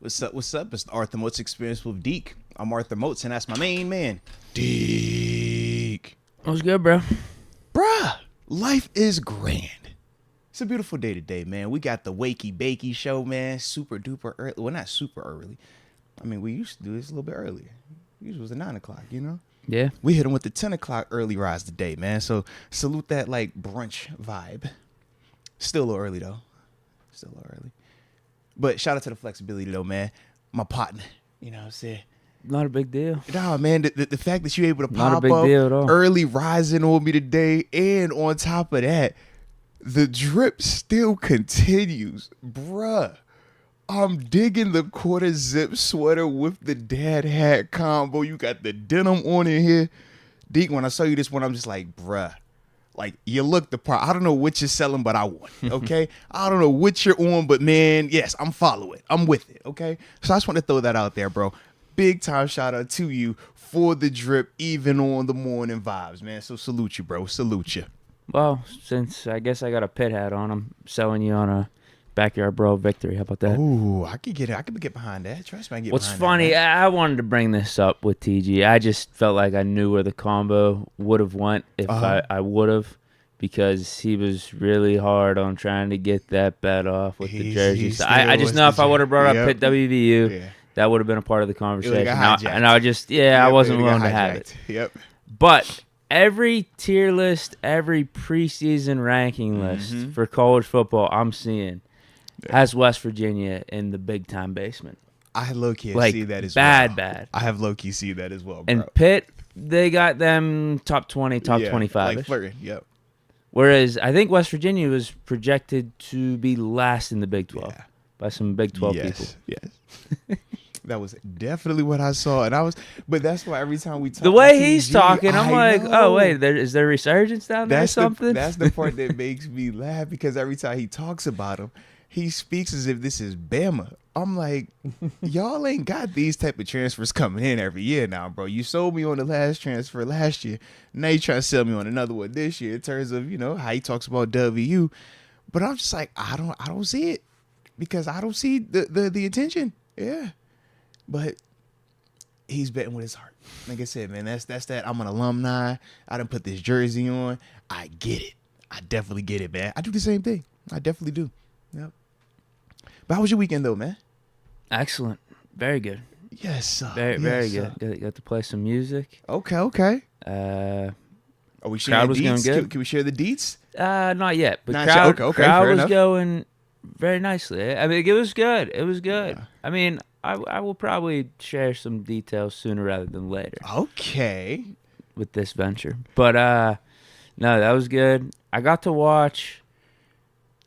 What's up? What's up? It's the Arthur Moats Experience with Deke. I'm Arthur Moats, and that's my main man, Deke. What's good, bro? Bruh, life is grand. It's a beautiful day today, man. We got the Wakey Bakey show, man. Super duper early. Well, not super early. I mean, we used to do this a little bit earlier. Usually it was at 9 o'clock, you know? Yeah. We hit them with the 10 o'clock early rise today, man. So salute that, like, brunch vibe. Still a little early, though. Still a little early. But shout out to the flexibility, though, man. My partner, you know what I'm saying? Not a big deal. Nah, man, the fact that you're able to Not a pop big up deal at all. early rising on me today, and on top of that, the drip still continues. Bruh, I'm digging the quarter zip sweater with the dad hat combo. You got the denim on in here. Deke, when I saw you this one, I'm just like, bruh. Like, you look the part. I don't know what you're selling, but I want it, okay? I don't know what you're on, but, man, yes, I'm following. I'm with it, okay? So I just want to throw that out there, bro. Big time shout out to you for the drip, even on the morning vibes, man. So salute you, bro. Salute you. Well, since I guess I got a pit hat on, I'm selling you on a backyard brawl victory. How about that? Ooh, I could get behind that. Trust me, I can get What's behind funny, that, I wanted to bring this up with TG. I just felt like I knew where the combo would have went if I would have, because he was really hard on trying to get that bet off with the jersey. So I just know if I would have brought up Pitt WVU, that would have been a part of the conversation. And I just, I wasn't willing to have it. Yep. But every tier list, every preseason ranking list for college football I'm seeing has West Virginia in the big-time basement. I low-key Like, see that as well. bad. I have low-key see that as well, bro. And Pitt, they got them top 20, top 25. Like flirting, yep. Whereas I think West Virginia was projected to be last in the Big 12 by some Big 12 people. Yes. That was definitely what I saw, and but that's why every time we talk, The way to he's TG, talking, I'm like, know. oh wait, is there resurgence down there or something? That's the part that makes me laugh, because every time he talks about him, he speaks as if this is Bama. I'm like, y'all ain't got these type of transfers coming in every year now, bro. You sold me on the last transfer last year. Now you trying to sell me on another one this year in terms of, you know, how he talks about WU. But I'm just like, I don't see it, because I don't see the attention. Yeah. But he's betting with his heart. Like I said, man, that's that. I'm an alumni. I done put this jersey on. I get it. I definitely get it, man. I do the same thing. I definitely do. Yep. But how was your weekend, though, man? Excellent. Very good. Yes, sir. Very good. Got to play some music. Okay. Are we sharing Crowd was the going deets? good. Can we share the deets? Not yet. But Not crowd, yet. Okay, crowd fair was enough. going very nicely. I mean, it was good. Yeah. I mean, I will probably share some details sooner rather than later. Okay. With this venture. But, no, that was good. I got to watch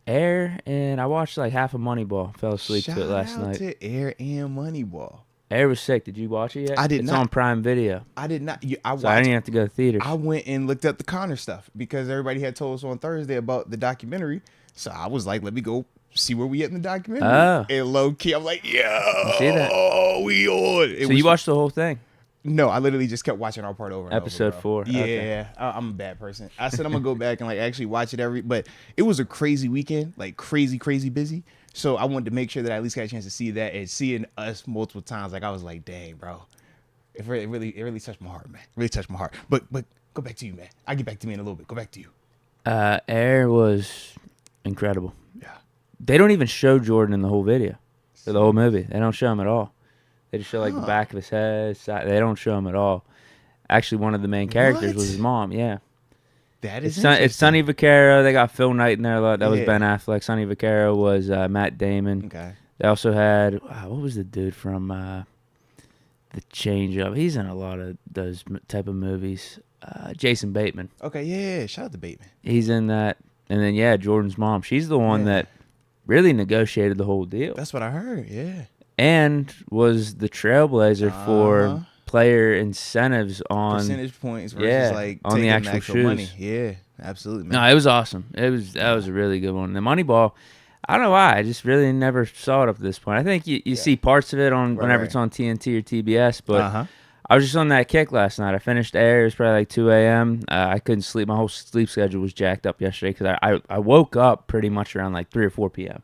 Air, and I watched like half of Moneyball. Fell asleep to it last night. Shout out to Air and Moneyball. Air was sick. Did you watch it yet? I did it's not. It's on Prime Video. I did not. I didn't even have to go to theaters. I went and looked up the Connor stuff, because everybody had told us on Thursday about the documentary. So I was like, let me go see where we at in the documentary. Oh. And low key, I'm like, see that? oh, we on. So you watched the whole thing? No, I literally just kept watching our part over and Episode over, 4. Yeah, Okay. I'm a bad person. I said I'm gonna go back and like actually watch it but it was a crazy weekend, like crazy busy. So I wanted to make sure that I at least got a chance to see that, and seeing us multiple times, like I was like, dang, bro, it really touched my heart, man. Really touched my heart. But go back to you, man. I'll get back to me in a little bit. Go back to you. Air was incredible. Yeah. They don't even show Jordan in the whole video, or the whole movie. They don't show him at all. They just show like the back of his head. They don't show him at all. Actually, one of the main characters was his mom. Yeah. That is it's Sonny Vaccaro. They got Phil Knight in there. That was Ben Affleck. Sonny Vaccaro was Matt Damon. Okay. They also had what was the dude from The Change Up? He's in a lot of those type of movies. Jason Bateman. Okay, yeah. Shout out to Bateman. He's in that. And then Jordan's mom. She's the one that really negotiated the whole deal. That's what I heard. Yeah. And was the trailblazer for player incentives on percentage points versus like on the actual shoes. Money. Yeah, absolutely, man. No, it was awesome. That was a really good one. The Moneyball, I don't know why. I just really never saw it up to this point. I think you see parts of it on whenever it's on TNT or TBS, but I was just on that kick last night. I finished Air. It was probably like 2 a.m. I couldn't sleep. My whole sleep schedule was jacked up yesterday because I woke up pretty much around like 3 or 4 p.m.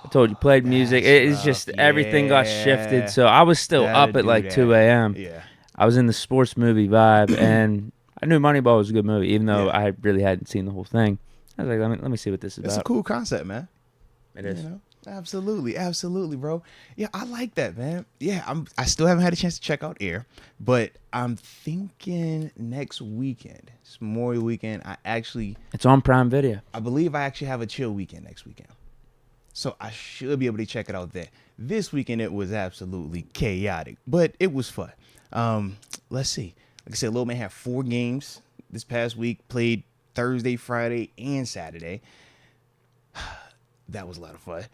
I told you, played music. It's rough. just everything got Yeah. shifted. So I was still Gotta up at do like that. 2 a.m. Yeah. I was in the sports movie vibe, and I knew Moneyball was a good movie, even though Yeah. I really hadn't seen the whole thing. I was like, let me see what this is It's a about. cool concept, man. It is. You know? Absolutely, bro. Yeah, I like that, man. Yeah, I still haven't had a chance to check out Air, but I'm thinking next weekend. It's Memorial Weekend. It's on Prime Video. I believe I actually have a chill weekend next weekend. So I should be able to check it out there. This weekend it was absolutely chaotic, but it was fun. Let's see. Like I said, Lil Man had 4 games this past week, played Thursday, Friday, and Saturday. That was a lot of fun.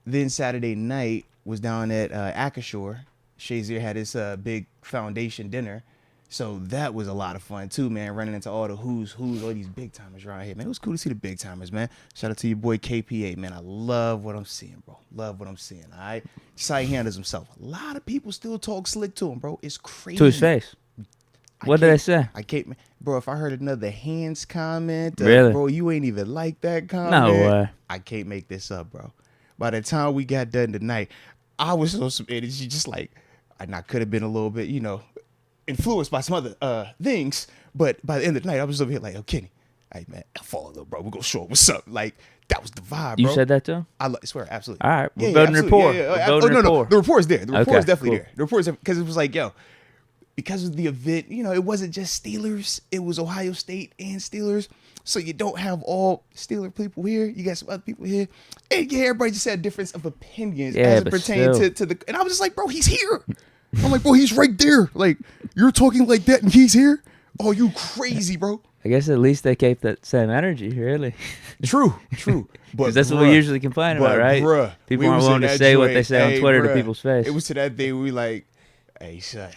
Then Saturday night was down at Akashore. Shazier had his big foundation dinner. So that was a lot of fun too, man. Running into all the who's, all these big timers around here, man. It was cool to see the big timers, man. Shout out to your boy KPA, man. I love what I'm seeing, bro. Love what I'm seeing. All right. Side handles himself. A lot of people still talk slick to him, bro. It's crazy. To his face. What did they say? I can't, bro. If I heard another hands comment, really, bro, you ain't even like that comment. No way. I can't make this up, bro. By the time we got done tonight, I was on some energy, just like, and I could have been a little bit, influenced by some other things. But by the end of the night, I was over here like, oh, Kenny, hey man, fall, little bro. We're gonna show up. What's up? Like, that was the vibe, bro. You said that too? I swear, absolutely. All right, we're building rapport. No, the rapport's there. The rapport's definitely cool. there. The rapport's there because it was like, yo, because of the event, it wasn't just Steelers. It was Ohio State and Steelers. So you don't have all Steeler people here. You got some other people here. And yeah, everybody just had a difference of opinions as it pertains to the... And I was just like, bro, he's here. I'm like, bro, he's right there. Like, you're talking like that and he's here? Oh, you crazy, bro. I guess at least they kept that same energy, really. True. Because that's what we usually complain about, right? People aren't willing to say what they say on Twitter to people's face. It was to that day we like, hey, son.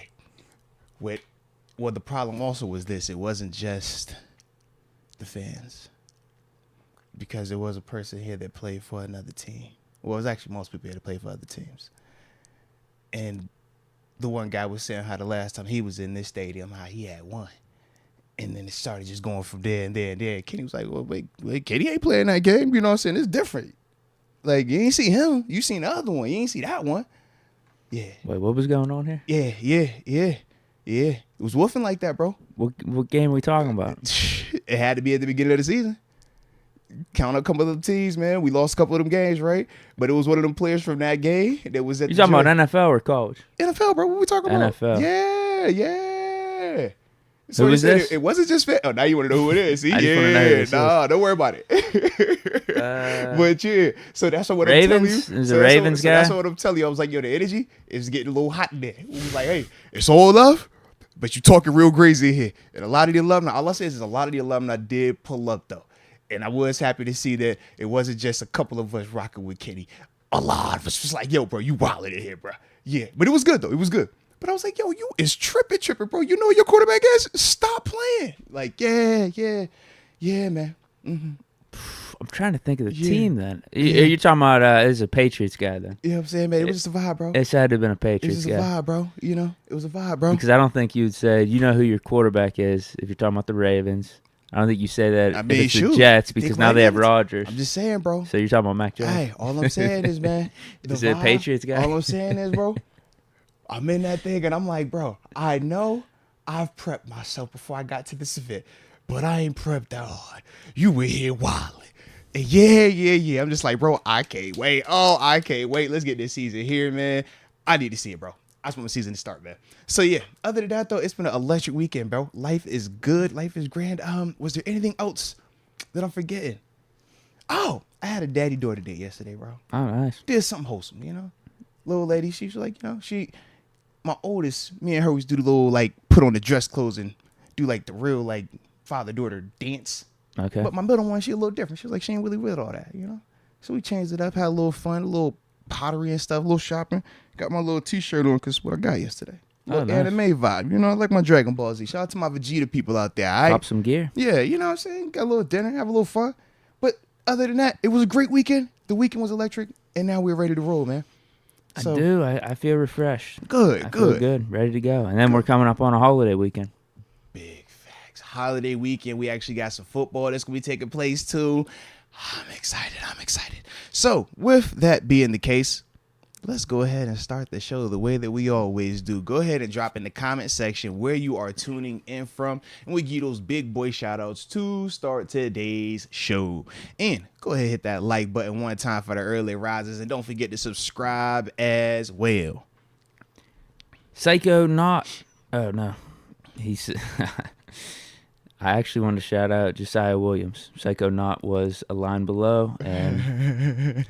Well, the problem also was this. It wasn't just the fans. Because there was a person here that played for another team. Well, it was actually most people here that played for other teams. And the one guy was saying how the last time he was in this stadium, how he had won. And then it started just going from there and there and there. Kenny was like, well, wait, Kenny ain't playing that game. You know what I'm saying? It's different. Like, you ain't see him. You seen the other one. You ain't see that one. Yeah. Wait, what was going on here? Yeah. It was woofing like that, bro. What game are we talking about? It had to be at the beginning of the season. Count a couple of them teams, man. We lost a couple of them games, right? But it was one of them players from that game that was at You talking about NFL or college? NFL, bro. What we talking about? NFL. Yeah. So who was this? It wasn't just fan. Oh, now you want to know who it is. See? I just wanna know who this Nah, don't worry about it. But yeah, so that's what Ravens? I'm telling you. Is the Ravens guy? That's what I'm telling you. I was like, yo, the energy is getting a little hot in there. We was like, hey, it's all love, but you talking real crazy here. And a lot of the alumni, all I say is a lot of the alumni did pull up though. And I was happy to see that it wasn't just a couple of us rocking with Kenny. A lot of us was like, yo, bro, you wildin' in here, bro. Yeah, but it was good though. It was good. But I was like, yo, you is tripping, bro. You know who your quarterback is? Stop playing. Like, yeah, man. Mm-hmm. I'm trying to think of the team then. You're talking about it's a Patriots guy then. You know what I'm saying, man? It was just a vibe, bro. It had to have been a It Patriots was just guy. a vibe, bro. It was a vibe, bro. Because I don't think you'd say, you know who your quarterback is if you're talking about the Ravens. I don't think you say that if it's the Jets because now they have Rodgers. I'm just saying, bro. So you're talking about Mac Jones. Hey, all I'm saying is, man. Is it a Patriots guy? All I'm saying is, bro, I'm in that thing and I'm like, bro, I know I've prepped myself before I got to this event, but I ain't prepped that hard. You were here wilding. And yeah. I'm just like, bro, I can't wait. Oh, I can't wait. Let's get this season here, man. I need to see it, bro. I just want the season to start, man. So yeah, other than that though, it's been an electric weekend, bro. Life is good. Life is grand. Was there anything else that I'm forgetting? Oh, I had a daddy-daughter date yesterday, bro. Oh, nice. Did something wholesome, Little lady, she was like, my oldest, me and her, we do the little, like, put on the dress clothes and do, like, the real, like, father-daughter dance. Okay. But my middle one, she a little different. She was like, she ain't really with all that, So we changed it up, had a little fun, a little pottery and stuff, a little shopping. Got my little T-shirt on because what I got yesterday. Little anime vibe, I like my Dragon Ball Z. Shout out to my Vegeta people out there, all right? Pop some gear. Yeah, you know what I'm saying? Got a little dinner, have a little fun. But other than that, it was a great weekend. The weekend was electric, and now we're ready to roll, man. So, I do. I feel refreshed. Good. I feel good. Ready to go. And then we're coming up on a holiday weekend. Big facts. Holiday weekend. We actually got some football that's going to be taking place, too. I'm excited. So, with that being the case, let's go ahead and start the show the way that we always do. Go ahead and drop in the comment section where you are tuning in from, and we give you those big boy shout outs to start today's show. And go ahead and hit that like button one time for the early risers, and don't forget to subscribe as well. Psycho not. Oh no, he's. I actually want to shout out Josiah Williams. Psycho Not was a line below, and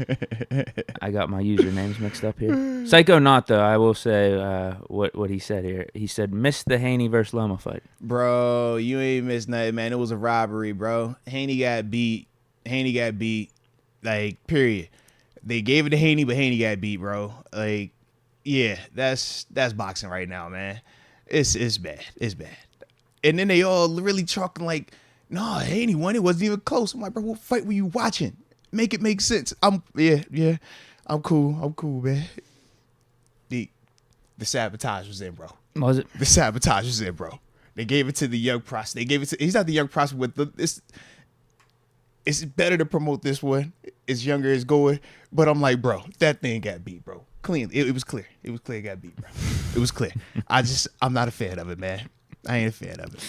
I got my usernames mixed up here. Psycho Not, though, I will say what he said here. He said, missed the Haney versus Loma fight. Bro, you ain't missed nothing, man. It was a robbery, bro. Haney got beat. Like, period. They gave it to Haney, but Haney got beat, bro. Like, yeah, that's boxing right now, man. It's bad. It's bad. And then they all really talking like, nah, Haney won. It wasn't even close. I'm like, bro, what fight were you watching? Make it make sense. I'm cool, man. The sabotage was in, bro. Was it? The sabotage was in, bro. They gave it to the young prospect. He's not the young prospect, but it's better to promote this one. It's younger, it's going. But I'm like, bro, that thing got beat, bro. Clean. It was clear. It was clear it got beat, bro. It was clear. I'm not a fan of it, man. I ain't a fan of it.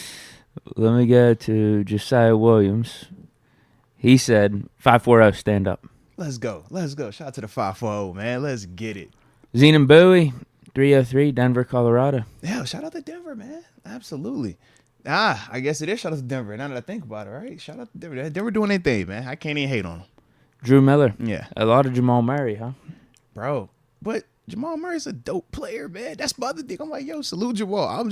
Let me go to Josiah Williams. He said, 540, stand up. Let's go. Shout out to the 540, man. Let's get it. Zenon Bowie, 303, Denver, Colorado. Yeah, shout out to Denver, man. Absolutely. I guess it is shout out to Denver. Now that I think about it, right? Shout out to Denver. Denver doing their thing, man. I can't even hate on them. Drew Miller. Yeah. A lot of Jamal Murray, huh? Bro, but Jamal Murray's a dope player, man. That's my other thing. I'm like, yo, salute Jamal.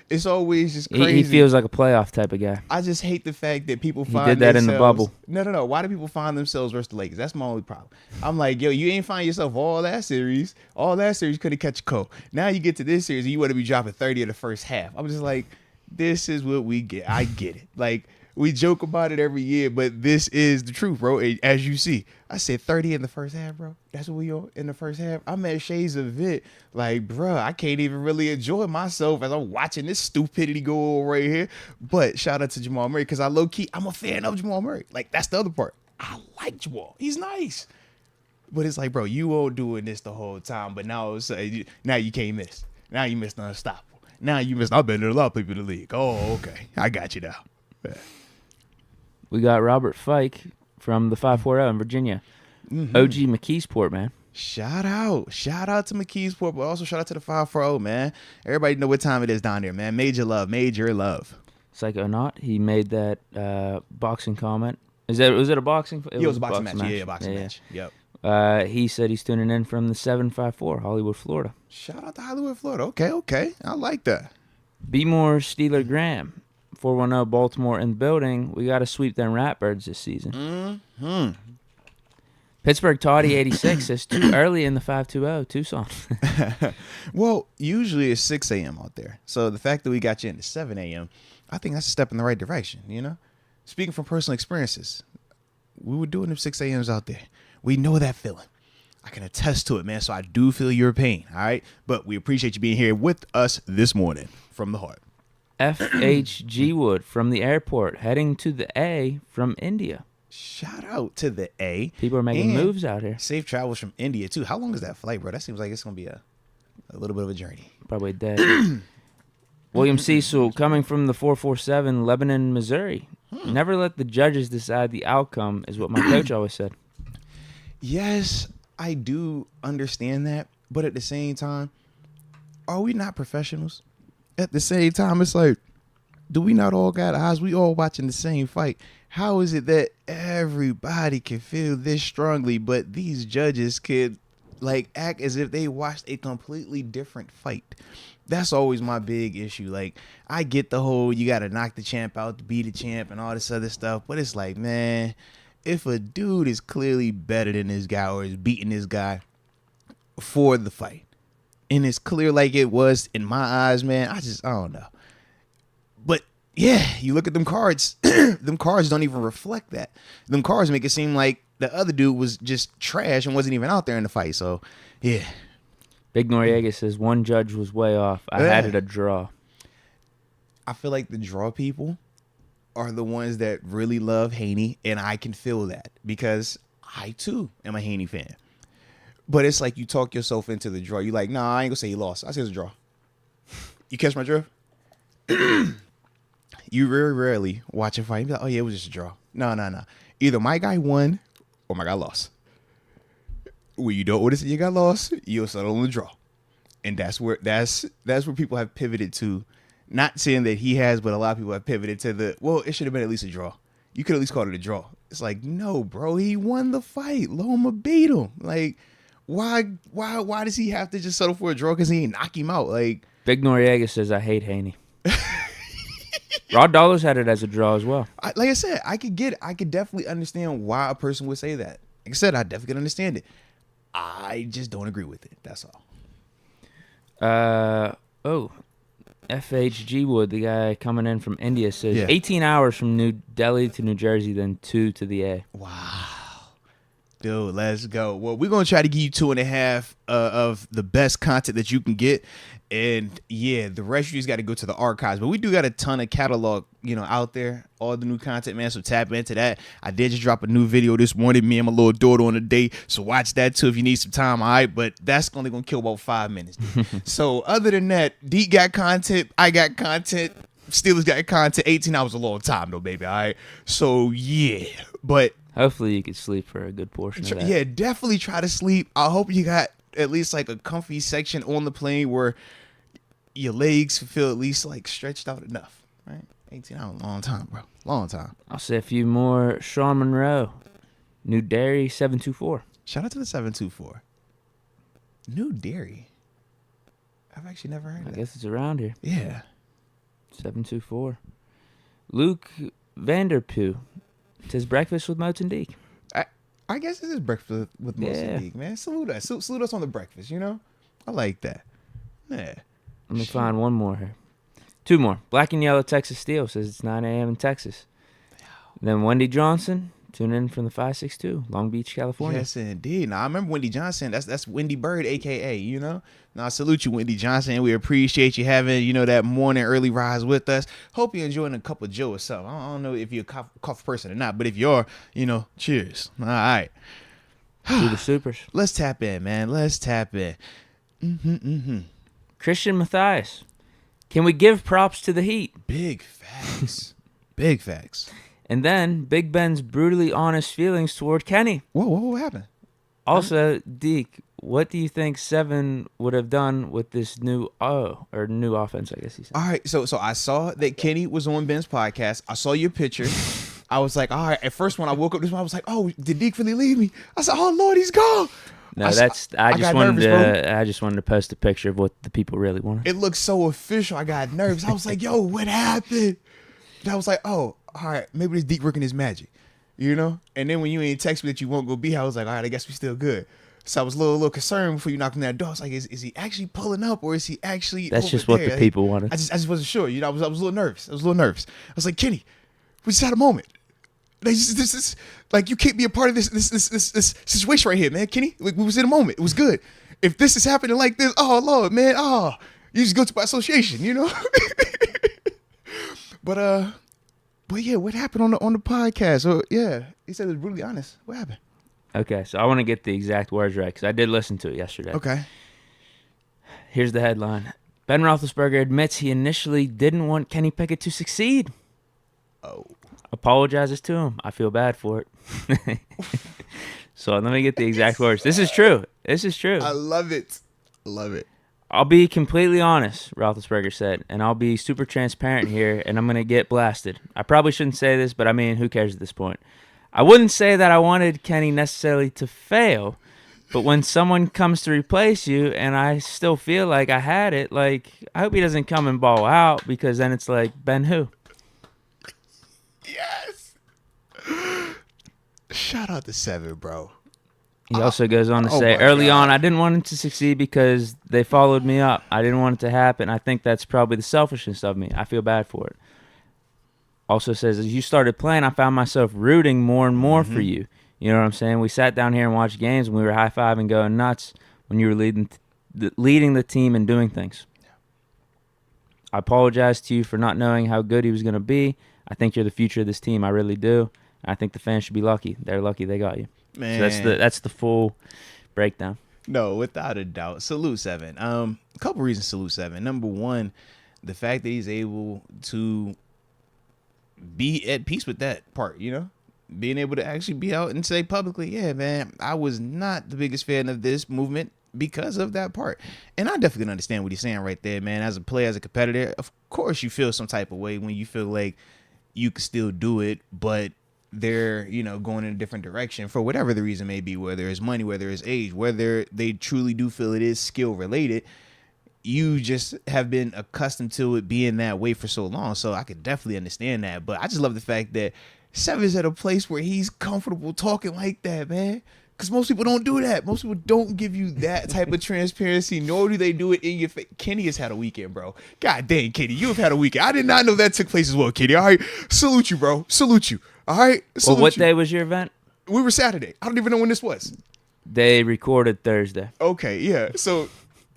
It's always just crazy. He feels like a playoff type of guy. I just hate the fact that people find did that in the bubble. No. Why do people find themselves versus the Lakers? That's my only problem. I'm like, yo, you ain't find yourself all that series. All that series could have catch a cold. Now you get to this series and you want to be dropping 30 in the first half. I'm just like, this is what we get. I get it. Like, we joke about it every year, but this is the truth, bro. As you see, I said 30 in the first half, bro. That's what we are in the first half. I'm at shades of it. Like, bro, I can't even really enjoy myself as I'm watching this stupidity go on right here. But shout out to Jamal Murray, because I'm a fan of Jamal Murray. Like, that's the other part. I like Jamal. He's nice. But it's like, bro, you all doing this the whole time, but now you can't miss. Now you missed unstoppable. Now you missed. I've been to a lot of people in the league. Oh, okay. I got you now. Yeah. We got Robert Fike from the 540 in Virginia. Mm-hmm. OG McKeesport, man. Shout out to McKeesport, but also shout out to the 540, man. Everybody know what time it is down there, man. Major love. Psycho Not, he made that boxing comment. Was it a boxing? It was a boxing match. Yeah, boxing match. Yep. He said he's tuning in from the 754, Hollywood, Florida. Shout out to Hollywood, Florida. Okay. I like that. Be more Steeler Graham. 410 Baltimore in the building. We got to sweep them Ratbirds this season. Mm-hmm. Pittsburgh Toddy 86 says too early in the 520 Tucson. Well, usually it's 6 a.m. out there. So the fact that we got you into 7 a.m., I think that's a step in the right direction, you know? Speaking from personal experiences, we were doing them 6 a.m.s out there. We know that feeling. I can attest to it, man. So I do feel your pain, all right? But we appreciate you being here with us this morning from the heart. FHG Wood from the airport, heading to the A from India. Shout out to the A. People are making moves out here. Safe travels from India, too. How long is that flight, bro? That seems like it's going to be a little bit of a journey. Probably dead. William Cecil coming from the 447, Lebanon, Missouri. Never let the judges decide the outcome is what my coach always said. Yes, I do understand that. But at the same time, are we not professionals? At the same time, it's like, do we not all got eyes? We all watching the same fight. How is it that everybody can feel this strongly, but these judges could like act as if they watched a completely different fight? That's always my big issue. Like, I get the whole you got to knock the champ out to be the champ and all this other stuff, but it's like, man, if a dude is clearly better than this guy or is beating this guy for the fight, and it's clear like it was in my eyes, man, I don't know. But yeah, you look at them cards, them cards don't even reflect that. Them cards make it seem like the other dude was just trash and wasn't even out there in the fight. So yeah. Big Noriega says one judge was way off. I had it a draw. I feel like the draw people, are the ones that really love Haney, and I can feel that because I too am a Haney fan. But it's like you talk yourself into the draw. You like, nah, I ain't gonna say he lost. I say it's a draw. You catch my drift? You very rarely watch a fight and be like, oh yeah, it was just a draw. No. Either my guy won or my guy lost. When you don't want to say you got lost, you'll settle on the draw. And that's where people have pivoted to. Not saying that he has, but a lot of people have pivoted to it should have been at least a draw. You could at least call it a draw. It's like, no, bro, he won the fight. Loma beat him. Like, why does he have to just settle for a draw because he ain't knock him out? Like, Big Noriega says, I hate Haney. Rod Dollars had it as a draw as well. Like I said, I could definitely understand why a person would say that. Like I said, I definitely could understand it. I just don't agree with it. That's all. FHG Wood, the guy coming in from India, says 18 hours from New Delhi to New Jersey, then 2 to the A. Wow. Dude, let's go. Well, we're going to try to give you 2.5 of the best content that you can get. And yeah, the rest you just got to go to the archives. But we do got a ton of catalog, out there. All the new content, man. So tap into that. I did just drop a new video this morning. Me and my little daughter on a date. So watch that too if you need some time. All right. But that's only going to kill about 5 minutes. So other than that, Deke got content. I got content. Steelers got content. 18 hours a long time though, baby. All right. So yeah. But hopefully you could sleep for a good portion of that. Yeah, definitely try to sleep. I hope you got at least like a comfy section on the plane where your legs feel at least like stretched out enough, right? 18 hours, long time, bro. Long time. I'll say a few more. Sean Monroe, New Derry 724. Shout out to the 724. New Derry. I've actually never heard of that. I guess it's around here. Yeah. 724. Luke Vanderpoo says breakfast with Moats and Deke. I guess this is breakfast with Moats and Deke, man. Salute us. Salute us on the breakfast, I like that. Yeah. Let me find one more here. 2 more. Black and Yellow Texas Steel says it's 9 a.m. in Texas. Then Wendy Johnson, tuning in from the 562, Long Beach, California. Yes, indeed. Now, I remember Wendy Johnson. That's Wendy Bird, a.k.a., Now, I salute you, Wendy Johnson. We appreciate you having, that morning early rise with us. Hope you're enjoying a cup of Joe or something. I don't know if you're a coffee person or not, but if you are, cheers. All right. To the supers. Let's tap in, man. Let's tap in. Christian Matthias. Can we give props to the Heat? Big facts. Big facts. And then Big Ben's brutally honest feelings toward Kenny. Whoa, what happened? Also, Deke, what do you think Seven would have done with this new offense, I guess he said? All right, so I saw that Kenny was on Ben's podcast. I saw your picture. I was like, all right. At first, when I woke up this morning, I was like, oh, did Deke really leave me? I said, oh, Lord, he's gone. No, I just wanted to post a picture of what the people really wanted. It looked so official. I got nervous. I was like, yo, what happened? And I was like, oh, all right, maybe this Deke working his magic, And then when you ain't text me that you won't go be, I was like, all right, I guess we still good. So I was a little concerned before you knocked on that door. I was like, is he actually pulling up or is he actually That's just what the people wanted. I just wasn't sure. I was a little nervous. I was like, Kenny, we just had a moment. This like you can't be a part of this situation right here, man. Kenny, like, we was in a moment. It was good. If this is happening like this, oh Lord, man, you just go to by association, But yeah, what happened on the podcast? So yeah, he said it was brutally honest. What happened? Okay, so I want to get the exact words right because I did listen to it yesterday. Okay. Here's the headline: Ben Roethlisberger admits he initially didn't want Kenny Pickett to succeed. Oh. Apologizes to him. I feel bad for it. So let me get the exact words. This is true. I love it. I'll be completely honest, Roethlisberger said, and I'll be super transparent here, and I'm going to get blasted. I probably shouldn't say this, but I mean, who cares at this point? I wouldn't say that I wanted Kenny necessarily to fail, but when someone comes to replace you and I still feel like I had it, like, I hope he doesn't come and ball out because then it's like, Ben who? Yes. Shout out to Seven, bro. He also goes on to say, early on, I didn't want him to succeed because they followed me up. I didn't want it to happen. I think that's probably the selfishness of me. I feel bad for it. Also says, as you started playing, I found myself rooting more and more for you. You know what I'm saying? We sat down here and watched games, and we were high-fiving, going nuts when you were leading the team and doing things. I apologize to you for not knowing how good he was going to be. I think you're the future of this team. I really do. I think the fans should be lucky. They're lucky they got you. Man. So that's the full breakdown. No, without a doubt. Salute Seven. A couple reasons salute Seven. Number one, the fact that he's able to be at peace with that part, you know? Being able to actually be out and say publicly, yeah, man, I was not the biggest fan of this movement because of that part. And I definitely understand what he's saying right there, man. As a player, as a competitor, of course you feel some type of way when you feel like you can still do it, but they're, you know, going in a different direction for whatever the reason may be, whether it's money, whether it's age, whether they truly do feel it is skill related. You just have been accustomed to it being that way for so long. So I could definitely understand that. But I just love the fact that Seven's at a place where he's comfortable talking like that, man. Because most people don't do that. Most people don't give you that type of transparency, nor do they do it in your face. Kenny has had a weekend, bro. God dang, Kenny, you have had a weekend. I did not know that took place as well, Kenny. All right, salute you, bro. Salute you. All right. Well, what day was your event? We were Saturday. I don't even know when this was. They recorded Thursday. Okay, yeah. So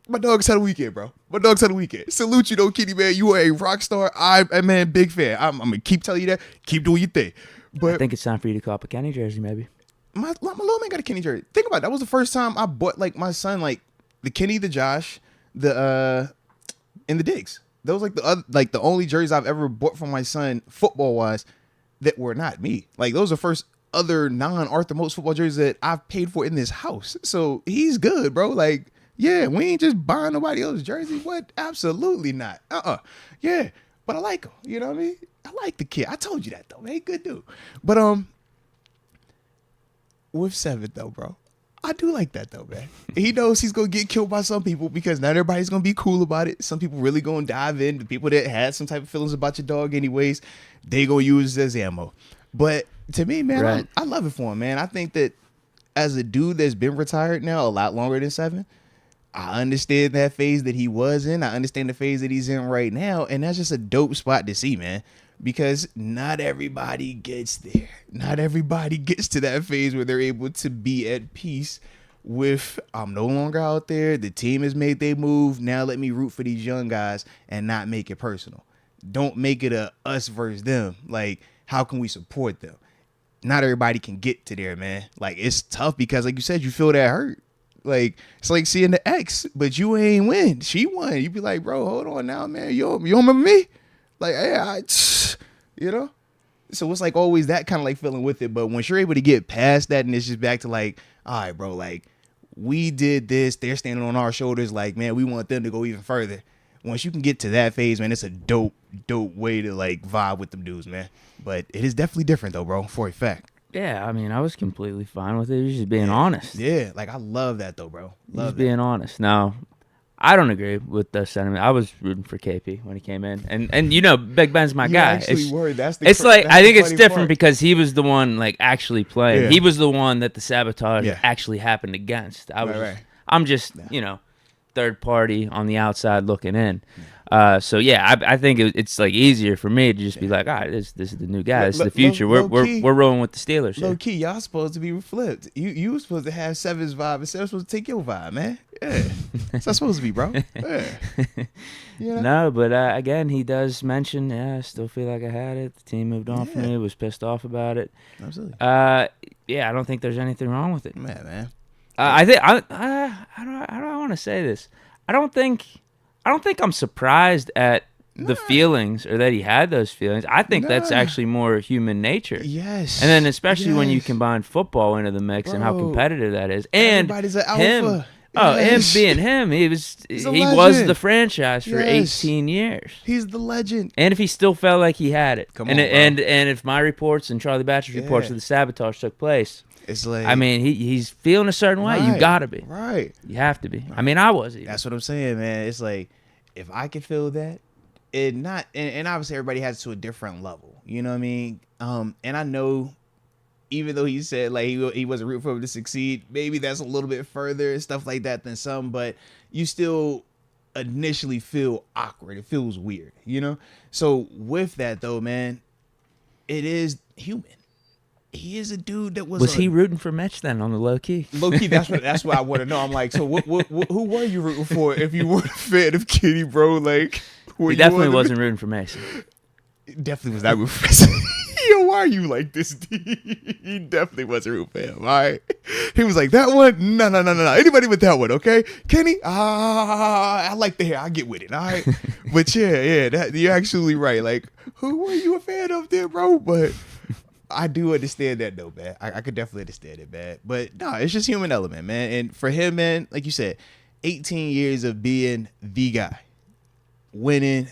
my dog's had a weekend, bro. My dog's had a weekend. Salute you, though, Kenny, man. You are a rock star. Man, big fan. I'm going to keep telling you that. Keep doing your thing. But I think it's time for you to cop a Kenny jersey, maybe. My little man got a Kenny jersey. Think about it. That was the first time I bought, like, my son, like, the Kenny, the Josh, and the Diggs. Those, like, the only jerseys I've ever bought for my son, football-wise, that were not me. Like, those are first other non-Arthur Moats football jerseys that I've paid for in this house. So he's good, bro. Like, yeah, we ain't just buying nobody else's jersey. What? Absolutely not. Yeah, but I like him. You know what I mean? I like the kid. I told you that, though, man. Good dude. But with Seven, though, bro, I do like that, though, man. He knows he's going to get killed by some people because not everybody's going to be cool about it. Some people really going to dive in. The people that had some type of feelings about your dog anyways, they going to use it as ammo. But to me, man, right. I love it for him, man. I think that as a dude that's been retired now a lot longer than Seven, I understand that phase that he was in. I understand the phase that he's in right now. And that's just a dope spot to see, man. Because not everybody gets there. Not everybody gets to that phase where they're able to be at peace with, I'm no longer out there. The team has made their move. Now let me root for these young guys and not make it personal. Don't make it a us versus them. Like, how can we support them? Not everybody can get to there, man. Like, it's tough because, like you said, you feel that hurt. Like, it's like seeing the ex, but you ain't win. She won. You be like, bro, hold on now, man. You don't remember me? Like, hey, you know? So it's like always that kind of like feeling with it. But once you're able to get past that and it's just back to like, all right, bro, like we did this. They're standing on our shoulders. Like, man, we want them to go even further. Once you can get to that phase, man, it's a dope way to like vibe with them dudes, man. But it is definitely different though, bro, for a fact. Yeah, I mean, I was completely fine with it. You're just being honest. Yeah, like I love that though, bro. Love just being honest. Now, I don't agree with the sentiment. I was rooting for KP when he came in, and you know, Big Ben's my guy. Actually were. That's it's like that's I think it's different part. because he was the one like actually playing. Yeah. He was the one that the sabotage Yeah. actually happened against. Right. I'm just you know, third party on the outside looking in. So yeah, I think it's like easier for me to just be like, all right, this is the new guy, this is the future. We're rolling with the Steelers. Low key, y'all supposed to be flipped. You were supposed to have Seven's vibe, and Seven's supposed to take your vibe, man. Yeah, that's how it's supposed to be, bro. Yeah. You know? No, but again, he does mention, I still feel like I had it. The team moved on from me. Was pissed off about it. Absolutely. Yeah, I don't think there's anything wrong with it. Man. I think I don't want to say this. I don't think I'm surprised at the feelings or that he had those feelings. I think that's actually more human nature. Yes. And then especially when you combine football into the mix and how competitive that is. And everybody's an him, alpha. him being him, he was the franchise for 18 years. He's the legend. And if he still felt like he had it. Come on, and if my reports and Charlie Batcher's reports of the sabotage took place, it's like, I mean, he's feeling a certain way. You gotta be. Right. You have to be. I mean, I was even. That's what I'm saying, man. It's like, if I can feel that, and obviously everybody has to a different level. You know what I mean? And I know, even though he said like he wasn't rooting for him to succeed, maybe that's a little bit further and stuff like that than some, but you still initially feel awkward. It feels weird, you know? So with that though, man, it is human. He is a dude that was he rooting for Mitch then on the low key? Low key, that's what I want to know. I'm like, so who were you rooting for if you were a fan of Kenny, bro? Like, he definitely wasn't rooting for Mason. Definitely was not rooting for him. Yo, why are you like this? He definitely wasn't rooting for him. All right. He was like, that one? No. Anybody with that one, okay? Kenny? I like the hair. I get with it. All right. But yeah, you're absolutely right. Like, who were you a fan of there, bro? But I do understand that though, man. I could definitely understand it, man. But no, it's just human element, man. And for him, man, like you said, 18 years of being the guy, winning,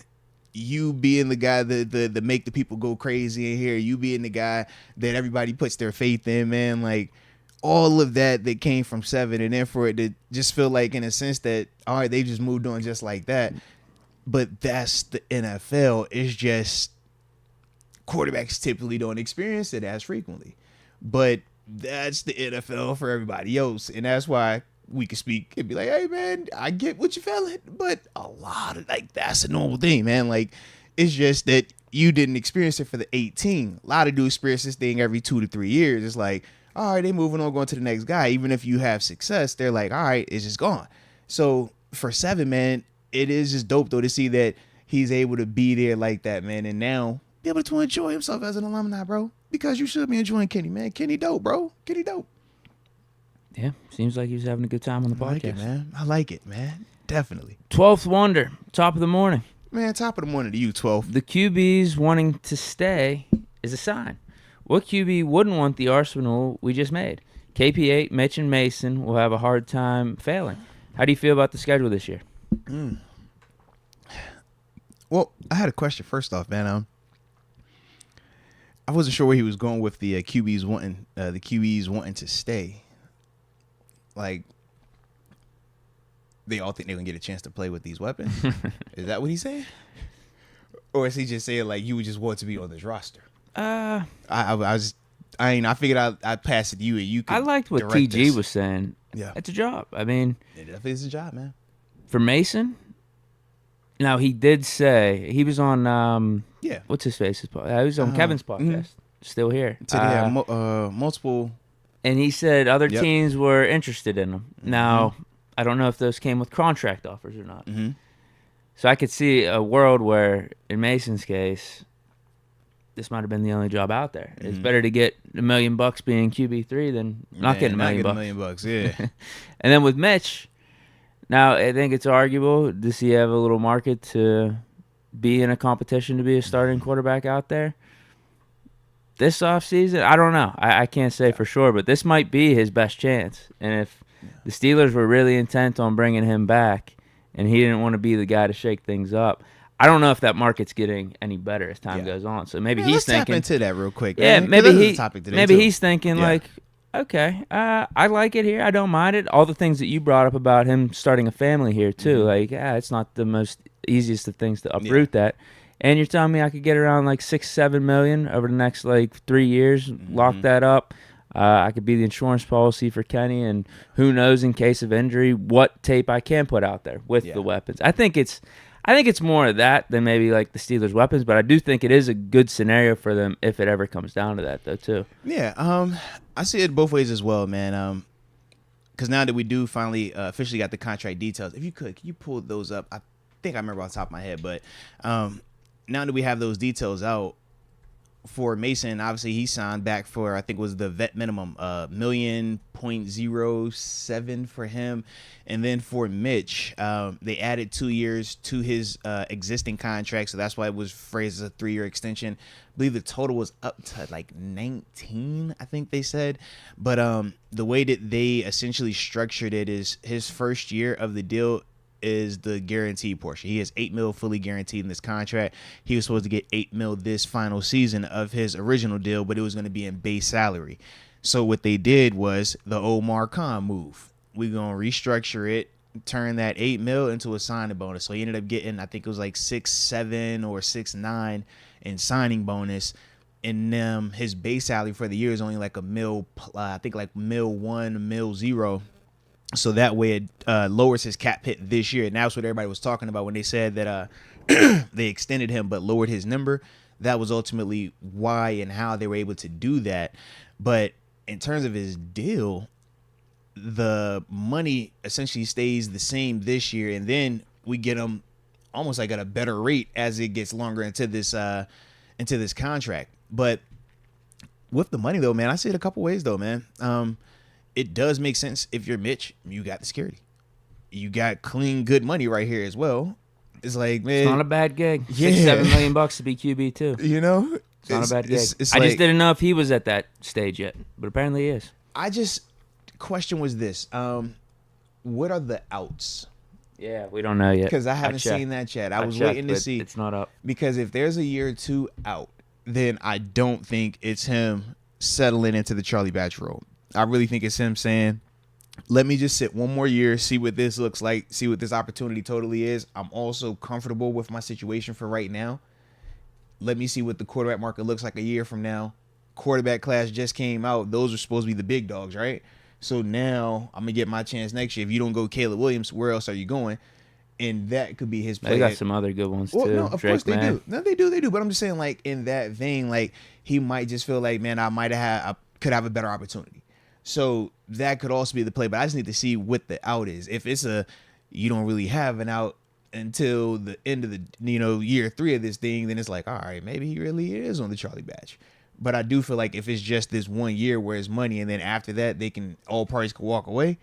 you being the guy that make the people go crazy in here, you being the guy that everybody puts their faith in, man. Like all of that came from 7, and then for it to just feel like, in a sense, that all right, they just moved on just like that. But that's the NFL. It's just quarterbacks typically don't experience it as frequently, but that's the NFL for everybody else, and that's why we can speak and be like, hey man, I get what you're feeling, but a lot of that's a normal thing, man. Like, it's just that you didn't experience it for the 18. A lot of dudes experience this thing every 2 to 3 years. It's like, all right, they moving on, going to the next guy. Even if you have success, they're like, all right, it's just gone. So for 7, man, it is just dope though to see that he's able to be there like that, man, and now be able to enjoy himself as an alumni, bro. Because you should be enjoying Kenny, man. Kenny dope, bro. Kenny dope. Yeah, seems like he was having a good time on the podcast. I like it, man. I like it, man. Definitely. 12th Wonder, top of the morning. Man, top of the morning to you, 12. The QBs wanting to stay is a sign. What QB wouldn't want the arsenal we just made? KP8, Mitch and Mason will have a hard time failing. How do you feel about the schedule this year? Well, I had a question first off, man. I wasn't sure where he was going with the QBs wanting to stay. Like, they all think they're gonna get a chance to play with these weapons. Is that what he's saying? Or is he just saying like you would just want to be on this roster? I figured I'd pass it to you and you could. I liked what TG was saying. Yeah, it's a job. I mean, it definitely is a job, man. For Mason, now he did say he was on what's his face's podcast? He was on Kevin's podcast. Still here. Multiple. And he said other teams were interested in him. Now, I don't know if those came with contract offers or not. So I could see a world where, in Mason's case, this might have been the only job out there. It's better to get $1 million being QB3 than not getting $1 million. Yeah. And then with Mitch, now I think it's arguable. Does he have a little market to be in a competition to be a starting quarterback out there? This offseason, I don't know. I can't say for sure, but this might be his best chance. And if the Steelers were really intent on bringing him back and he didn't want to be the guy to shake things up, I don't know if that market's getting any better as time goes on. So maybe he's thinking. Let's tap into that real quick. Yeah, man. maybe he's thinking like, okay, I like it here. I don't mind it. All the things that you brought up about him starting a family here too. Like, it's not the most easiest of things to uproot that. And you're telling me I could get around like $6-7 million over the next like 3 years, lock that up. I could be the insurance policy for Kenny, and who knows, in case of injury, what tape I can put out there with the weapons. I think it's more of that than maybe like the Steelers' weapons, but I do think it is a good scenario for them if it ever comes down to that, though, too. Yeah, I see it both ways as well, man. Because now that we do finally officially got the contract details, if you can you pull those up? I think I remember off the top of my head, but now that we have those details out for Mason, obviously he signed back for, I think it was the vet minimum, $1.07 for him. And then for Mitch, they added 2 years to his existing contract. So that's why it was phrased as a 3-year extension. I believe the total was up to like 19, I think they said. But the way that they essentially structured it is his first year of the deal is the guaranteed portion. He has $8 million fully guaranteed in this contract. He was supposed to get $8 million this final season of his original deal, but it was going to be in base salary. So what they did was the Omar Khan move. We're going to restructure it, turn that $8 million into a signing bonus. So he ended up getting, I think it was like 6.7 or 6.9 in signing bonus. And his base salary for the year is only like $1 million, I think like $1.1 million, $1.0 million. So that way it lowers his cap hit this year. And that's what everybody was talking about when they said that they extended him but lowered his number. That was ultimately why and how they were able to do that. But in terms of his deal, the money essentially stays the same this year. And then we get him almost like at a better rate as it gets longer into this into this contract. But with the money though, man, I see it a couple ways though, man. It does make sense if you're Mitch, you got the security. You got clean, good money right here as well. It's like, man, it's not a bad gig. Yeah. $6-7 million to be QB too. You know, it's not a bad gig. I like, just didn't know if he was at that stage yet, but apparently he is. Question was this: what are the outs? Yeah, we don't know yet because I haven't seen that yet. I was waiting to see. It's not up because if there's a year or two out, then I don't think it's him settling into the Charlie Batch role. I really think it's him saying, let me just sit one more year, see what this looks like, see what this opportunity totally is. I'm also comfortable with my situation for right now. Let me see what the quarterback market looks like a year from now. Quarterback class just came out. Those are supposed to be the big dogs, right? So now I'm going to get my chance next year. If you don't go Caleb Williams, where else are you going? And that could be his play. They got some other good ones, too. No, of Drake course they May. do. No, they do. But I'm just saying, like, in that vein, like, he might just feel like, man, I could have a better opportunity. So that could also be the play. But I just need to see what the out is. If it's you don't really have an out until the end of the, year 3 of this thing, then it's like, all right, maybe he really is on the Charlie Batch. But I do feel like if it's just this 1 year where it's money, and then after that all parties can walk away,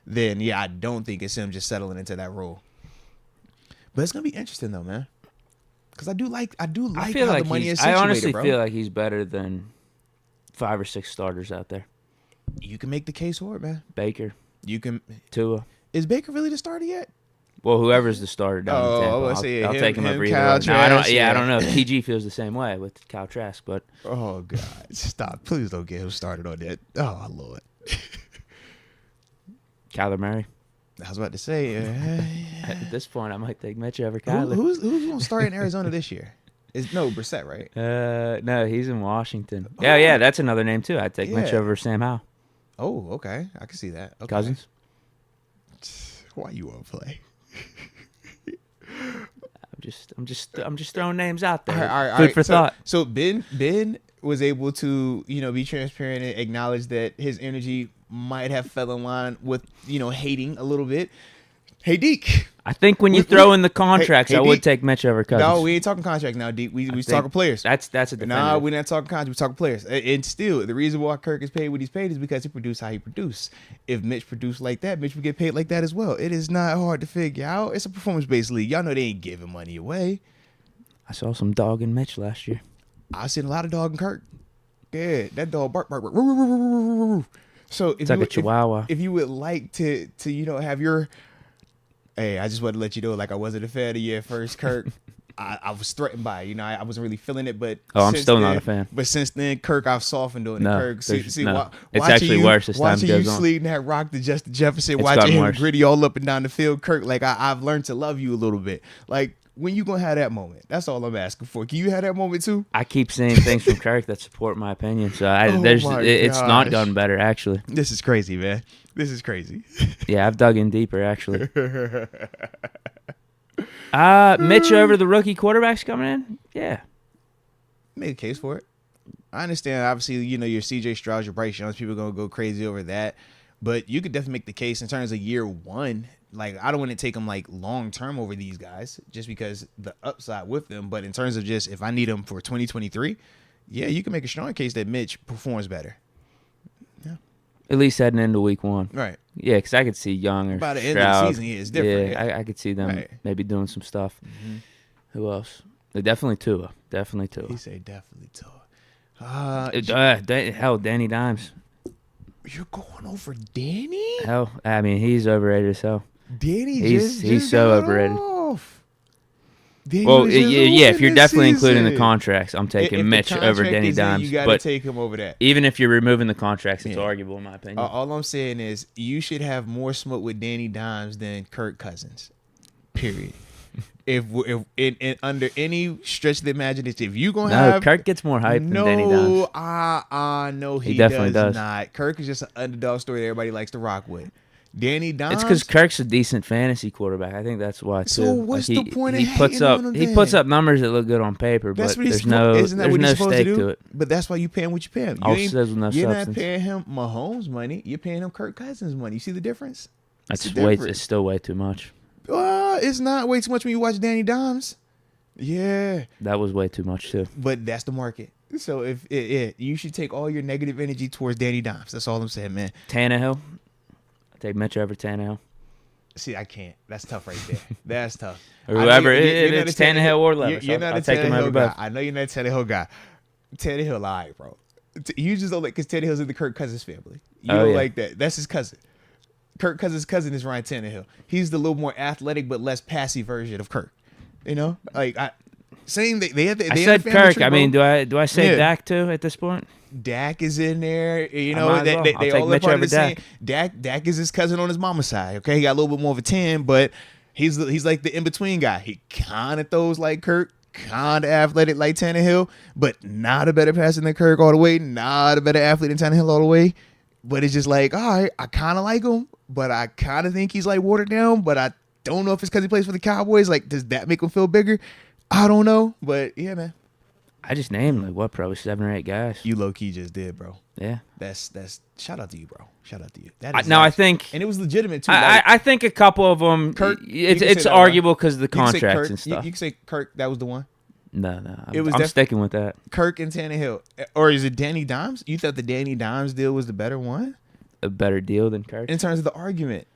then yeah, I don't think it's him just settling into that role. But it's gonna be interesting though, man, because I do like how the money is situated, I honestly bro. feel like he's better than 5 or 6 starters out there. You can make the case for it, man. Baker, You can. Tua. Is Baker really the starter yet? Well, whoever's the starter down in Tampa, I'll take him over either. Kyle Trask, I don't know. TG feels the same way with Kyle Trask, but oh god, stop! Please don't get him started on that. Oh lord. Kyler Murray. I was about to say. At this point, I might take Mitch over Kyler. Who's going to start in Arizona this year? Brissett, right? No, he's in Washington. Oh. Yeah, that's another name too. I'd take Mitch over Sam Howell. Oh, okay, I can see that. Okay. Cousins. Why you want to play? I'm just throwing names out there. All right, Food for thought. So Ben was able to be transparent and acknowledge that his energy might have fell in line with hating a little bit. Hey Deke, I think when you throw in the contracts, I would take Mitch over Cousins. No, we ain't talking contract now, Deke. We talking players. That's a definitive. Nah, we're not talking contract. We're talking players. And still, the reason why Kirk is paid what he's paid is because he produced how he produced. If Mitch produced like that, Mitch would get paid like that as well. It is not hard to figure out. It's a performance-based league. Y'all know they ain't giving money away. I saw some dog in Mitch last year. I seen a lot of dog in Kirk. Yeah, that dog bark. So if it's like a chihuahua. If you would like to have your, hey, I just wanted to let you know, like, I wasn't a fan of you at first, Kirk. I was threatened by it. I wasn't really feeling it, but I'm still not a fan. But since then, Kirk, I've softened on it. Kirk, it's actually worse as time goes on. Watching you sleeting that rock to Justin Jefferson, watching him gritty all up and down the field, Kirk, like I've learned to love you a little bit. Like, when you gonna have that moment? That's all I'm asking for. Can you have that moment too? I keep saying things from Kirk that support my opinion, so it's not gotten better actually. This is crazy, man. This is crazy. Yeah, I've dug in deeper actually. Mitch over the rookie quarterbacks coming in? Yeah. Make a case for it. I understand, obviously, your CJ Stroud, your Bryce Young, people are going to go crazy over that. But you could definitely make the case in terms of year one. Like, I don't want to take them, like, long-term over these guys just because the upside with them. But in terms of just if I need them for 2023, yeah, you can make a strong case that Mitch performs better. Yeah. At least heading into week one. Right. Yeah, because I could see Young or by the Stroud. End of the season, it's different. Yeah, I could see them maybe doing some stuff. Mm-hmm. Who else? Definitely Tua. He said definitely Tua. Hell, Danny Dimes. You're going over Danny? Hell, I mean, he's overrated as hell. Danny he's so overrated. Well, yeah, if you're definitely including the contracts, I'm taking Mitch over Danny Dimes. You got to take him over that. Even if you're removing the contracts, it's arguable in my opinion. All I'm saying is you should have more smoke with Danny Dimes than Kirk Cousins. Period. if under any stretch of the imagination, if you gonna have Kirk gets more hype than Danny Dimes. No, he definitely does not. Kirk is just an underdog story that everybody likes to rock with. Danny Dimes. It's because Kirk's a decent fantasy quarterback. I think that's why too. So what's the point of he puts up on him he puts up numbers that look good on paper, but there's no stake to it. But that's why you pay him what you pay him. You're not paying him Mahomes money. You're paying him Kirk Cousins money. You see the difference? It's still way too much. It's not way too much when you watch Danny Dimes. Yeah. That was way too much too. But that's the market. So if you should take all your negative energy towards Danny Dimes. That's all I'm saying, man. Tannehill. I take Mitch over Tannehill. See, I can't. That's tough right there. That's tough. Or whoever. It's Tannehill or Levis. You're not I'll a take him over Tannehill guy. both. I know you're not a Tannehill guy. Tannehill, all right, bro. You just don't like because Tannehill's in the Kirk Cousins family. You don't like that. That's his cousin. Kirk Cousins' cousin is Ryan Tannehill. He's the little more athletic but less passy version of Kirk. You know, like saying they have. I said Kirk. Tree, I mean, do I say Dak too at this point? Dak is in there. You know, they all Mitch part of the Dak. same. Dak is his cousin on his mama's side. Okay, he got a little bit more of a 10, but he's like the in between guy. He kind of throws like Kirk. Kind of athletic like Tannehill, but not a better passer than Kirk all the way. Not a better athlete than Tannehill all the way. But it's just like, all right, I kind of like him, but I kind of think he's like watered down. But I don't know if it's because he plays for the Cowboys. Like, does that make him feel bigger? I don't know. But yeah, man. I just named probably 7 or 8 guys. You low key just did, bro. Yeah. That's shout out to you, bro. Shout out to you. I think, and it was legitimate too. I think a couple of them. Kirk, it's arguable because of the contracts and stuff. You can say Kirk. That was the one. No. I'm sticking with that. Kirk and Tannehill, or is it Danny Dimes? You thought the Danny Dimes deal was the better one? A better deal than Kirk in terms of the argument.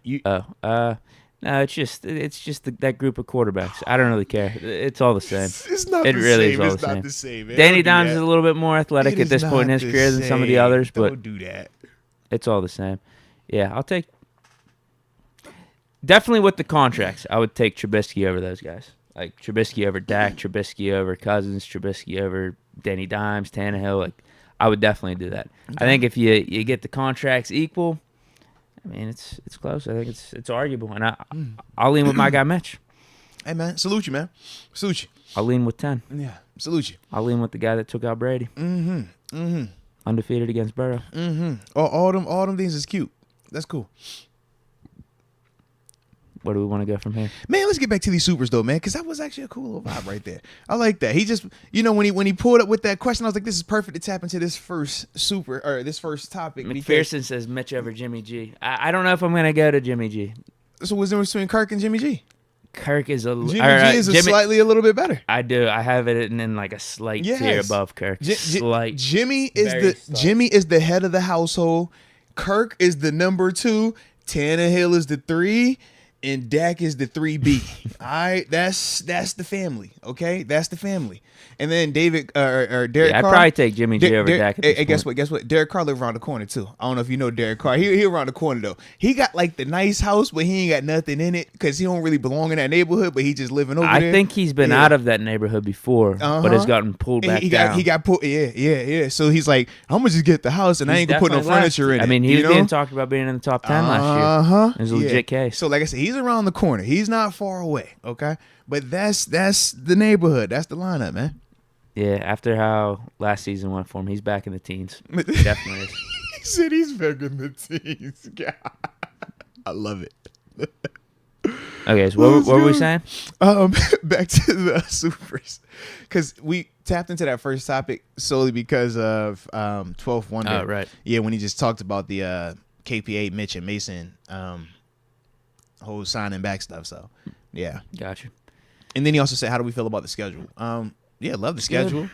No, it's just that group of quarterbacks. I don't really care. It's all the same. It's not it the really same. Is all it's the not same. the same. Man. Danny Dimes is a little bit more athletic at this point in his career than some of the others, but don't do that. It's all the same. Yeah, I'll take definitely with the contracts. I would take Trubisky over those guys. Like Trubisky over Dak, Trubisky over Cousins, Trubisky over Danny Dimes, Tannehill. Like I would definitely do that. Okay. I think if you get the contracts equal, I mean it's close. I think it's arguable, and I'll lean with my guy Mitch. Hey man, salute you, man. Salute you. I'll lean with 10. Yeah, salute you. I'll lean with the guy that took out Brady. Undefeated against Burrow. All them things is cute. That's cool. Where do we want to go from here? Man, let's get back to these supers though, man, because that was actually a cool little vibe right there. I like that. He just, when he pulled up with that question, I was like, this is perfect to tap into this first super or this first topic. McPherson says Mitch over Jimmy G. I don't know if I'm gonna go to Jimmy G. So what's the difference between Kirk and Jimmy G? Kirk is Jimmy G is slightly a little bit better. I do. I have it in like a slight tier above Kirk. Slight. Jimmy is the head of the household. Kirk is the number 2. Tannehill is the 3. And Dak is the 3B. All right, that's the family. Okay, that's the family. And then David or Derek Carr. I'd probably take Jimmy G over Dak. Hey, guess what? Derek Carr lives around the corner too. I don't know if you know Derek Carr. He around the corner though. He got like the nice house, but he ain't got nothing in it because he don't really belong in that neighborhood. But he just living over there. I think he's been out of that neighborhood before, but has gotten pulled back down. He got pulled. Yeah. So he's like, I'm gonna just get the house, and I ain't gonna put no furniture in it. I mean, he was being talked about being in the top 10 last year. It was a legit case. So like I said, he's around the corner. He's not far away. Okay, but that's the neighborhood. That's the lineup, man. Yeah, after how last season went for him, he's back in the teens. Definitely is. He said he's back in the teens. God. I love it. Okay, so what were we saying? Back to the supers. Because we tapped into that first topic solely because of 12th Wonder. Oh, right. Yeah, when he just talked about the KPA, Mitch and Mason whole signing back stuff. So, yeah. Gotcha. And then he also said, how do we feel about the schedule? Yeah, love the schedule.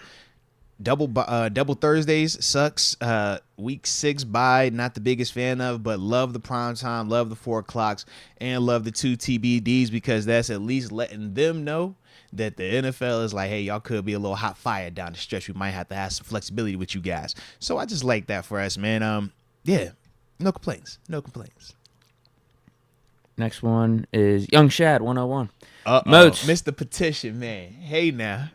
Double Thursdays sucks. Week 6 bye, not the biggest fan of, but love the prime time, love the 4 o'clocks, and love the 2 TBDs because that's at least letting them know that the NFL is like, hey, y'all could be a little hot fire down the stretch. We might have to have some flexibility with you guys. So I just like that for us, man. Yeah, no complaints. Next one is Young Shad 101. Moats, Mr. Petition, man. Hey now.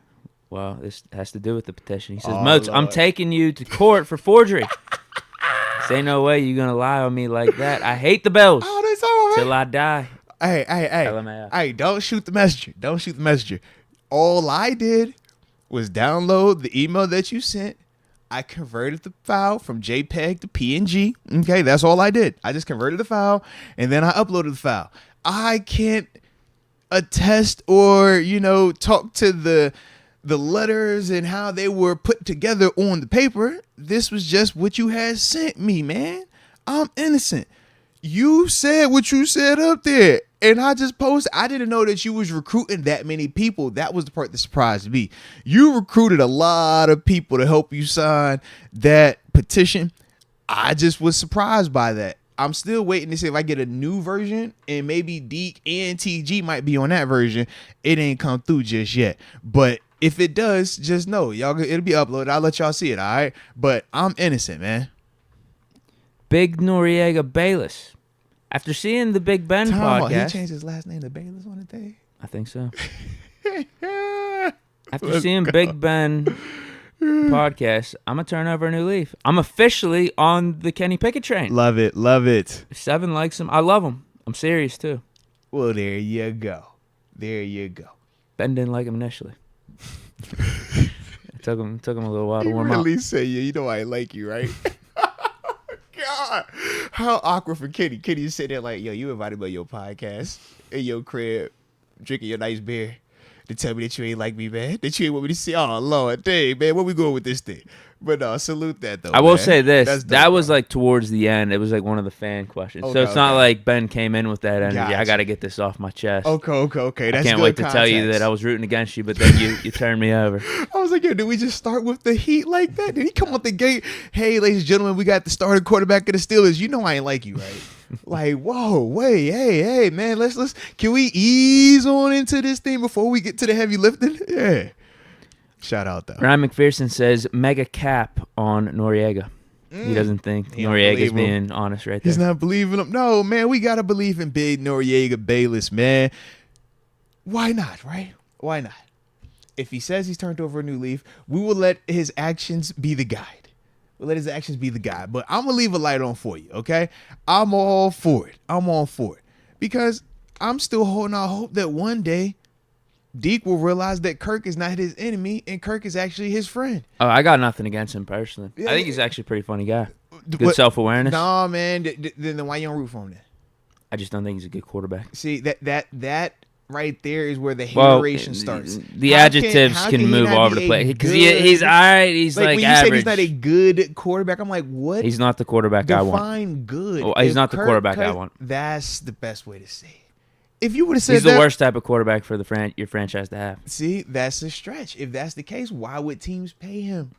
Well, this has to do with the petition. He says, Moats, Lord. I'm taking you to court for forgery. This ain't no way you're going to lie on me like that. I hate the Bills. Oh, that's all right. Till I die. Hey. LMAO. Hey, don't shoot the messenger. All I did was download the email that you sent. I converted the file from JPEG to PNG. Okay, that's all I did. I just converted the file, and then I uploaded the file. I can't attest or, talk to the letters and how they were put together on the paper. This was just what you had sent me, man. I'm innocent. You said what you said up there. And I just posted, I didn't know that you was recruiting that many people. That was the part that surprised me. You recruited a lot of people to help you sign that petition. I just was surprised by that. I'm still waiting to see if I get a new version, and maybe Deke and TG might be on that version. It ain't come through just yet. But if it does, just know, y'all, it'll be uploaded. I'll let y'all see it, all right? But I'm innocent, man. Big Noriega Bayless. After seeing the Big Ben podcast. He changed his last name to Bayless on the day? I think so. After seeing Big Ben podcast, I'm going to turn over a new leaf. I'm officially on the Kenny Pickett train. Love it. Love it. 7 likes him. I love him. I'm serious, too. Well, there you go. There you go. Ben didn't like him initially. It took him a little while to warm up. Really say, yeah, you know I like you, right? God, how awkward for Kenny. Kenny just sit there like, yo, you invited me on your podcast in your crib, drinking your nice beer, to tell me that you ain't like me, man. That you ain't want me to see. Oh, Lord, dang, man, where we going with this thing? But no, salute that, though. I will say this. That's dope, that was like towards the end. It was like one of the fan questions. Okay, so it's not like Ben came in with that energy. Gotcha. I got to get this off my chest. Okay. That's I can't good wait to context. tell you that I was rooting against you, but then you turned me over. I was like, yo, did we just start with the heat like that? Did he come out the gate? Hey, ladies and gentlemen, we got the starting quarterback of the Steelers. You know I ain't like you, right? Like, whoa, wait, hey, man, let's can we ease on into this thing before we get to the heavy lifting? Yeah. Shout out though. Ryan McPherson says mega cap on Noriega. He doesn't think Noriega's being honest right there. He's not believing him. No, man, we gotta believe in big Noriega Bayless, man. Why not, right? Why not? If he says he's turned over a new leaf, we will let his actions be the guide. We'll let his actions be the guide. But I'm gonna leave a light on for you, okay? I'm all for it. Because I'm still holding out hope that one day Deke will realize that Kirk is not his enemy and Kirk is actually his friend. Oh, I got nothing against him personally. Yeah. I think he's actually a pretty funny guy. Good self-awareness. Nah, man. Then why you don't root for him then? I just don't think he's a good quarterback. See, that right there is where the hateration starts. The adjectives can move all over the place. Because he's all right. He's like when average. You say he's not a good quarterback, I'm like, what? He's not the quarterback I want. Define good. Well, he's not the quarterback I want. That's the best way to say it. If you would have said he's the worst type of quarterback for your franchise to have. See, that's a stretch. If that's the case, why would teams pay him?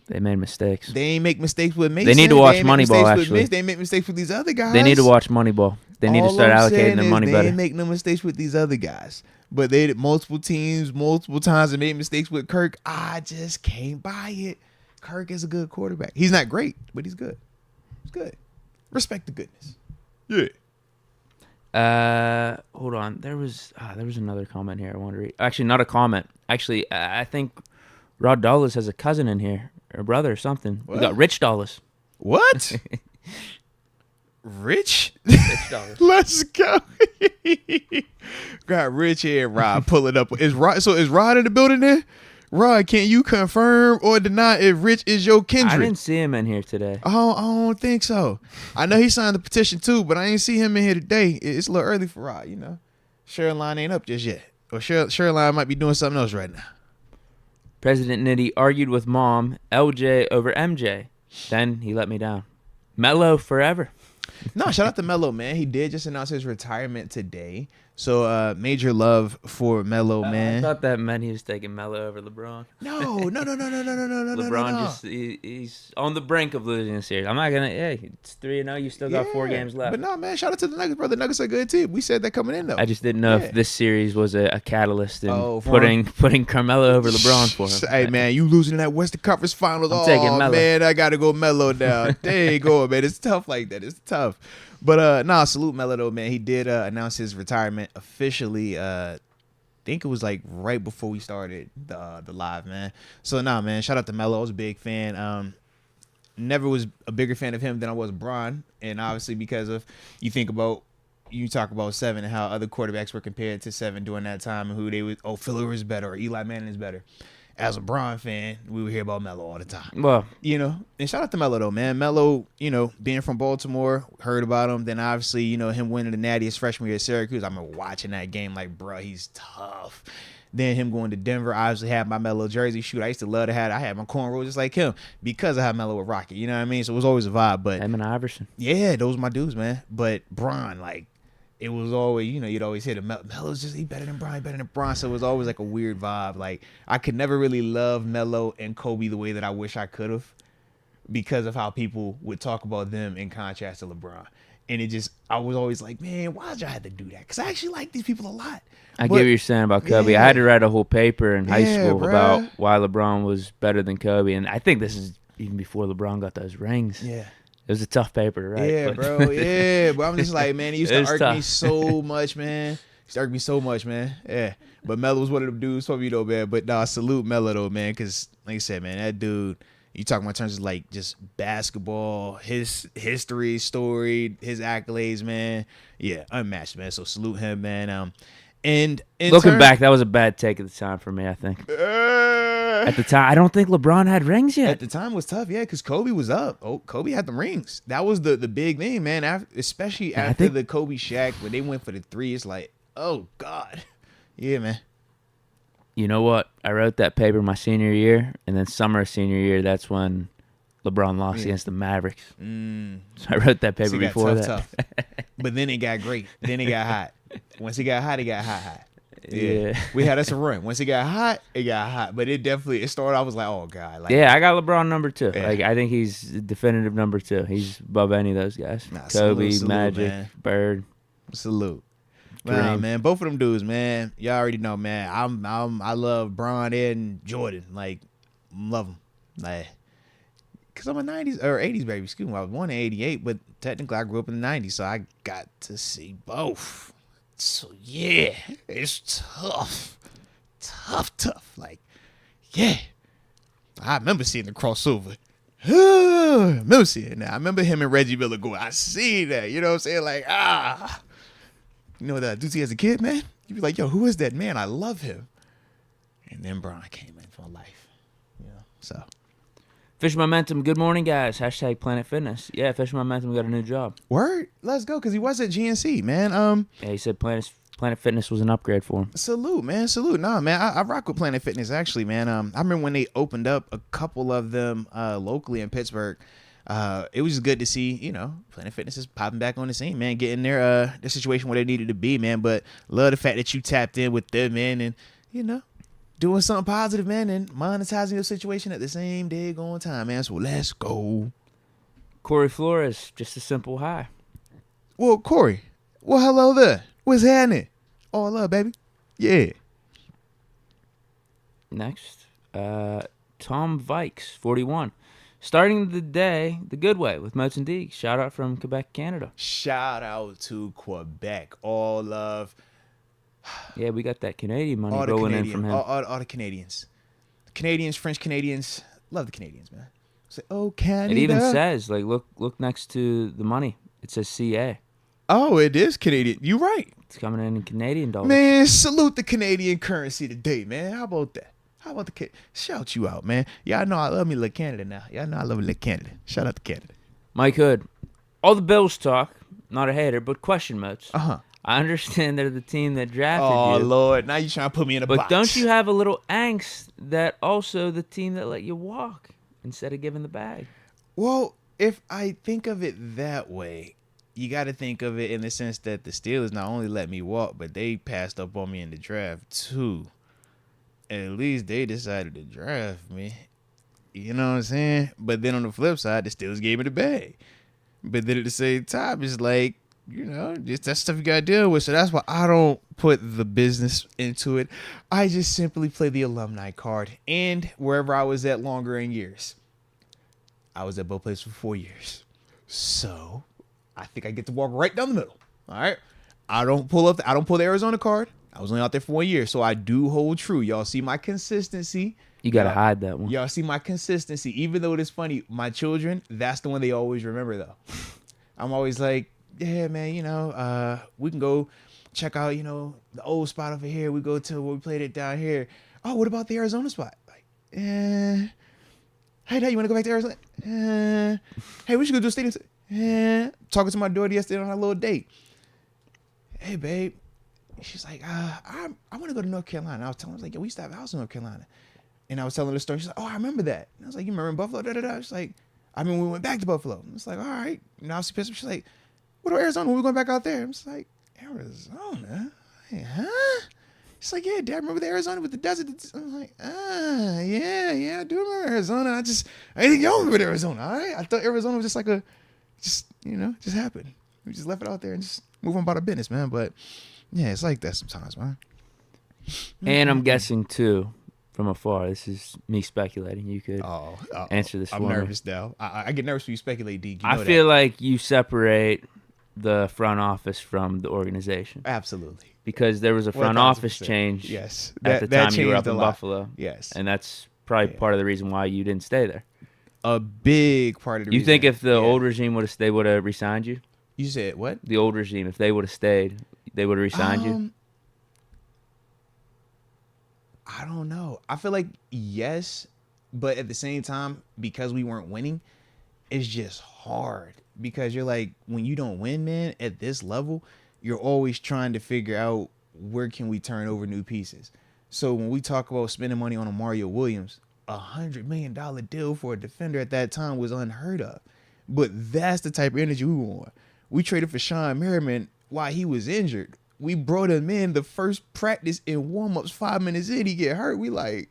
They made mistakes. They ain't make mistakes with Mason. They need to watch Moneyball, actually. They make mistakes with these other guys. They need to watch Moneyball. They need to start allocating their money better. They ain't make no mistakes with these other guys. But they did multiple teams, multiple times, and made mistakes with Kirk. I just can't buy it. Kirk is a good quarterback. He's not great, but he's good. He's good. Respect the goodness. Yeah. Hold on. There was another comment here I want to read. Actually, not a comment. Actually, I think Rod Dulles has a cousin in here, or a brother or something. What? We got Rich Dulles. What? Rich? Dulles. Let's go. Got Rich here, Rod. Pull it up. Is Rod in the building there? Rod, can you confirm or deny if Rich is your kindred? I didn't see him in here today. I don't think so. I know he signed the petition too, but I ain't see him in here today. It's a little early for Rod, you know. Sherline ain't up just yet. Or Sherline might be doing something else right now. President Nitty argued with mom, LJ over MJ. Then he let me down. Mello forever. No, shout out to Melo, man. He did just announce his retirement today. So major love for Melo, man. I thought that meant he was taking Melo over LeBron. No. LeBron he's on the brink of losing the series. I'm not gonna. Hey, it's 3-0. You still got 4 games left. But no, man. Shout out to the Nuggets, brother. Nuggets are a good team. We said that coming in though. I just didn't know if this series was a catalyst in putting Carmelo over LeBron for him. Hey man, you losing in that Western Conference Finals? I'm taking Melo. Man, I gotta go Melo now. There you go, man. It's tough like that. It's tough. But salute Melo though, man. He did announce his retirement officially. I think it was like right before we started the live, man. So man, shout out to Melo. I was a big fan. Never was a bigger fan of him than I was Bron, and obviously because of you talk about 7 and how other quarterbacks were compared to 7 during that time and who they would Phillip is better or Eli Manning is better. As a Bron fan, we would hear about Melo all the time. Well, and shout out to Melo though, man. Melo, being from Baltimore, heard about him. Then obviously, him winning the Natty his freshman year at Syracuse. I remember watching that game like, bro, he's tough. Then him going to Denver, I obviously had my Melo jersey. Shoot, I used to love to have. I had my cornrows just like him because I had Melo with Rocket. You know what I mean? So it was always a vibe. But him and Iverson. Yeah, those were my dudes, man. But Bron, like, it was always, you'd always hear Melo's just he better than Bron. So it was always like a weird vibe. Like I could never really love Melo and Kobe the way that I wish I could have, because of how people would talk about them in contrast to LeBron. And I was always like, man, why'd y'all have to do that? Because I actually like these people a lot. I get what you're saying about Kobe. Yeah. I had to write a whole paper in high school bruh. about why LeBron was better than Kobe, and I think this is even before LeBron got those rings. Yeah. It was a tough paper to write. Yeah, bro. Yeah, but I'm just like, man, it used to irk me so much, man. Yeah. But Melo was one of them dudes for me, though, man. But nah, salute Melo, though, man, because like I said, man, that dude, you talking about in terms of like just basketball, his history, story, his accolades, man. Yeah, unmatched, man. So salute him, man. And looking back, that was a bad take at the time for me, I think. At the time, I don't think LeBron had rings yet. At the time, it was tough, yeah, because Kobe was up. Oh, Kobe had the rings. That was the big thing, man. Especially after the Kobe Shaq, when they went for the three, it's like, oh, God. Yeah, man. You know what? I wrote that paper my senior year, and then summer of senior year, that's when LeBron lost against the Mavericks. So I wrote that paper before that. Tough. But then it got great. Then it got hot. Once it got hot, it got hot. Yeah. We had us a run. Once it got hot, it got hot. But it started, I was like, oh, God. Like, yeah, I got LeBron number 2. Yeah. Like I think he's definitive number 2. He's above any of those guys. Kobe, salute, Magic, man. Bird. Salute. Nah, man, both of them dudes, man. Y'all already know, man. I love Bron and Jordan. Like, love them. Like, cause I'm a '90s or '80s baby. Excuse me. I was born in '88, but technically I grew up in the '90s, so I got to see both. So yeah, it's tough. Like, yeah, I remember seeing the crossover. I remember seeing that. I remember him and Reggie Miller going. I see that. You know what I'm saying? Like, you know what I do see as a kid, man? You'd be like, yo, who is that man? I love him. And then Bron came in for life. So. Fish Momentum, good morning, guys. Hashtag Planet Fitness. Yeah, Fish Momentum got a new job. Word? Let's go, because he was at GNC, man. Yeah, he said Planet Fitness was an upgrade for him. Salute, man. Salute. Nah, man, I rock with Planet Fitness, actually, man. I remember when they opened up a couple of them locally in Pittsburgh. It was just good to see, Planet Fitness is popping back on the scene, man, getting their situation where they needed to be, man. But love the fact that you tapped in with them, man, and, doing something positive, man, and monetizing your situation at the same day going time, man. So let's go. Corey Flores, just a simple hi. Well, Corey, hello there. What's happening? All love, baby. Yeah. Next, Tom Vikes, 41. Starting the day the good way with Moats and Deke. Shout out from Quebec, Canada. Shout out to Quebec. All love. Yeah, we got that Canadian money rolling in from him. All the Canadians. Canadians, French Canadians. Love the Canadians, man. Say, oh, Canada. It even says, like, look next to the money. It says CA. Oh, it is Canadian. You're right. It's coming in Canadian dollars. Man, salute the Canadian currency today, man. How about that? How about shout you out, man. Y'all know I love me little Canada now. Y'all know I love me little Canada. Shout out to Canada. Mike Hood. All the Bills talk. Not a hater, but question modes. Uh-huh. I understand they're the team that drafted you. Oh, Lord. Now you're trying to put me in a box. But don't you have a little angst that also the team that let you walk instead of giving the bag? Well, if I think of it that way, you got to think of it in the sense that the Steelers not only let me walk, but they passed up on me in the draft, too. At least they decided to draft me. You know what I'm saying? But then on the flip side, the Steelers gave me the bag. But then at the same time, it's like, just that stuff you got to deal with. So that's why I don't put the business into it. I just simply play the alumni card. And wherever I was at longer in years, I was at both places for 4 years. So I think I get to walk right down the middle. All right. I don't pull the Arizona card. I was only out there for 1 year. So I do hold true. Y'all see my consistency. You got to hide that one. Y'all see my consistency. Even though it is funny, my children, that's the one they always remember, though. I'm always like, yeah, man, we can go check out, the old spot over here. We go to where we played it down here. Oh, what about the Arizona spot? Like, hey, Dad, you want to go back to Arizona? Hey, we should go to a stadium. Talking to my daughter yesterday on a little date. Hey, babe. She's like, I want to go to North Carolina. I was telling her, like, yo, we used to have a house in North Carolina. And I was telling her the story. She's like, oh, I remember that. And I was like, you remember in Buffalo? She's like, we went back to Buffalo. And it's like, all right. I was pissed. She's like, what about Arizona? When we going back out there? I'm just like, Arizona? Like, huh? It's like, yeah, Dad, remember the Arizona with the desert? I'm like, yeah, I do remember Arizona. I didn't think y'all remember Arizona, all right? I thought Arizona was just like just happened. We just left it out there and just move on about our business, man. But, yeah, it's like that sometimes, man. And I'm guessing, too, from afar, this is me speculating. You could answer this for me. I'm nervous, though. I get nervous when you speculate, Deke. I feel like you separate the front office from the organization. Absolutely. Because there was a front office change yes. at the time you were up in Buffalo. Yes. And that's probably part of the reason why you didn't stay there. A big part of the reason. You think if the old regime would have stayed, would have re-signed you? You said what? The old regime, if they would have stayed, they would have re-signed you? I don't know. I feel like yes, but at the same time, because we weren't winning, it's just hard. Because you're like, when you don't win, man, at this level, you're always trying to figure out where can we turn over new pieces. So when we talk about spending money on a Mario Williams, $100 million deal for a defender at that time was unheard of. But that's the type of energy we want. We traded for Sean Merriman while he was injured. We brought him in the first practice in warm-ups, 5 minutes in, he get hurt. We like,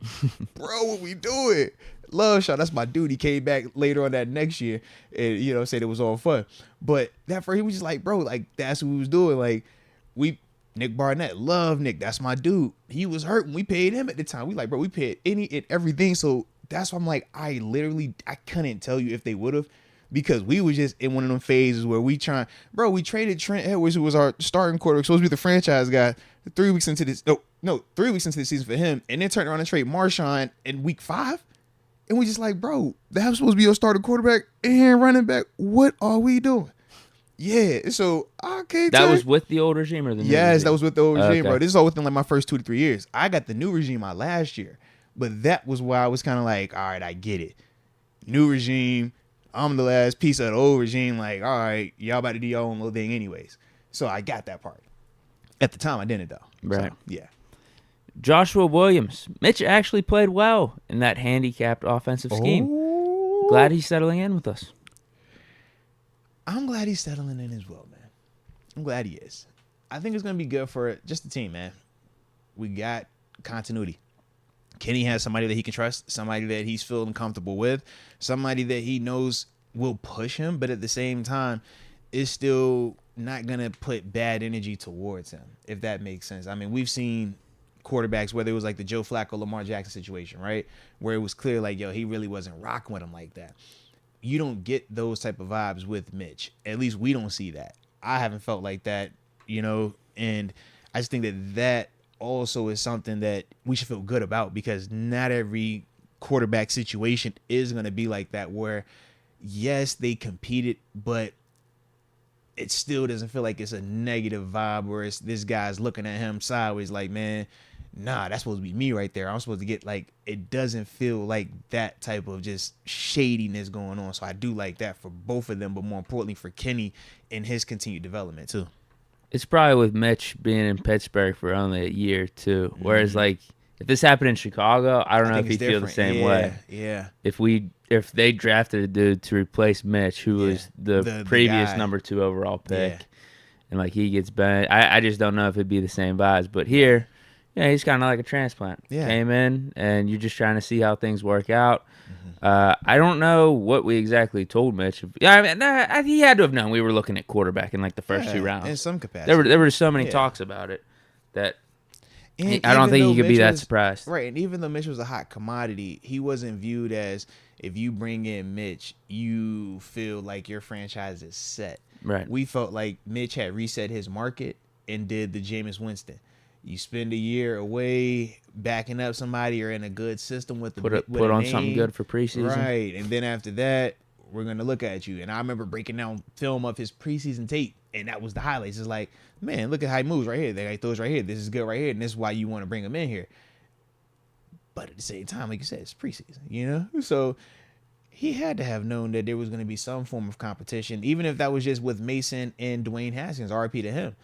bro, what we doing? Love Sean, that's my dude. He came back later on that next year and, said it was all fun. But that first, he was just like, bro, like, that's what we was doing. Like, Nick Barnett, love Nick. That's my dude. He was hurt when we paid him at the time. We like, bro, we paid any and everything. So that's why I'm like, I couldn't tell you if they would have. Because we was just in one of them phases where we traded Trent Edwards, who was our starting quarterback, supposed to be the franchise guy, 3 weeks into this. 3 weeks into the season for him, and then turned around and trade Marshawn in week 5. And we just like, bro, that was supposed to be your starting quarterback and running back. What are we doing? Yeah, so I can't tell That was with the old regime or the new regime? Yes, that was with the old regime, bro. This is all within like my first 2 to 3 years. I got the new regime my last year, but that was why I was kind of like, all right, I get it. New regime. I'm the last piece of the old regime. Like, all right, y'all about to do your own little thing anyways. So I got that part. At the time, I didn't, though. Right. So, yeah. Joshua Williams. Mitch actually played well in that handicapped offensive scheme. Oh. Glad he's settling in with us. I'm glad he's settling in as well, man. I'm glad he is. I think it's going to be good for just the team, man. We got continuity. Kenny has somebody that he can trust, somebody that he's feeling comfortable with, somebody that he knows will push him, but at the same time is still not going to put bad energy towards him, if that makes sense. I mean, we've seen quarterbacks, whether it was like the Joe Flacco, Lamar Jackson situation, right? Where it was clear like, yo, he really wasn't rocking with him like that. You don't get those type of vibes with Mitch. At least we don't see that. I haven't felt like that, and I just think that also is something that we should feel good about, because not every quarterback situation is going to be like that, where yes, they competed, but it still doesn't feel like it's a negative vibe where it's this guy's looking at him sideways like, man, nah, that's supposed to be me right there. I'm supposed to get like, it doesn't feel like that type of just shadiness going on. So I do like that for both of them, but more importantly for Kenny and his continued development too. It's probably with Mitch being in Pittsburgh for only a year too. Whereas like if this happened in Chicago, I don't know if he'd feel the same way. Yeah. If they drafted a dude to replace Mitch, who was the previous number 2 overall pick, and like he gets bent, I just don't know if it'd be the same vibes. But here, he's kind of like a transplant. Yeah. Came in, and you're just trying to see how things work out. I don't know what we exactly told Mitch. I mean, he had to have known we were looking at quarterback in like the first 2 rounds. In some capacity. There were so many talks about it that I don't think he could be that surprised. Right, and even though Mitch was a hot commodity, he wasn't viewed as, if you bring in Mitch, you feel like your franchise is set. Right. We felt like Mitch had reset his market and did the Jameis Winston. You spend a year away backing up somebody or in a good system with put on name, something good for preseason. Right, and then after that, we're going to look at you. And I remember breaking down film of his preseason tape, and that was the highlights. It's like, man, look at how he moves right here. He throws right here. This is good right here, and this is why you want to bring him in here. But at the same time, like you said, it's preseason, So he had to have known that there was going to be some form of competition, even if that was just with Mason and Dwayne Haskins, RIP to him.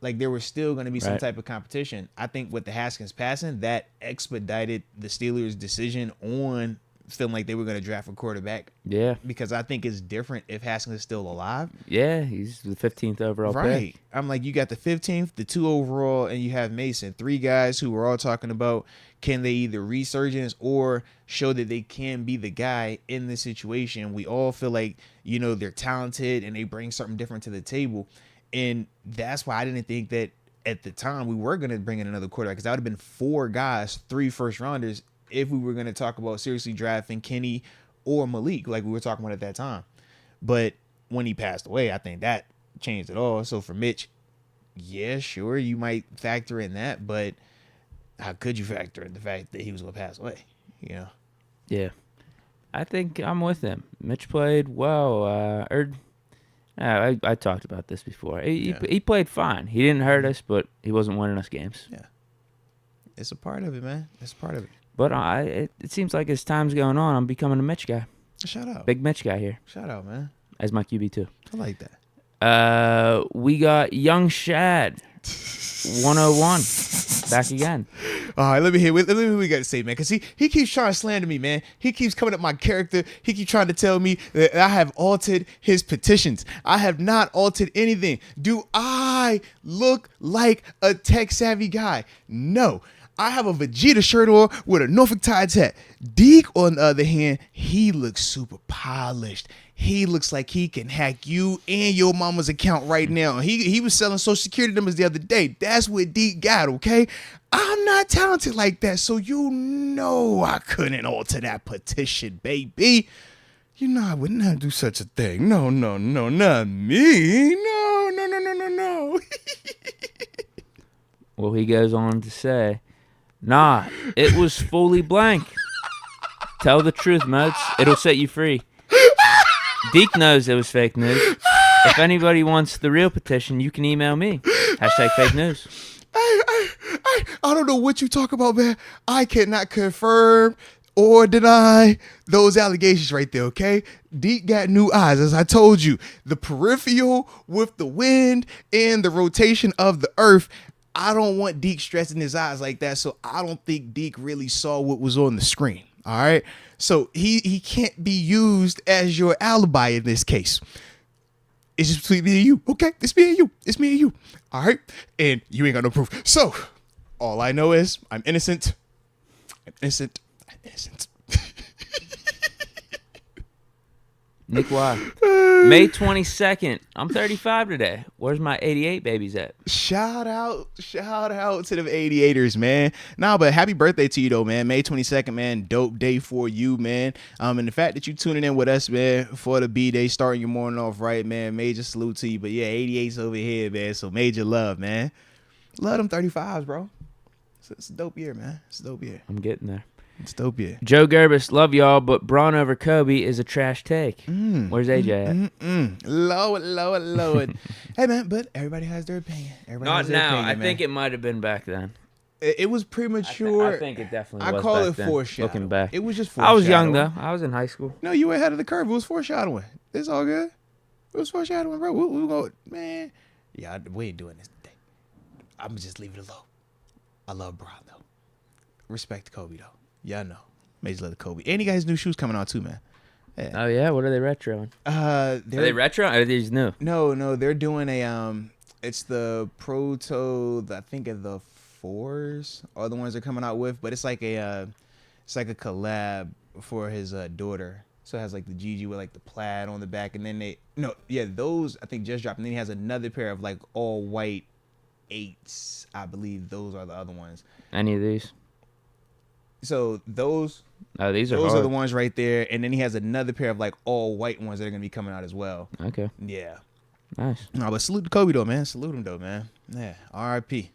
Like, there was still going to be some type of competition. I think with the Haskins passing, that expedited the Steelers' decision on feeling like they were going to draft a quarterback. Yeah. Because I think it's different if Haskins is still alive. Yeah, he's the 15th overall right. pick. I'm like, you got the 15th, the 2 overall, and you have Mason. 3 guys who were all talking about can they either resurgence or show that they can be the guy in this situation. We all feel like, they're talented and they bring something different to the table. And that's why I didn't think that at the time we were going to bring in another quarterback, because that would have been 4 guys, 3 first-rounders, if we were going to talk about seriously drafting Kenny or Malik, like we were talking about at that time. But when he passed away, I think that changed it all. So for Mitch, yeah, sure, you might factor in that, but how could you factor in the fact that he was going to pass away? Yeah. I think I'm with him. Mitch played well. I talked about this before. He played fine. He didn't hurt us, but he wasn't winning us games. Yeah. It's a part of it, man. It's a part of it. But it seems like as time's going on, I'm becoming a Mitch guy. Shout out. Big Mitch guy here. Shout out, man. As my QB too. I like that. We got Young Shad, 101, back again. All right, let me hear what we got to say, man. Because he keeps trying to slander me, man. He keeps coming at my character. He keeps trying to tell me that I have altered his petitions. I have not altered anything. Do I look like a tech-savvy guy? No. I have a Vegeta shirt on with a Norfolk Tides hat. Deke, on the other hand, he looks super polished. He looks like he can hack you and your mama's account right now. He was selling Social Security numbers the other day. That's what Deke got, okay? I'm not talented like that, so I couldn't alter that petition, baby. I would not do such a thing. No, not me. No. Well, he goes on to say, nah, it was fully blank. Tell the truth, Moats. It'll set you free. Deke knows it was fake news. If anybody wants the real petition, you can email me. #fake news. I don't know what you talk about, man. I cannot confirm or deny those allegations right there, okay? Deke got new eyes, as I told you. The peripheral with the wind and the rotation of the earth. I don't want Deke stressing his eyes like that, so I don't think Deke really saw what was on the screen. All right, so he can't be used as your alibi in this case. It's just between me and you, okay? It's me and you. All right, and you ain't got no proof. So all I know is I'm innocent. Nick Y. May 22nd. I'm 35 today. Where's my 88 babies at? Shout out to the 88ers, man. Nah, but happy birthday to you, though, man. May 22nd, man. Dope day for you, man. And the fact that you tuning in with us, man, for the B-Day, starting your morning off right, man. Major salute to you. But yeah, 88's over here, man. So major love, man. Love them 35s, bro. It's a dope year, man. It's a dope year. I'm getting there. It's dope year. Joe Gerbis, love y'all, but Braun over Kobe is a trash take. Where's AJ at? Lord. Hey, man, but everybody has their opinion. Not now. I think it might have been back then. It was premature. I think it definitely was. I call back it then, foreshadowing. Looking back. It was just foreshadowing. I was young, though. I was in high school. No, you were ahead of the curve. It was foreshadowing. It's all good. It was foreshadowing, bro. We go, man. Yeah, we ain't doing this today. I'm just leave it alone. I love Braun, though. Respect Kobe, though. Yeah, I know. Major love Kobe. And he got his new shoes coming out, too, man. Yeah. Oh, yeah? What are they retroing? Are they retro or are these new? No. They're doing it's the proto, I think of the 4s are the ones they're coming out with, but it's like a collab for his daughter. So it has like the GG with like the plaid on the back, and then those I think just dropped, and then he has another pair of like all white 8s. I believe those are the other ones. Any of these? So those are the ones right there, and then he has another pair of like all white ones that are gonna be coming out as well. Okay. Yeah. Nice. No, but salute to Kobe though, man. Salute him though, man. Yeah. R.I.P.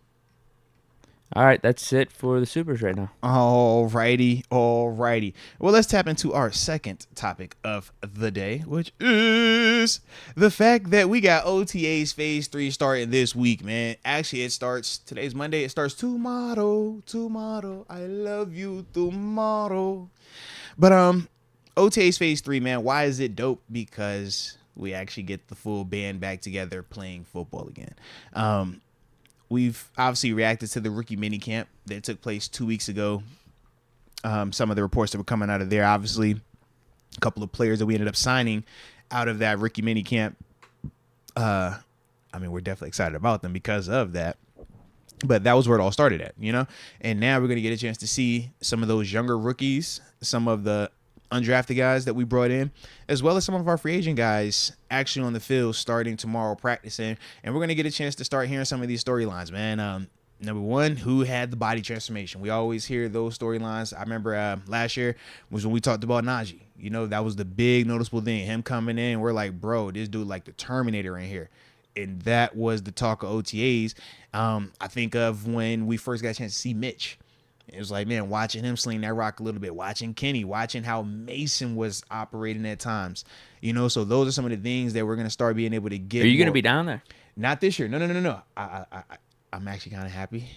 All right, that's it for the Supers right now. All righty. Well, let's tap into our second topic of the day, which is the fact that we got OTAs Phase 3 starting this week, man. Actually, it starts, today's Monday, it starts tomorrow. I love you tomorrow. But OTAs Phase 3, man, why is it dope? Because we actually get the full band back together playing football again. We've obviously reacted to the rookie minicamp that took place 2 weeks ago. some of the reports that were coming out of there. Obviously, a couple of players that we ended up signing out of that rookie mini camp. I mean, we're definitely excited about them because of that. But that was where it all started at, you know? And now we're going to get a chance to see some of those younger rookies, some of the undrafted guys that we brought in, as well as some of our free agent guys actually on the field starting tomorrow practicing. And we're going to get a chance to start hearing some of these storylines, man. Number one, who had the body transformation? We always hear those storylines. I remember last year was when we talked about Najee. You know, that was the big noticeable thing. Him coming in, we're like, bro, this dude like the Terminator in here. And that was the talk of OTAs. I think of when we first got a chance to see Mitch. It was like, man, watching him sling that rock a little bit, watching Kenny, watching how Mason was operating at times. You know, so those are some of the things that we're going to start being able to get. Are you going to be down there? Not this year. No. I'm actually kind of happy.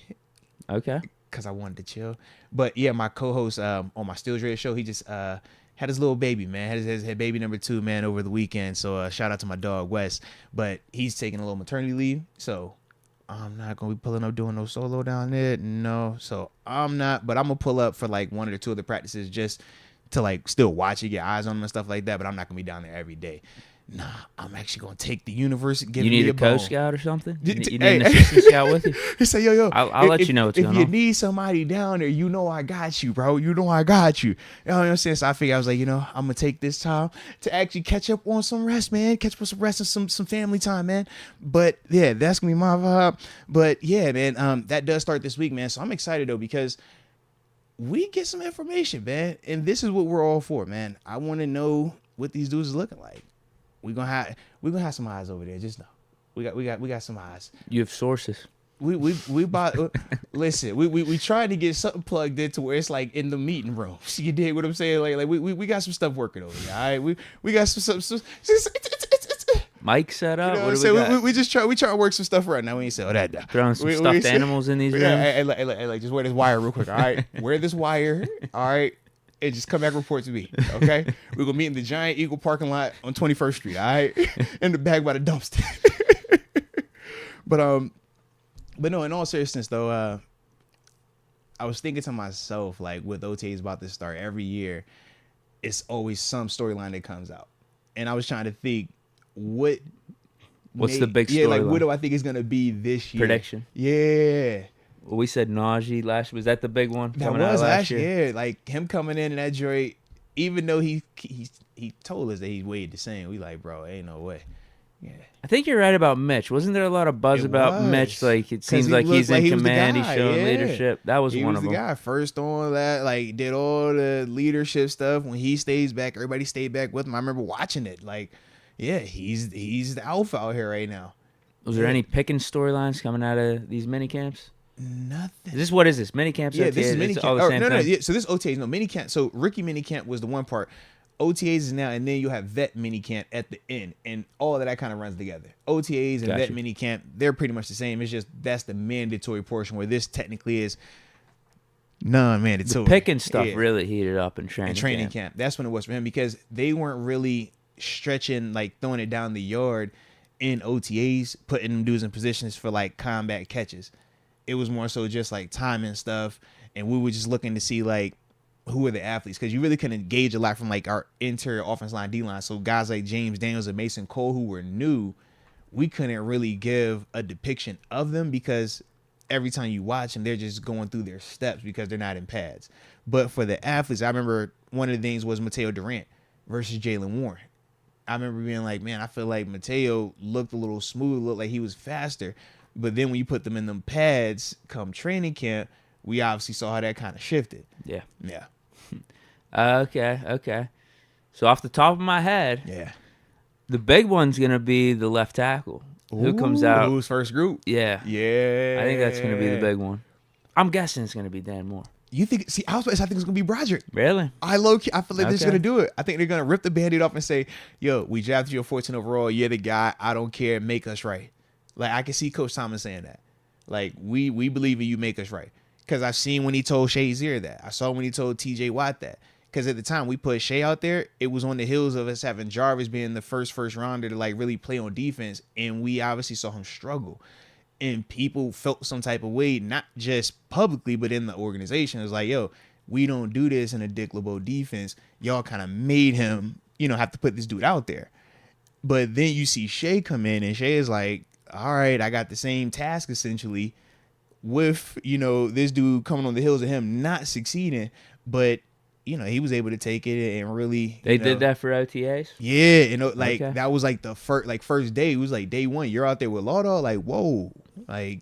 Okay. Because I wanted to chill. But, yeah, my co-host on my Steelers Radio show, he just had his little baby, man. Had his baby number 2, man, over the weekend. So shout out to my dog, Wes. But he's taking a little maternity leave. So I'm not going to be pulling up doing no solo down there. No. So I'm not. But I'm going to pull up for like 1 or 2 of the practices just to like still watch it, get eyes on them and stuff like that. But I'm not going to be down there every day. Nah, I'm actually going to take the universe and give me a bone. You need a co-scout or something? You need an assistant scout with you? He said, yo. I'll let you know what's going on. If you need somebody down there, you know I got you, bro. You know I got you. You know what I'm saying? So I figured I was like, you know, I'm going to take this time to actually catch up on some rest, man. Catch up on some rest and some family time, man. But, yeah, that's going to be my vibe. But, yeah, man, that does start this week, man. So I'm excited, though, because we get some information, man. And this is what we're all for, man. I want to know what these dudes is looking like. We're gonna have some eyes over there. Just know, we got some eyes. You have sources. We bought. Listen, we tried to get something plugged into where it's like in the meeting room. You dig what I'm saying? Like we got some stuff working over here. All right, we got some. Mic set up. You know what do we got? We try to work some stuff right now. We ain't say that down. Throwing some stuffed animals in these rooms. Hey, like just wear this wire real quick. All right, wear this wire. All right. And just come back and report to me, okay? We're going to meet in the Giant Eagle parking lot on 21st Street, all right? In the back by the dumpster. But no, in all seriousness, though, I was thinking to myself, like, with OTAs about to start every year, it's always some storyline that comes out. And I was trying to think, what's the big storyline? Yeah, like, what do I think is going to be this year? Prediction. Yeah. Well, we said Najee last. Was that the big one? That was last year. Yeah, like him coming in that joint, even though he told us that he weighed the same. We like, bro, ain't no way. Yeah. I think you're right about Mitch. Wasn't there a lot of buzz about Mitch? Like it seems like he's in command. He's showing leadership. That was one of them. He was the guy first on that. Like did all the leadership stuff. When he stays back, everybody stayed back with him. I remember watching it. Like, yeah, he's the alpha out here right now. Was there any Pickens storylines coming out of these mini camps? Nothing. What is this? Mini camps? Yeah, this is mini camp. All the same no. thing? Yeah, so this OTAs, no mini camp. So rookie mini camp was the one part. OTAs is now, and then you have vet mini camp at the end, and all of that kind of runs together. OTAs and vet mini camp, they're pretty much the same. It's just that's the mandatory portion where this technically is non-mandatory. The Pickens stuff really heated up in training camp. That's when it was for him because they weren't really stretching, like throwing it down the yard in OTAs, putting them dudes in positions for like combat catches. It was more so just like time and stuff, and we were just looking to see like who are the athletes because you really couldn't gauge a lot from like our interior offense line, D line. So guys like James Daniels and Mason Cole who were new, we couldn't really give a depiction of them because every time you watch them, they're just going through their steps because they're not in pads. But for the athletes, I remember one of the things was Mateo Durant versus Jalen Warren. I remember being like, man, I feel like Mateo looked a little smooth, looked like he was faster. But then when you put them in them pads come training camp, we obviously saw how that kind of shifted. Yeah. Yeah. Okay. So off the top of my head, yeah, the big one's going to be the left tackle. Who comes out? Who's first group? Yeah. Yeah. I think that's going to be the big one. I'm guessing it's going to be Dan Moore. You think? See, I think it's going to be Broderick. Really? I feel like they're just going to do it. I think they're going to rip the Band-Aid off and say, yo, we drafted you a 14 overall. You're the guy. I don't care. Make us right. Like, I can see Coach Thomas saying that. Like, we believe in you, make us right. Because I've seen when he told Shazier that. I saw when he told TJ Watt that. Because at the time we put Shea out there, it was on the heels of us having Jarvis being the first rounder to, like, really play on defense. And we obviously saw him struggle. And people felt some type of way, not just publicly, but in the organization. It was like, yo, we don't do this in a Dick LeBeau defense. Y'all kind of made him, have to put this dude out there. But then you see Shea come in, and Shea is like, all right, I got the same task essentially with, this dude coming on the heels of him not succeeding. But, he was able to take it and really. They did that for OTAs? Yeah. Okay. That was like the first day. It was like day one. You're out there with Lauderdale. Like, whoa. Like,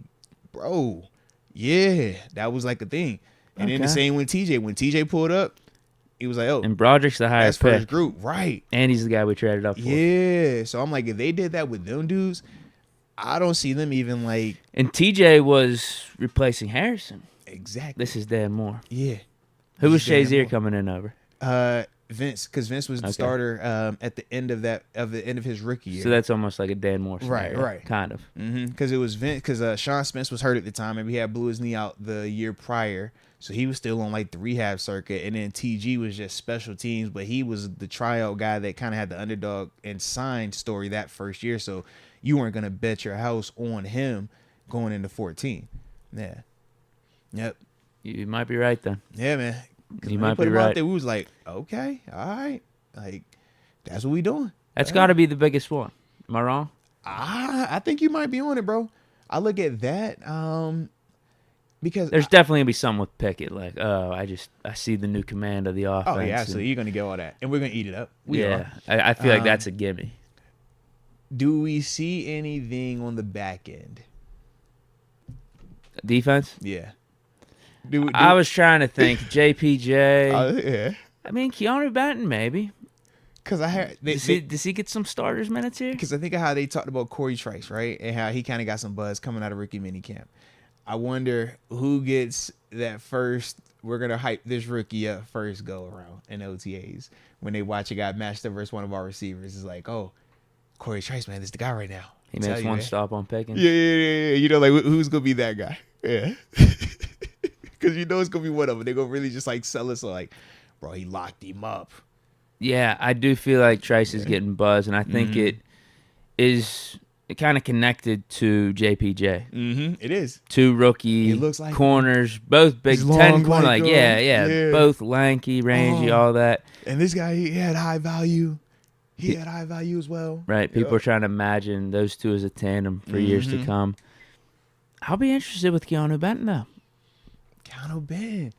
bro. Yeah. That was like a thing. And then the same with TJ. When TJ pulled up, he was like, oh. And Broderick's the highest pick. First group. Right. And he's the guy we traded up for. Yeah. So I'm like, if they did that with them dudes, I don't see them even like. And TJ was replacing Harrison. Exactly. This is Dan Moore. Yeah. Who was Shazier coming in over? Vince, because Vince was the starter at the end of his rookie year. So that's almost like a Dan Moore scenario, right, kind of. Because it was Vince, because Sean Spence was hurt at the time, and he had blew his knee out the year prior, so he was still on like the rehab circuit. And then TG was just special teams, but he was the tryout guy that kind of had the underdog and signed story that first year, so you weren't gonna bet your house on him going into 14. Yeah. Yep. You might be right then. Yeah, man. You might be right. Out there, we was like, okay, all right, like that's what we doing. That's got to be the biggest one. Am I wrong? I think you might be on it, bro. I look at that because there's definitely gonna be some with Pickett. Like, I see the new command of the offense. Oh yeah, so you're gonna get all that, and we're gonna eat it up. I feel like that's a gimme. Do we see anything on the back end? Defense? Yeah. I was trying to think. JPJ. Yeah. I mean, Keanu Benton, maybe. Because I heard. Does he get some starters minutes here? Because I think of how they talked about Corey Trice, right? And how he kind of got some buzz coming out of rookie minicamp. I wonder who gets that first. We're going to hype this rookie up first go around in OTAs. When they watch a guy matched up versus one of our receivers. It's like, oh, Corey Trice, man, this is the guy right now. He makes one stop on Pickens. Yeah. Like, who's going to be that guy? Yeah. Because it's going to be one of them. They're going to really just, like, sell us, like, bro, he locked him up. Yeah, I do feel like Trice is getting buzz, and I think it is kind of connected to JPJ. Mm-hmm. It is. Two rookie like corners, both big 10 corner. Like, yeah, both lanky, rangy, all that. And this guy, he had high value. He had high value as well. Right. People are trying to imagine those two as a tandem for years to come. I'll be interested with Keanu Benton, though. Keanu Benton.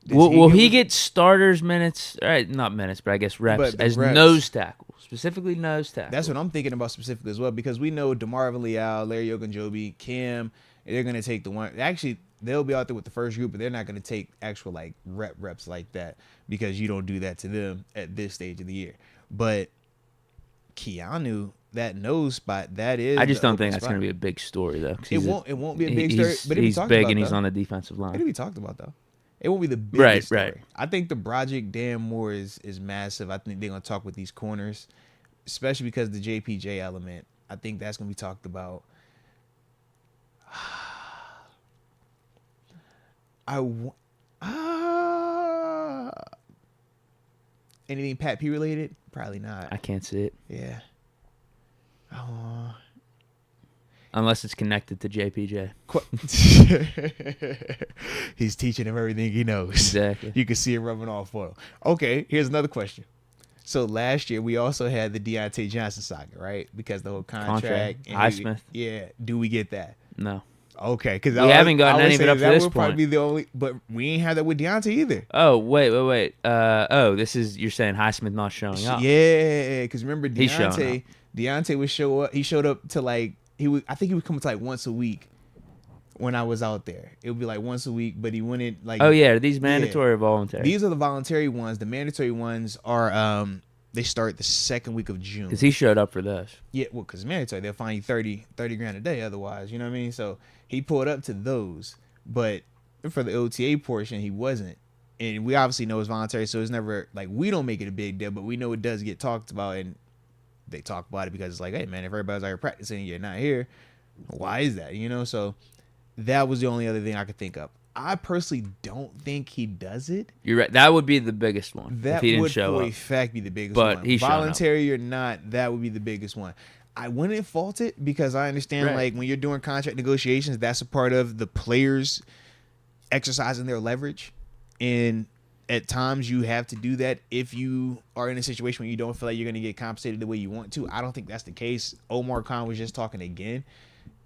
Will he get starters minutes? Right, not minutes, but I guess reps as nose tackle, specifically nose tackle. That's what I'm thinking about specifically as well, because we know DeMarvin Leal, Larry Ogunjobi, Cam, they're going to take the one. Actually, they'll be out there with the first group, but they're not going to take actual like reps like that, because you don't do that to them at this stage of the year. But Keanu, that nose spot, that is. I just don't think that's going to be a big story though. It won't be a big story. But he's big and he's on the defensive line. It'll be talked about though. It won't be the biggest story. Right. I think the Broderick Dan Moore is massive. I think they're going to talk with these corners, especially because the JPJ element. I think that's going to be talked about. Anything Pat P related? Probably not. I can't see it. Yeah. Unless it's connected to JPJ. He's teaching him everything he knows. Exactly. You can see it rubbing off on him. Okay, here's another question. So last year, we also had the Deontay Johnson saga, right? Because the whole contract. Highsmith. Yeah. Do we get that? No. Okay. Because we haven't gotten any of it up to this point. Probably be the only, but we ain't had that with Deontay either. Oh, wait. You're saying Highsmith not showing up. Yeah. Because remember, Deontay would show up. He showed up to like, I think he would come to like once a week when I was out there. It would be like once a week, but he wouldn't like. Oh yeah, are these mandatory or voluntary? These are the voluntary ones. The mandatory ones are they start the second week of June. Because he showed up for those. Yeah, well, because mandatory, they'll fine you 30 grand a day otherwise. You know what I mean? So he pulled up to those, but for the OTA portion, he wasn't. And we obviously know it's voluntary, so it's never like we don't make it a big deal, but we know it does get talked about, and they talk about it because it's like, hey man, if everybody's out here practicing, you're not here. Why is that? You know, so that was the only other thing I could think of. I personally don't think he does it. You're right. That would be the biggest one. That if he didn't would show for up. a fact be the biggest but one. He's voluntary or not, that would be the biggest one. I wouldn't fault it because I understand like when you're doing contract negotiations, that's a part of the players exercising their leverage And at times you have to do that if you are in a situation where you don't feel like you're going to get compensated the way you want to. I don't think that's the case. Omar Khan was just talking again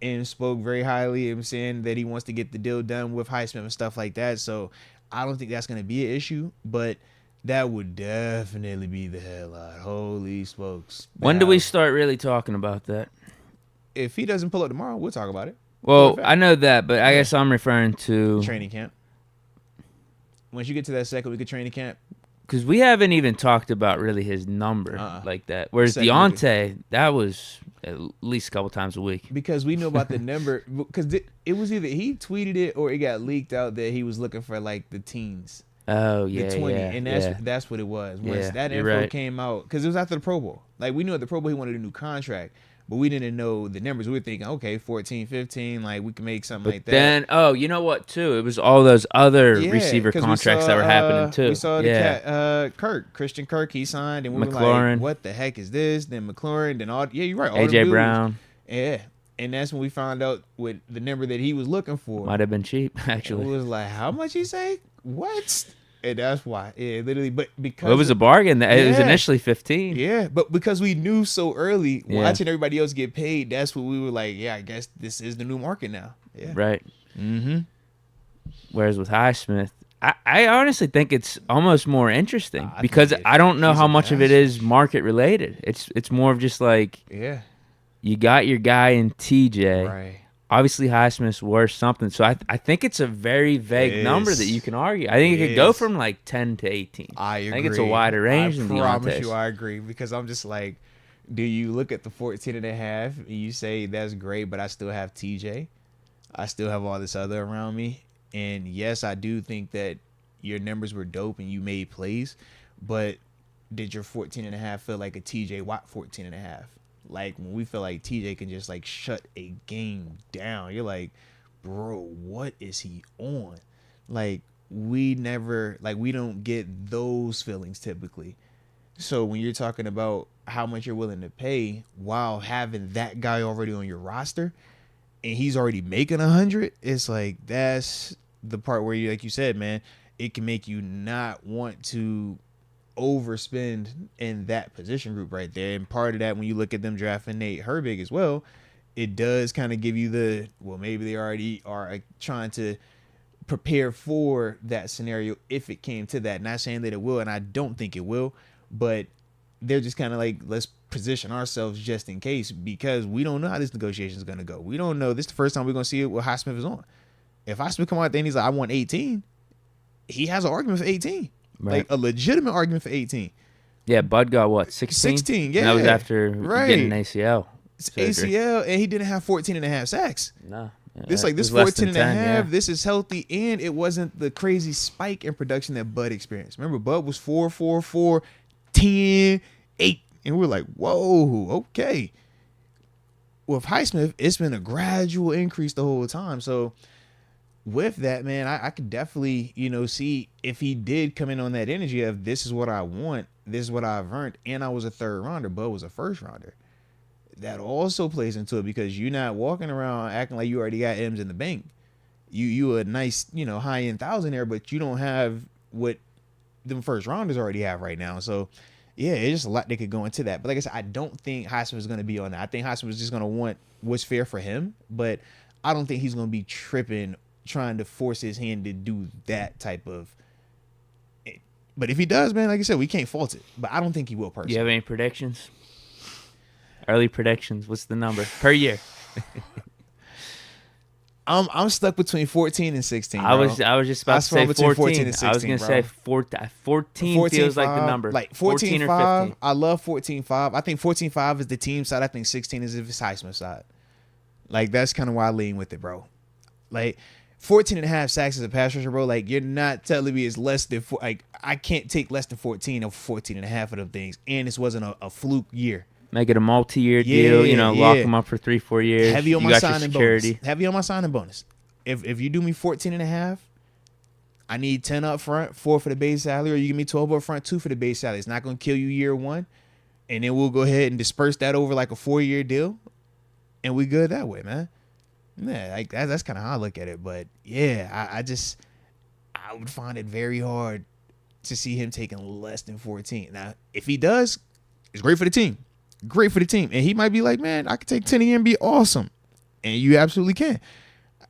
and spoke very highly of saying that he wants to get the deal done with Highsmith and stuff like that. So I don't think that's going to be an issue, but that would definitely be the headline. Holy smokes. When do we start really talking about that? If he doesn't pull up tomorrow, we'll talk about it. Well, I know that, but I guess I'm referring to training camp. Once you get to that second week of training camp. Because we haven't even talked about really his number like that. Whereas Deontay, that was at least a couple times a week. Because we know about the number. Because it was either he tweeted it or it got leaked out that he was looking for like the teens. Oh, yeah, the 20. yeah. And that's what it was. Once that info came out. Because it was after the Pro Bowl. Like, we knew at the Pro Bowl he wanted a new contract. But we didn't know the numbers. We were thinking, okay, 14, 15, like we can make something like that. Then, you know what, too? It was all those other receiver contracts that were happening, too. We saw the cat, Christian Kirk, he signed, and we were like, what the heck is this? Then McLaurin, then you're right. A.J. Brown. Yeah. And that's when we found out what the number that he was looking for. Might have been cheap, actually. It was like, how much he say? What? And that's why. Yeah, literally. But because it was a bargain. It was initially 15. Yeah, but because we knew so early, watching everybody else get paid, that's what we were like, I guess this is the new market now. Yeah. Right. Whereas with Highsmith, I honestly think it's almost more interesting because I don't know how much of it is market related. It's more of just like, you got your guy in TJ. Right. Obviously, Highsmith's worth something. So I think it's a very vague number that you can argue. I think it could go from like 10 to 18. I agree. I think it's a wider range than Deontay's. I promise you I agree. Because I'm just like, do you look at the 14 and a half and you say, that's great, but I still have TJ. I still have all this other around me. And yes, I do think that your numbers were dope and you made plays. But did your 14 and a half feel like a TJ Watt 14 and a half? Like, when we feel like TJ can just, like, shut a game down, you're like, bro, what is he on? Like, we don't get those feelings typically. So when you're talking about how much you're willing to pay while having that guy already on your roster and he's already making 100, it's like, that's the part where you, like you said, man, it can make you not want to overspend in that position group right there. And part of that, when you look at them drafting Nate Herbig as well, it does kind of give you maybe they already are trying to prepare for that scenario if it came to that. Not saying that it will, and I don't think it will, but they're just kind of like, let's position ourselves just in case, because we don't know how this negotiation is going to go. We don't know. This is the first time we're going to see it what Highsmith is on. If Highsmith come out there and he's like, I want 18, he has an argument for 18. Right. Like a legitimate argument for 18. Yeah, Bud got what, 16? 16, yeah. And that was after getting an ACL. ACL, and he didn't have 14 and a half sacks. No. Yeah, this 14 and a half, this is healthy, and it wasn't the crazy spike in production that Bud experienced. Remember, Bud was 4, 4, 4, 10, 8. And we're like, whoa, okay. With Highsmith, it's been a gradual increase the whole time. So with that, man, I could definitely, see if he did come in on that energy of this is what I want, this is what I've earned, and I was a third rounder, Bud was a first rounder. That also plays into it because you're not walking around acting like you already got M's in the bank. You a nice, high-end thousandaire, but you don't have what them first rounders already have right now. So, yeah, it's just a lot that could go into that. But like I said, I don't think Highsmith is going to be on that. I think Highsmith is just going to want what's fair for him, but I don't think he's going to be tripping trying to force his hand to do that type of. But if he does, man, like I said, we can't fault it. But I don't think he will personally. You have any predictions? Early predictions. What's the number per year? I'm stuck between 14 and 16. Bro. I was just about to say 14 and 16. I was gonna say 14 feels like the number. Like 14 or 15. I love 14-5. I think 14-5 is the team side. I think 16 is if it's Highsmith side. Like that's kind of why I lean with it, bro. Like 14 and a half sacks as a pass rusher, bro. Like you're not telling me it's less than I can't take less than 14 or 14 and a half of them things, and this wasn't a fluke year. Make it a multi-year deal, lock them up for 3-4 years. Heavy on my signing bonus. Heavy on my signing bonus. If you do me 14 and a half, I need 10 up front, 4 for the base salary, or you give me 12 up front, 2 for the base salary. It's not going to kill you year one, and then we'll go ahead and disperse that over like a 4-year deal, and we good that way, man. Yeah, like that's kind of how I look at it. But yeah, I would find it very hard to see him taking less than 14. Now, if he does, it's great for the team. Great for the team. And he might be like, man, I could take 10 a year and be awesome. And you absolutely can.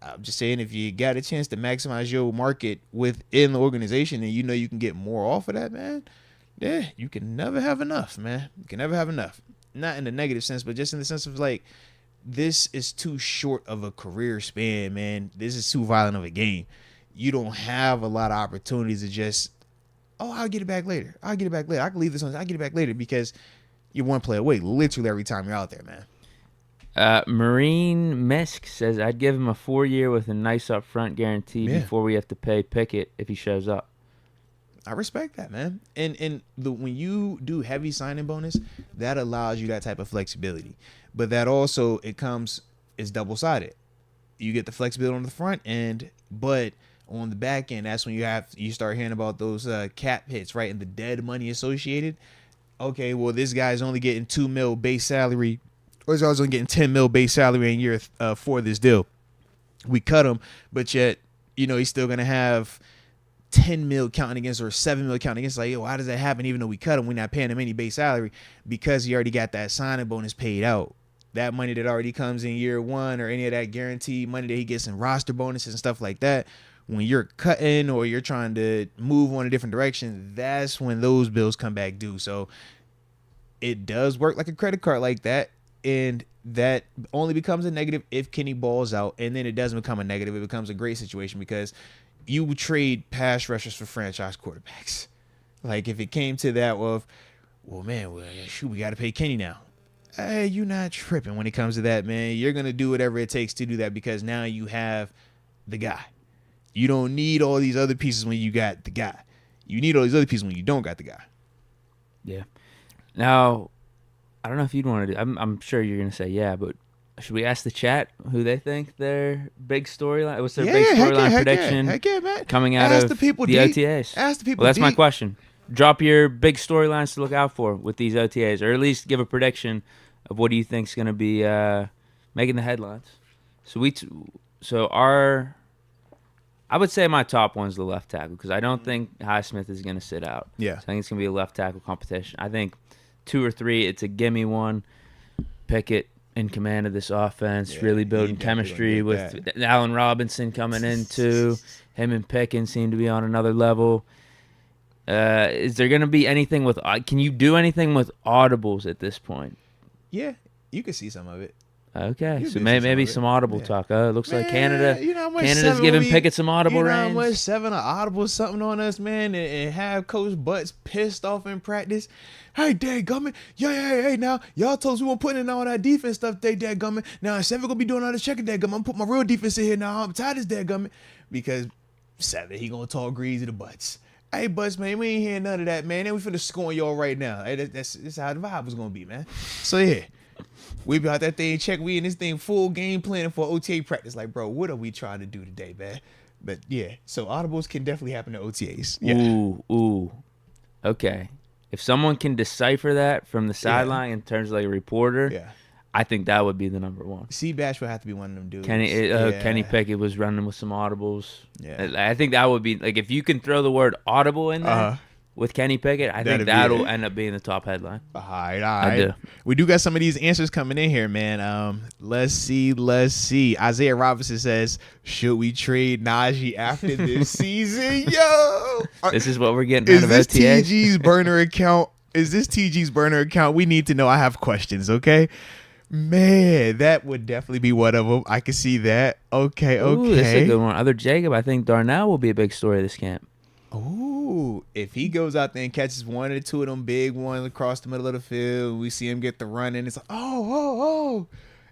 I'm just saying, if you got a chance to maximize your market within the organization and you know you can get more off of that, man, yeah, you can never have enough, man. You can never have enough. Not in the negative sense, but just in the sense of like, this is too short of a career span, man. This is too violent of a game. You don't have a lot of opportunities to just, oh, I'll get it back later. I can leave this on. I'll get it back later, because you're one play away literally every time you're out there, man. Marine Misk says, I'd give him a 4-year with a nice upfront guarantee before we have to pay Pickett if he shows up. I respect that, man. And when you do heavy signing bonus, that allows you that type of flexibility. But that also, it's double-sided. You get the flexibility on the front end, but on the back end, that's when you start hearing about those cap hits, right? And the dead money associated. Okay, well, this guy's only getting $2 million base salary, or he's only getting $10 million base salary in year for this deal. We cut him, but yet, he's still gonna have $10 million counting against, or $7 million counting against. Like, yo, how does that happen? Even though we cut him, we're not paying him any base salary, because he already got that signing bonus paid out. That money that already comes in year one, or any of that guaranteed money that he gets in roster bonuses and stuff like that. When you're cutting or you're trying to move on a different direction, that's when those bills come back due. So it does work like a credit card like that. And that only becomes a negative if Kenny balls out. And then it doesn't become a negative. It becomes a great situation, because you trade pass rushers for franchise quarterbacks. Like, if it came to that of, well, shoot, we got to pay Kenny now. Hey, you're not tripping when it comes to that, man. You're going to do whatever it takes to do that, because now you have the guy. You don't need all these other pieces when you got the guy. You need all these other pieces when you don't got the guy. Yeah. Now, I don't know if you'd want to do. I'm sure you're going to say yeah, but should we ask the chat who they think their big storyline? What's their big storyline prediction man. Coming out of the OTAs? Ask the people. Well, that's my question. Drop your big storylines to look out for with these OTAs, or at least give a prediction of what do you think is going to be making the headlines. I would say my top one's the left tackle, because I don't think Highsmith is going to sit out. Yeah. So I think it's going to be a left tackle competition. I think 2 or 3, it's a gimme one. Pickett in command of this offense, really building chemistry with Allen Robinson coming in too. Him and Pickens seem to be on another level. Is there going to be anything with? Can you do anything with audibles at this point? Yeah, you can see some of it. Okay, so maybe some audible talk. It looks like Canada's giving Pickett some audible reins. You know how much 7 or audible something on us, man, and have Coach Butts pissed off in practice. Hey, dadgummit, hey, now y'all told us we weren't putting in all that defense stuff, dadgummit. Now 7 gonna be doing all this checking, dadgummit. I'm gonna put my real defense in here now. I'm tired of this, dadgummit, because 7 he gonna talk greasy to Butts. Hey, Butts, man, we ain't hearing none of that, man. Then we finna score on y'all right now. Hey, that's how the vibe was gonna be, man. So yeah. We be out that thing, check. We in this thing full game planning for OTA practice. Like, bro, what are we trying to do today, man? But yeah, so audibles can definitely happen to OTAs. Yeah. Ooh. Okay. If someone can decipher that from the sideline in terms of like a reporter, I think that would be the number one. C-Bash would have to be one of them dudes. Kenny Pickett was running with some audibles. Yeah. I think that would be, like, if you can throw the word audible in there, with Kenny Pickett, I think that'll end up being the top headline. All right. We do got some of these answers coming in here, man. Let's see. Isaiah Robinson says, should we trade Najee after this season? Yo! This is what we're getting out of OTAs. Is this TG's burner account? We need to know. I have questions, okay? Man, that would definitely be one of them. I can see that. Okay. Ooh, that's a good one. Other Jacob, I think Darnell will be a big story of this camp. Ooh, if he goes out there and catches 1 or 2 of them big ones across the middle of the field, we see him get the run, and it's like, oh.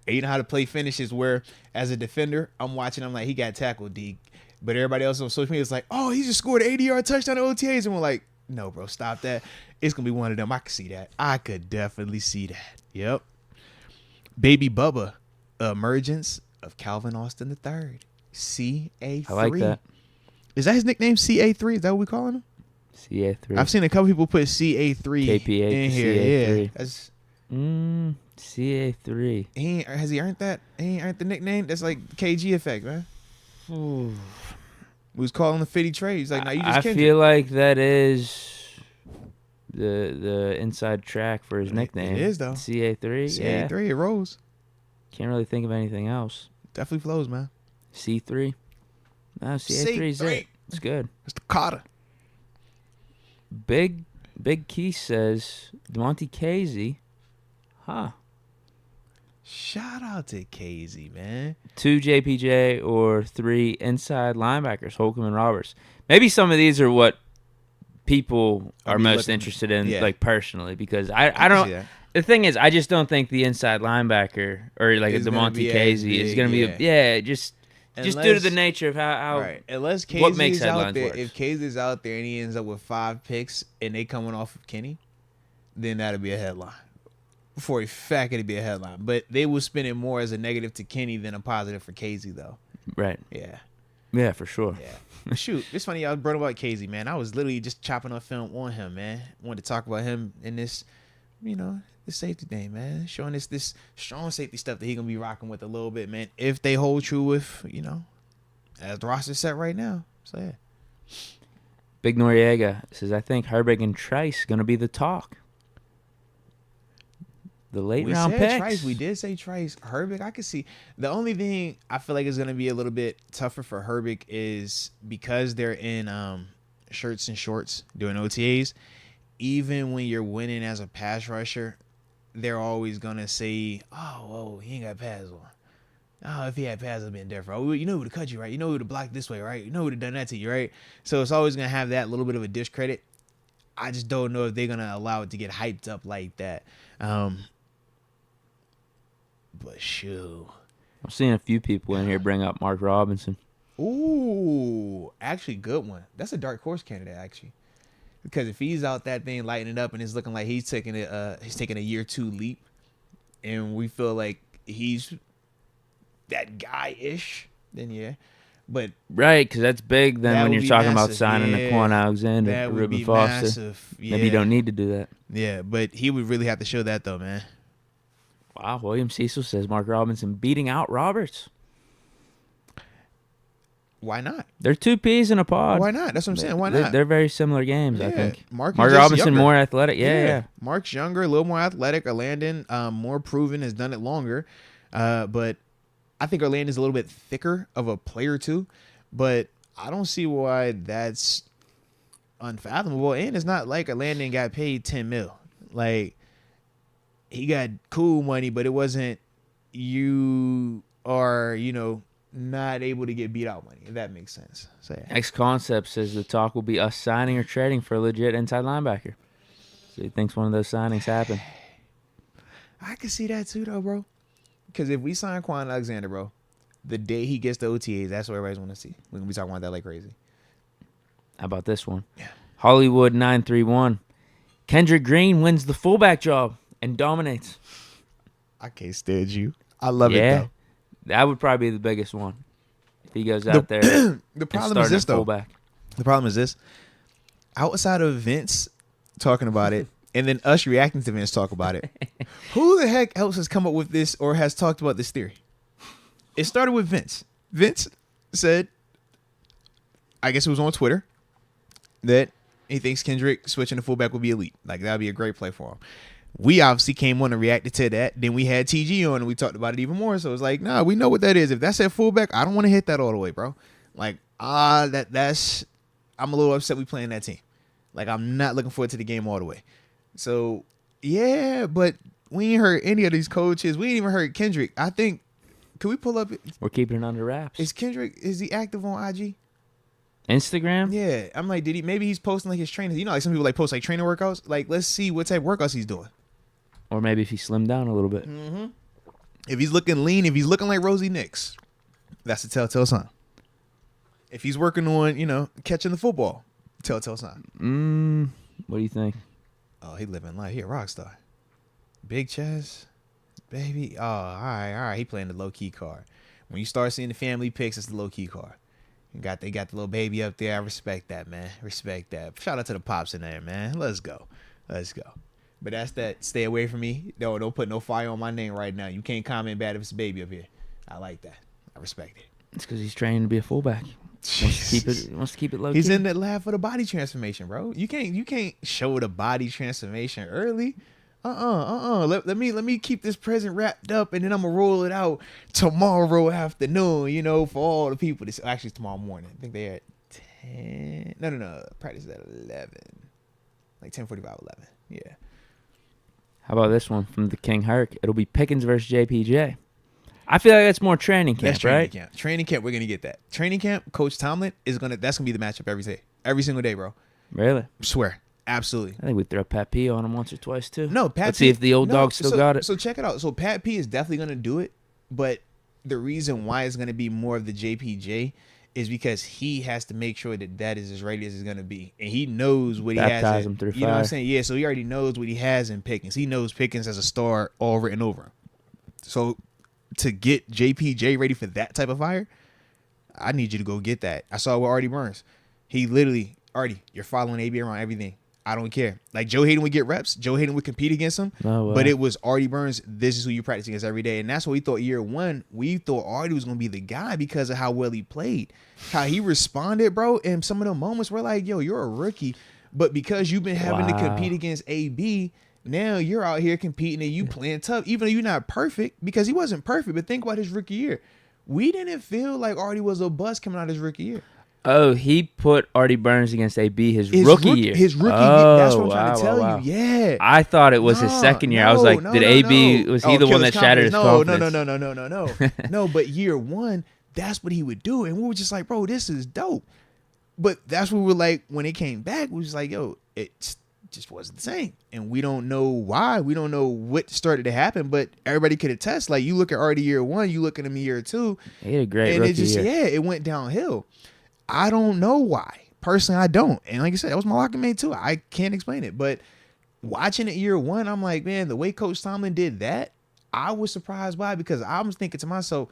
And you know how to play finishes where, as a defender, I'm watching, I'm like, he got tackled, Deke. But everybody else on social media is like, oh, he just scored an 80-yard touchdown at OTAs. And we're like, no, bro, stop that. It's going to be one of them. I can see that. I could definitely see that. Yep. Baby Bubba, emergence of Calvin Austin III. CA3. I like that. Is that his nickname, CA3? Is that what we calling him? CA3. I've seen a couple people put CA3 KPA in here. CA3. Yeah, that's CA3. Has he earned that? He ain't earned the nickname. That's like KG effect, man. We was calling the 50 trades. Like, now you just I Kendrick. feel like that is the inside track for his nickname. It is, though. CA3. CA3, yeah. it rolls. Can't really think of anything else. Definitely flows, man. C3. No, CA3 is it. It's good. It's the Carter. Big Keith says Demonte Casey. Huh. Shout out to KZ, man. 2 JPJ or 3 inside linebackers, Holcomb and Roberts. Maybe some of these are what people are most interested in, like personally, because I don't. The thing is, I just don't think the inside linebacker or like a Demonte Casey is going to be just due to the nature of how right. Unless what makes KZ's headlines out there, work. if KZ's out there and he ends up with 5 picks and they coming off of Kenny, then that'll be a headline. For a fact, it'd be a headline. But they will spin it more as a negative to Kenny than a positive for KZ, though. Right. Yeah. Yeah, for sure. Yeah. Shoot, it's funny y'all brought about KZ, man. I was literally just chopping up film on him, man. Wanted to talk about him in this, this safety thing, man. Showing us this strong safety stuff that he gonna be rocking with a little bit, man. If they hold true with, as the roster's set right now. So yeah. Big Noriega says, I think Herbig and Trice gonna be the talk. The late round picks. Trice. We did say Trice. Herbig, I could see. The only thing I feel like is going to be a little bit tougher for Herbig is because they're in shirts and shorts doing OTAs. Even when you're winning as a pass rusher, they're always going to say, oh, whoa, he ain't got pads on. Oh, if he had pads, it would have been different. Oh, you know who would have cut you, right? You know who would have blocked this way, right? You know who would have done that to you, right? So it's always going to have that little bit of a discredit. I just don't know if they're going to allow it to get hyped up like that. But shoot. I'm seeing a few people in here bring up Mark Robinson. Ooh, actually good one. That's a dark horse candidate, actually. Because if he's out that thing lighting it up and it's looking like he's taking a year 2 leap, and we feel like he's that guy-ish, then yeah. But right, because that's big then when you're talking about signing the Quan Alexander, Reuben Foster. Massive. Yeah. Maybe you don't need to do that. Yeah, but he would really have to show that though, man. Wow, William Cecil says Mark Robinson beating out Roberts. Why not? They're 2 peas in a pod. Why not? That's what I'm saying. Why not? They're very similar games, I think. Mark Robinson younger. more athletic. Yeah. Mark's younger, a little more athletic. Orlandon, more proven, has done it longer. But I think Orlandon's a little bit thicker of a player too. But I don't see why that's unfathomable. And it's not like Orlandon got paid $10 million. Like, he got cool money, but it wasn't you are, not able to get beat out money, if that makes sense. So yeah. X Concept says the talk will be us signing or trading for a legit inside linebacker. So he thinks one of those signings happened. I can see that too, though, bro. Because if we sign Quan Alexander, bro, the day he gets the OTAs, that's what everybody's want to see. We're going to be talking about that like crazy. How about this one? Yeah. Hollywood 931. Kendrick Green wins the fullback job and dominates. I can't stand you. I love it, though. That would probably be the biggest one. If he goes out there the problem is this, though. Fullback. The problem is this. Outside of Vince talking about it, and then us reacting to Vince talk about it, who the heck else has come up with this or has talked about this theory? It started with Vince. Vince said, I guess it was on Twitter, that he thinks Kendrick switching to fullback would be elite. Like, that would be a great play for him. We obviously came on and reacted to that. Then we had TG on and we talked about it even more. So it's like, nah, we know what that is. If that's at fullback, I don't want to hit that all the way, bro. Like, that's I'm a little upset we playing that team. Like, I'm not looking forward to the game all the way. So, yeah, but we ain't heard any of these coaches. We ain't even heard Kendrick. I think, can we pull up? We're keeping it under wraps. Is he active on IG? Instagram? Yeah. I'm like, maybe he's posting like his training. Like some people like post like training workouts. Like, let's see what type of workouts he's doing. Or maybe if he slimmed down a little bit. Mm-hmm. If he's looking lean, if he's looking like Rosie Nix, that's a telltale sign. If he's working on, catching the football, telltale sign. What do you think? Oh, he living life. He a rock star. Big chest, baby. Oh, all right. He playing the low key card. When you start seeing the family pics, it's the low key card. They got the little baby up there. I respect that, man. Respect that. Shout out to the pops in there, man. Let's go. But that's that. Stay away from me. No, don't put no fire on my name right now. You can't comment bad if it's a baby up here. I like that. I respect it. It's because he's training to be a fullback. Wants to keep it low. He's in the lab for the body transformation, bro. You can't show the body transformation early. Let me keep this present wrapped up, and then I'm gonna roll it out tomorrow afternoon. You know, for all the people. This actually tomorrow morning. I think they at 10. No. Practice at 11. Like 10:45, 11. Yeah. How about this one from the King Herc? It'll be Pickens versus JPJ. I feel like that's more training camp, right? Training camp, we're gonna get that. Training camp, Coach Tomlin that's gonna be the matchup every single day, bro. Really? I swear, absolutely. I think we throw Pat P on him once or twice too. No, Let's see if the old dog still got it. So check it out. So Pat P is definitely gonna do it, but the reason why it's gonna be more of the JPJ is because he has to make sure that is as ready as it's gonna be, and he knows what he has. Him through you know what I'm saying? Yeah. So he already knows what he has in Pickens. He knows Pickens as a star all written over him. So to get JPJ ready for that type of fire, I need you to go get that. I saw with Artie Burns. He literally, Artie, you're following AB around everything. I don't care. Like Joe Hayden would get reps. Joe Hayden would compete against him. But it was Artie Burns. This is who you practice against every day. And that's what we thought year one. We thought Artie was going to be the guy because of how well he played. How he responded, bro. And some of the moments were like, yo, you're a rookie. But because you've been having to compete against AB, now you're out here competing and you playing tough, even though you're not perfect, because he wasn't perfect. But think about his rookie year. We didn't feel like Artie was a bust coming out his rookie year. Oh, he put Artie Burns against AB his rookie year. His rookie year. That's what I'm trying to tell you. Yeah. I thought it was his second year. I was like, did AB, was he the one that shattered his confidence? No. No, but year one, that's what he would do. And we were just like, bro, this is dope. But that's what we were like, when it came back, we was like, yo, it's just wasn't the same. And we don't know why. We don't know what started to happen, but everybody could attest. Like, you look at Artie year one, you look at him year two. He had a great rookie year. Yeah, it went downhill. I don't know why. Personally, I don't. And like I said, that was my locking mate too. I can't explain it. But watching it year one, I'm like, man, the way Coach Tomlin did that, I was surprised by, because I was thinking to myself,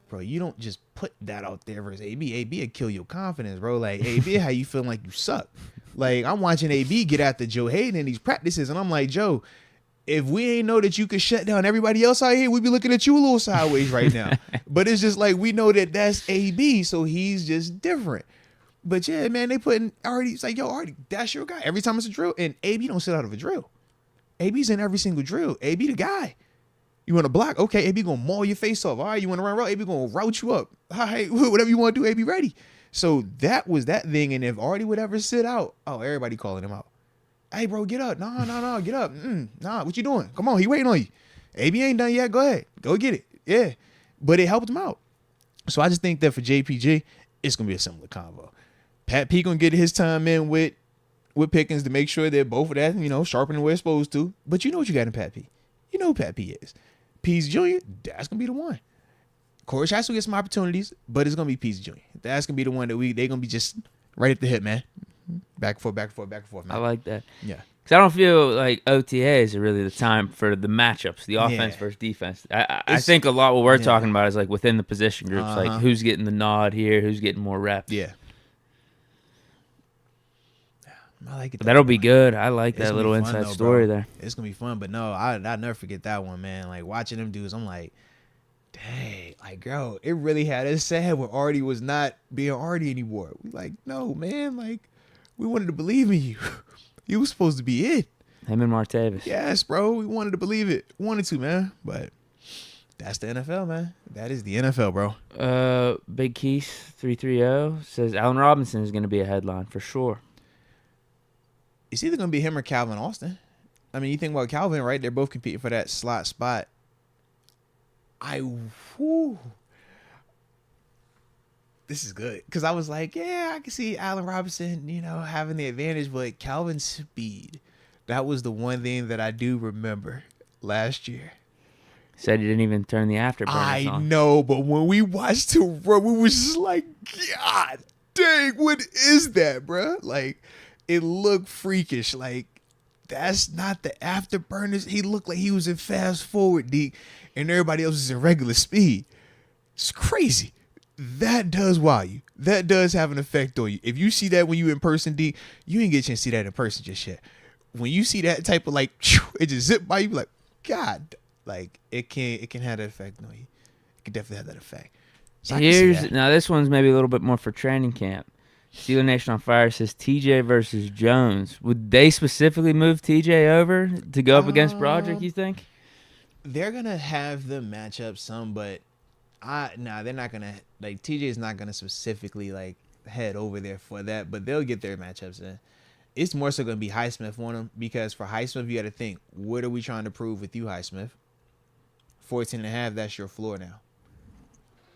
bro, you don't just put that out there versus AB. AB would kill your confidence, bro. Like, AB, how you feeling like you suck? Like, I'm watching AB get after Joe Hayden in these practices, and I'm like, Joe, if we ain't know that you could shut down everybody else out here, we'd be looking at you a little sideways right now. But it's just like, we know that that's AB, so he's just different. But yeah, man, they putting Artie. It's like, yo, Artie, that's your guy. Every time it's a drill, and AB don't sit out of a drill. AB's in every single drill. AB the guy. You want to block? Okay, AB gonna maul your face off. All right, you want to run route? AB gonna route you up. All right, whatever you want to do, AB ready. So that was that thing. And if Artie would ever sit out, oh, everybody calling him out. Hey, bro, get up. No, get up. Nah, what you doing? Come on, he waiting on you. AB ain't done yet. Go ahead. Go get it. Yeah. But it helped him out. So I just think that for JPJ, it's going to be a similar combo. Pat P going to get his time in with Pickens to make sure that both of that, sharpening where it's supposed to. But you know what you got in Pat P. You know who Pat P is. Pease Jr., that's going to be the one. Corey has to get some opportunities, but it's going to be Pease Jr. That's going to be the one that they're going to be just right at the hip, man. Back and forth, man. I like that. Yeah. Because I don't feel like OTAs are really the time for the matchups, the offense versus defense. I think a lot what we're talking about is like within the position groups, like who's getting the nod here, who's getting more reps. Yeah. I like it. But that'll be good. I like that little inside story there. It's going to be fun. But no, I'll never forget that one, man. Like, watching them dudes, I'm like, dang, like, girl, it really had us sad when Artie was not being Artie anymore. We like, no, man, like, we wanted to believe in you. You was supposed to be it. Him and Martavis. Yes, bro. We wanted to believe it. Wanted to, man. But that's the NFL, man. That is the NFL, bro. Big Keys 330 says Allen Robinson is going to be a headline for sure. It's either going to be him or Calvin Austin. I mean, you think about Calvin, right? They're both competing for that slot spot. This is good. Because I was like, yeah, I can see Allen Robinson, having the advantage. But Calvin's speed, that was the one thing that I do remember last year. Said he didn't even turn the afterburners on. I know, but when we watched him run, we was just like, God dang, what is that, bro? Like, it looked freakish. Like, that's not the afterburners. He looked like he was in fast forward, Deke, and everybody else is in regular speed. It's crazy. That does wow you. That does have an effect on you. If you see that when you in person, Deke, you ain't get a chance to see that in person just yet. When you see that type of like, it just zip by you, like, God, like it can have that effect on you. It can definitely have that effect. So Now this one's maybe a little bit more for training camp. Steeler Nation on Fire says TJ versus Jones. Would they specifically move TJ over to go up against Broderick, you think? They're going to have them match up some, but they're not going to, like, TJ's not going to specifically, like, head over there for that, but they'll get their matchups in. It's more so going to be Highsmith on them, because for Highsmith, you got to think, what are we trying to prove with you, Highsmith? 14.5, that's your floor now.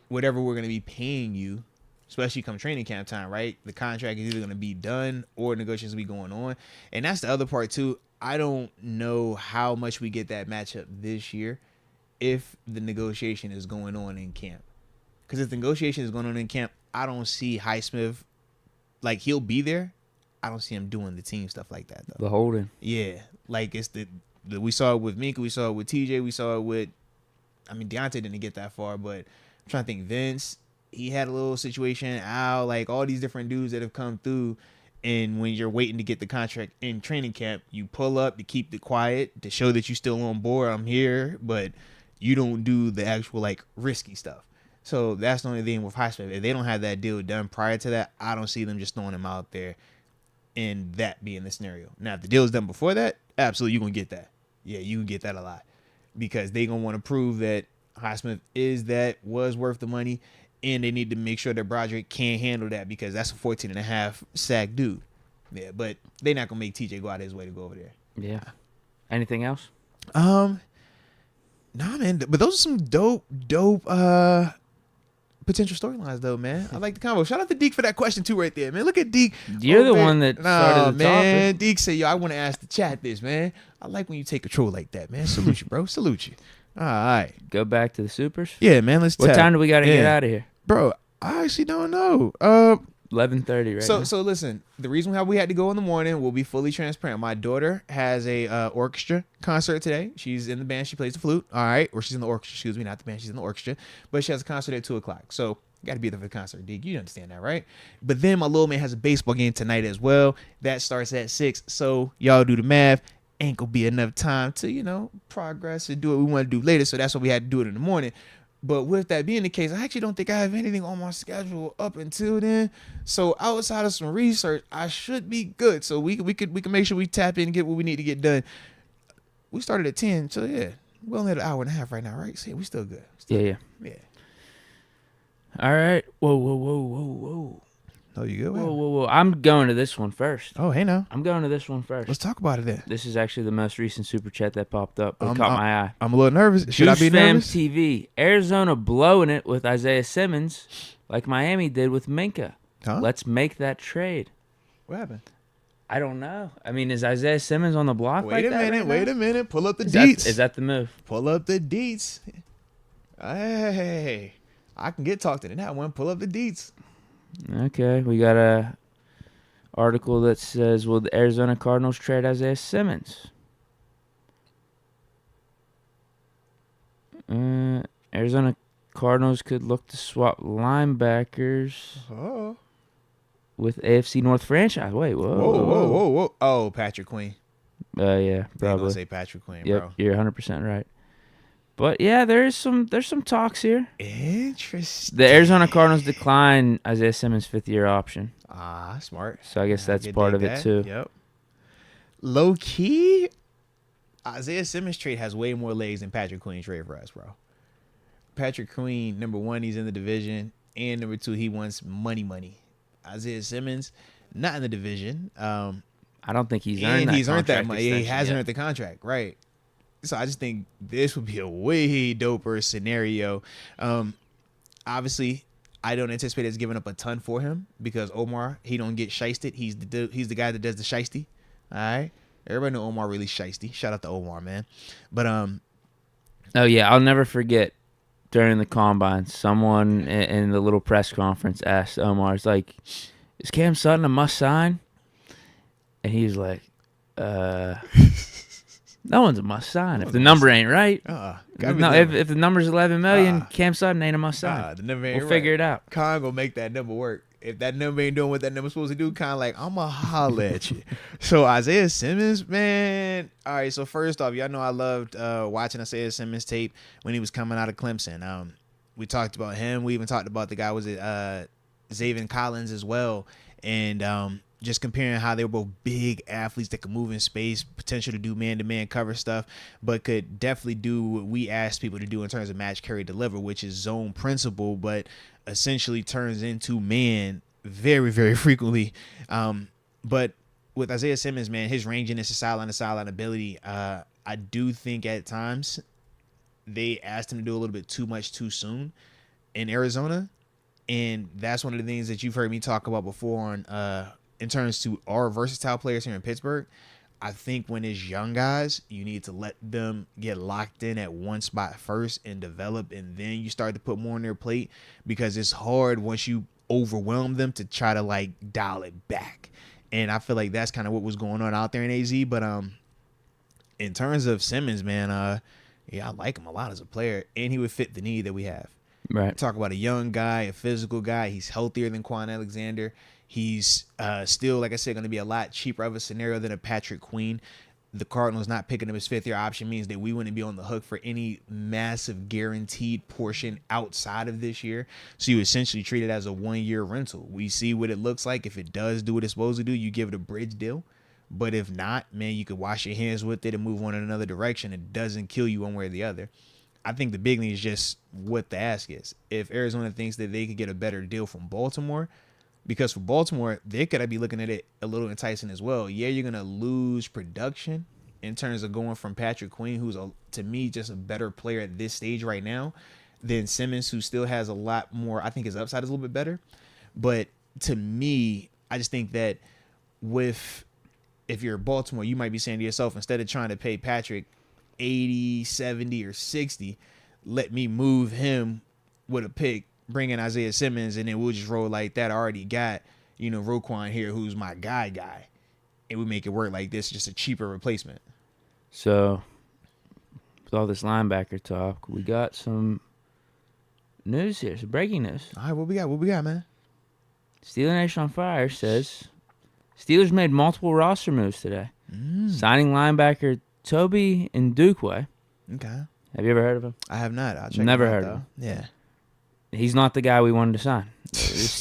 Whatever we're going to be paying you, especially come training camp time, right? The contract is either going to be done or negotiations will be going on. And that's the other part, too. I don't know how much we get that matchup this year if the negotiation is going on in camp. Because if the negotiation is going on in camp, I don't see Highsmith, like, he'll be there. I don't see him doing the team stuff like that, though. The holding. Yeah. Like, it's we saw it with Minka, we saw it with TJ, we saw it with, Deontay didn't get that far, but I'm trying to think, Vince, he had a little situation, Al, like all these different dudes that have come through. And when you're waiting to get the contract in training camp, you pull up to keep it quiet, to show that you're still on board. I'm here, but you don't do the actual, like, risky stuff. So that's the only thing with Highsmith. If they don't have that deal done prior to that, I don't see them just throwing him out there and that being the scenario. Now, if the deal is done before that, absolutely, you're going to get that. Yeah, you can get that a lot, because they're going to want to prove that Highsmith was worth the money, and they need to make sure that Broderick can't handle that, because that's a 14.5 sack dude. Yeah, but they're not going to make TJ go out of his way to go over there. Yeah. Anything else? Nah, man. But those are some dope potential storylines, though, man. I like the combo. Shout out to Deke for that question, too, right there, man. Look at Deke. You're the one that started the man. topic. Deke said, yo, I want to ask the chat this, man. I like when you take control like that, man. Salute you, bro. Salute you. All right. Go back to the Supers? Yeah, man. Let's What time do we got to get out of here? Bro, I actually don't know. 11:30 right now. So listen, the reason why we had to go in the morning, we'll be fully transparent. My daughter has a orchestra concert today. She's in the band. She plays the flute. All right. Or she's in the orchestra. Excuse me, not the band. She's in the orchestra. But she has a concert at 2 o'clock. So got to be there for the concert, Dig. You understand that, right? But then my little man has a baseball game tonight as well. That starts at 6. So y'all do the math. Ain't going to be enough time to, progress and do what we want to do later. So that's why we had to do it in the morning. But with that being the case, I actually don't think I have anything on my schedule up until then. So outside of some research, I should be good. So we can make sure we tap in and get what we need to get done. We started at 10, so yeah, we're only at an hour and a half right now, right? So yeah, we still good. Yeah. All right. Whoa. Oh, you good? Whoa. I'm going to this one first. Oh, hey now. I'm going to this one first. Let's talk about it then. This is actually the most recent super chat that popped up. It caught my eye. I'm a little nervous. Should I be nervous? TV. Arizona blowing it with Isaiah Simmons like Miami did with Minka. Huh? Let's make that trade. What happened? I don't know. Is Isaiah Simmons on the block Wait a minute. Pull up the deets. Is that the move? Pull up the deets. Hey, I can get talked into that one. Pull up the deets. Okay, we got a article that says, will the Arizona Cardinals trade Isaiah Simmons? Arizona Cardinals could look to swap linebackers with AFC North franchise. Wait, whoa. Oh, Patrick Queen. Yeah, probably. Gonna say Patrick Queen, yep, bro. You're 100% right. But yeah, there's some talks here. Interesting. The Arizona Cardinals decline Isaiah Simmons' 5th-year option. Smart. So I guess that's part of it too. Yep. Low key, Isaiah Simmons trade has way more legs than Patrick Queen trade for us, bro. Patrick Queen, number 1, he's in the division, and number 2, he wants money. Isaiah Simmons, not in the division. I don't think he's earned that. He's earned that money. He hasn't yet. earned the contract, right? So I just think this would be a way doper scenario. Obviously, I don't anticipate us giving up a ton for him because Omar, he don't get shysted. He's the guy that does the shysty. All right, everybody know Omar really shysty. Shout out to Omar, man. But oh yeah, I'll never forget during the combine, someone in the little press conference asked Omar, "It's like, is Cam Sutton a must sign?" And he was like, No one's a must sign if the number ain't right. If the number's 11 million, Cam Sutton ain't a must sign. The number ain't we'll figure it out. Con gonna make that number work. If that number ain't doing what that number's supposed to do, kind of like, I'm going to holler at you. So Isaiah Simmons, man. All right, so first off, y'all know I loved watching Isaiah Simmons tape when he was coming out of Clemson. We talked about him. We even talked about the guy, was it Zaven Collins as well. And just comparing how they were both big athletes that could move in space, potential to do man-to-man cover stuff, but could definitely do what we asked people to do in terms of match, carry, deliver, which is zone principle, but essentially turns into man very, very frequently. But with Isaiah Simmons, man, his ranginess, his sideline-to-sideline ability, I do think at times they asked him to do a little bit too much too soon in Arizona. And that's one of the things that you've heard me talk about before on in terms to our versatile players here in Pittsburgh. I think when it's young guys, you need to let them get locked in at one spot first and develop, and then you start to put more on their plate, because it's hard once you overwhelm them to try to like dial it back. And I feel like that's kind of what was going on out there in AZ. But in terms of Simmons, man, yeah, I like him a lot as a player, and he would fit the need that we have. Right. Talk about a young guy, a physical guy. He's healthier than Quan Alexander. He's still, like I said, going to be a lot cheaper of a scenario than a Patrick Queen. The Cardinals not picking up his fifth-year option means that we wouldn't be on the hook for any massive guaranteed portion outside of this year. So you essentially treat it as a one-year rental. We see what it looks like. If it does do what it's supposed to do, you give it a bridge deal. But if not, man, you could wash your hands with it and move on in another direction. It doesn't kill you one way or the other. I think the big thing is just what the ask is. If Arizona thinks that they could get a better deal from Baltimore, because for Baltimore, they could be looking at it a little enticing as well. Yeah, you're going to lose production in terms of going from Patrick Queen, who's, to me, just a better player at this stage right now, than Simmons, who still has a lot more. I think his upside is a little bit better. But to me, I just think that if you're Baltimore, you might be saying to yourself, instead of trying to pay Patrick 80, 70, or 60, let me move him with a pick, bring in Isaiah Simmons, and then we'll just roll like that. I already got, Roquan here, who's my guy, and we make it work like this, just a cheaper replacement. So, with all this linebacker talk, we got some news here, some breaking news. All right, what we got, man? Steeler Nation on Fire says Steelers made multiple roster moves today, signing linebacker Toby Ndukwe. Okay. Have you ever heard of him? I have not. I'll check Never him out, heard though. of him. Yeah. He's not the guy we wanted to sign.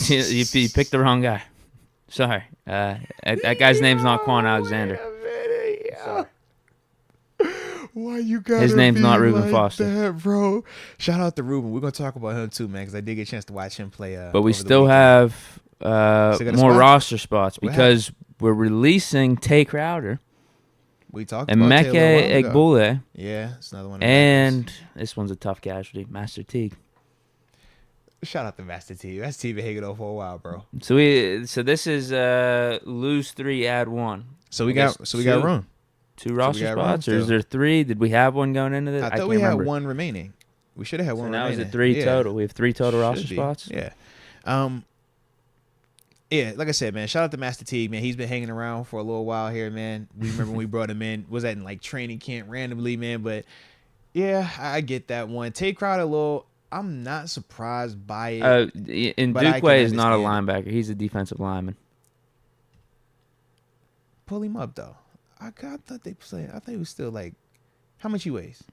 You picked the wrong guy. Sorry. That guy's name's not Quan Alexander. Sorry. Why you got his name's not Reuben like Foster, that, bro? Shout out to Reuben. We're gonna talk about him too, man, because I did get a chance to watch him play. But we still have more roster spots because we're releasing Tay Crowder. We talked and about Meke Egbule. Yeah, it's another one. And this one's a tough casualty, Master Teague. Shout out to Master T. Master T been hanging on for a while, bro. So this is lose 3, add 1. So we got room. 2 roster spots, or is there 3? Did we have one going into this? I thought we had one remaining. We should have had one remaining. Now is it 3 total? We have 3 total roster spots? Yeah. Yeah, like I said, man, shout out to Master Teague, man. He's been hanging around for a little while here, man. We remember when we brought him in. Was that in like training camp randomly, man? But yeah, I get that one. Tay Crowder, I'm not surprised by it. And Ndukwe is not a linebacker. He's a defensive lineman. Pull him up, though. I thought he was still like, how much he weighs?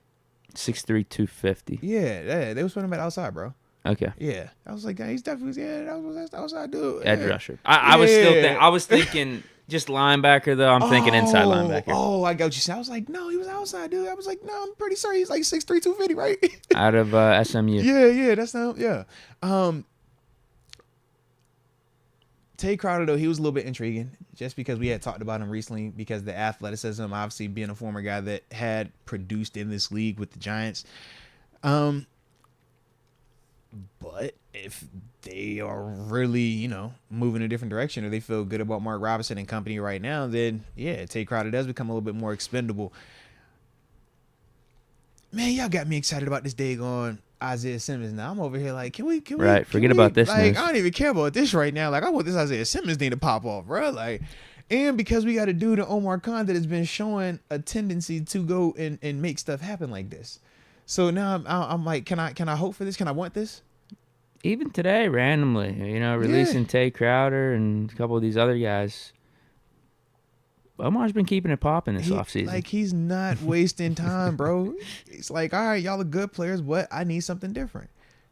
6'3", 250. Yeah, they was putting him at outside, bro. Okay. Yeah, I was like, he's definitely that's outside dude. Edge rusher. I was thinking just linebacker though. I'm thinking inside linebacker. Oh, I got what you said. I was like, no, he was outside dude. I was like, no, I'm pretty sure he's like 6'3", 250, right? Out of SMU. Yeah, that's not. Yeah. Tay Crowder though, he was a little bit intriguing just because we had talked about him recently because the athleticism, obviously being a former guy that had produced in this league with the Giants. But if they are really, moving a different direction or they feel good about Mark Robinson and company right now, then, yeah, Tay Crowder does become a little bit more expendable. Man, y'all got me excited about this day on Isaiah Simmons. Now I'm over here like, can we forget about this like, news. I don't even care about this right now. Like, I want this Isaiah Simmons thing to pop off, bro. Like, and because we got a dude in Omar Khan that has been showing a tendency to go and make stuff happen like this. So now I'm like, can I hope for this? Can I want this? Even today, randomly, releasing Tay Crowder and a couple of these other guys. Omar's been keeping it popping this offseason. Like, he's not wasting time, bro. It's like, all right, y'all are good players, but I need something different.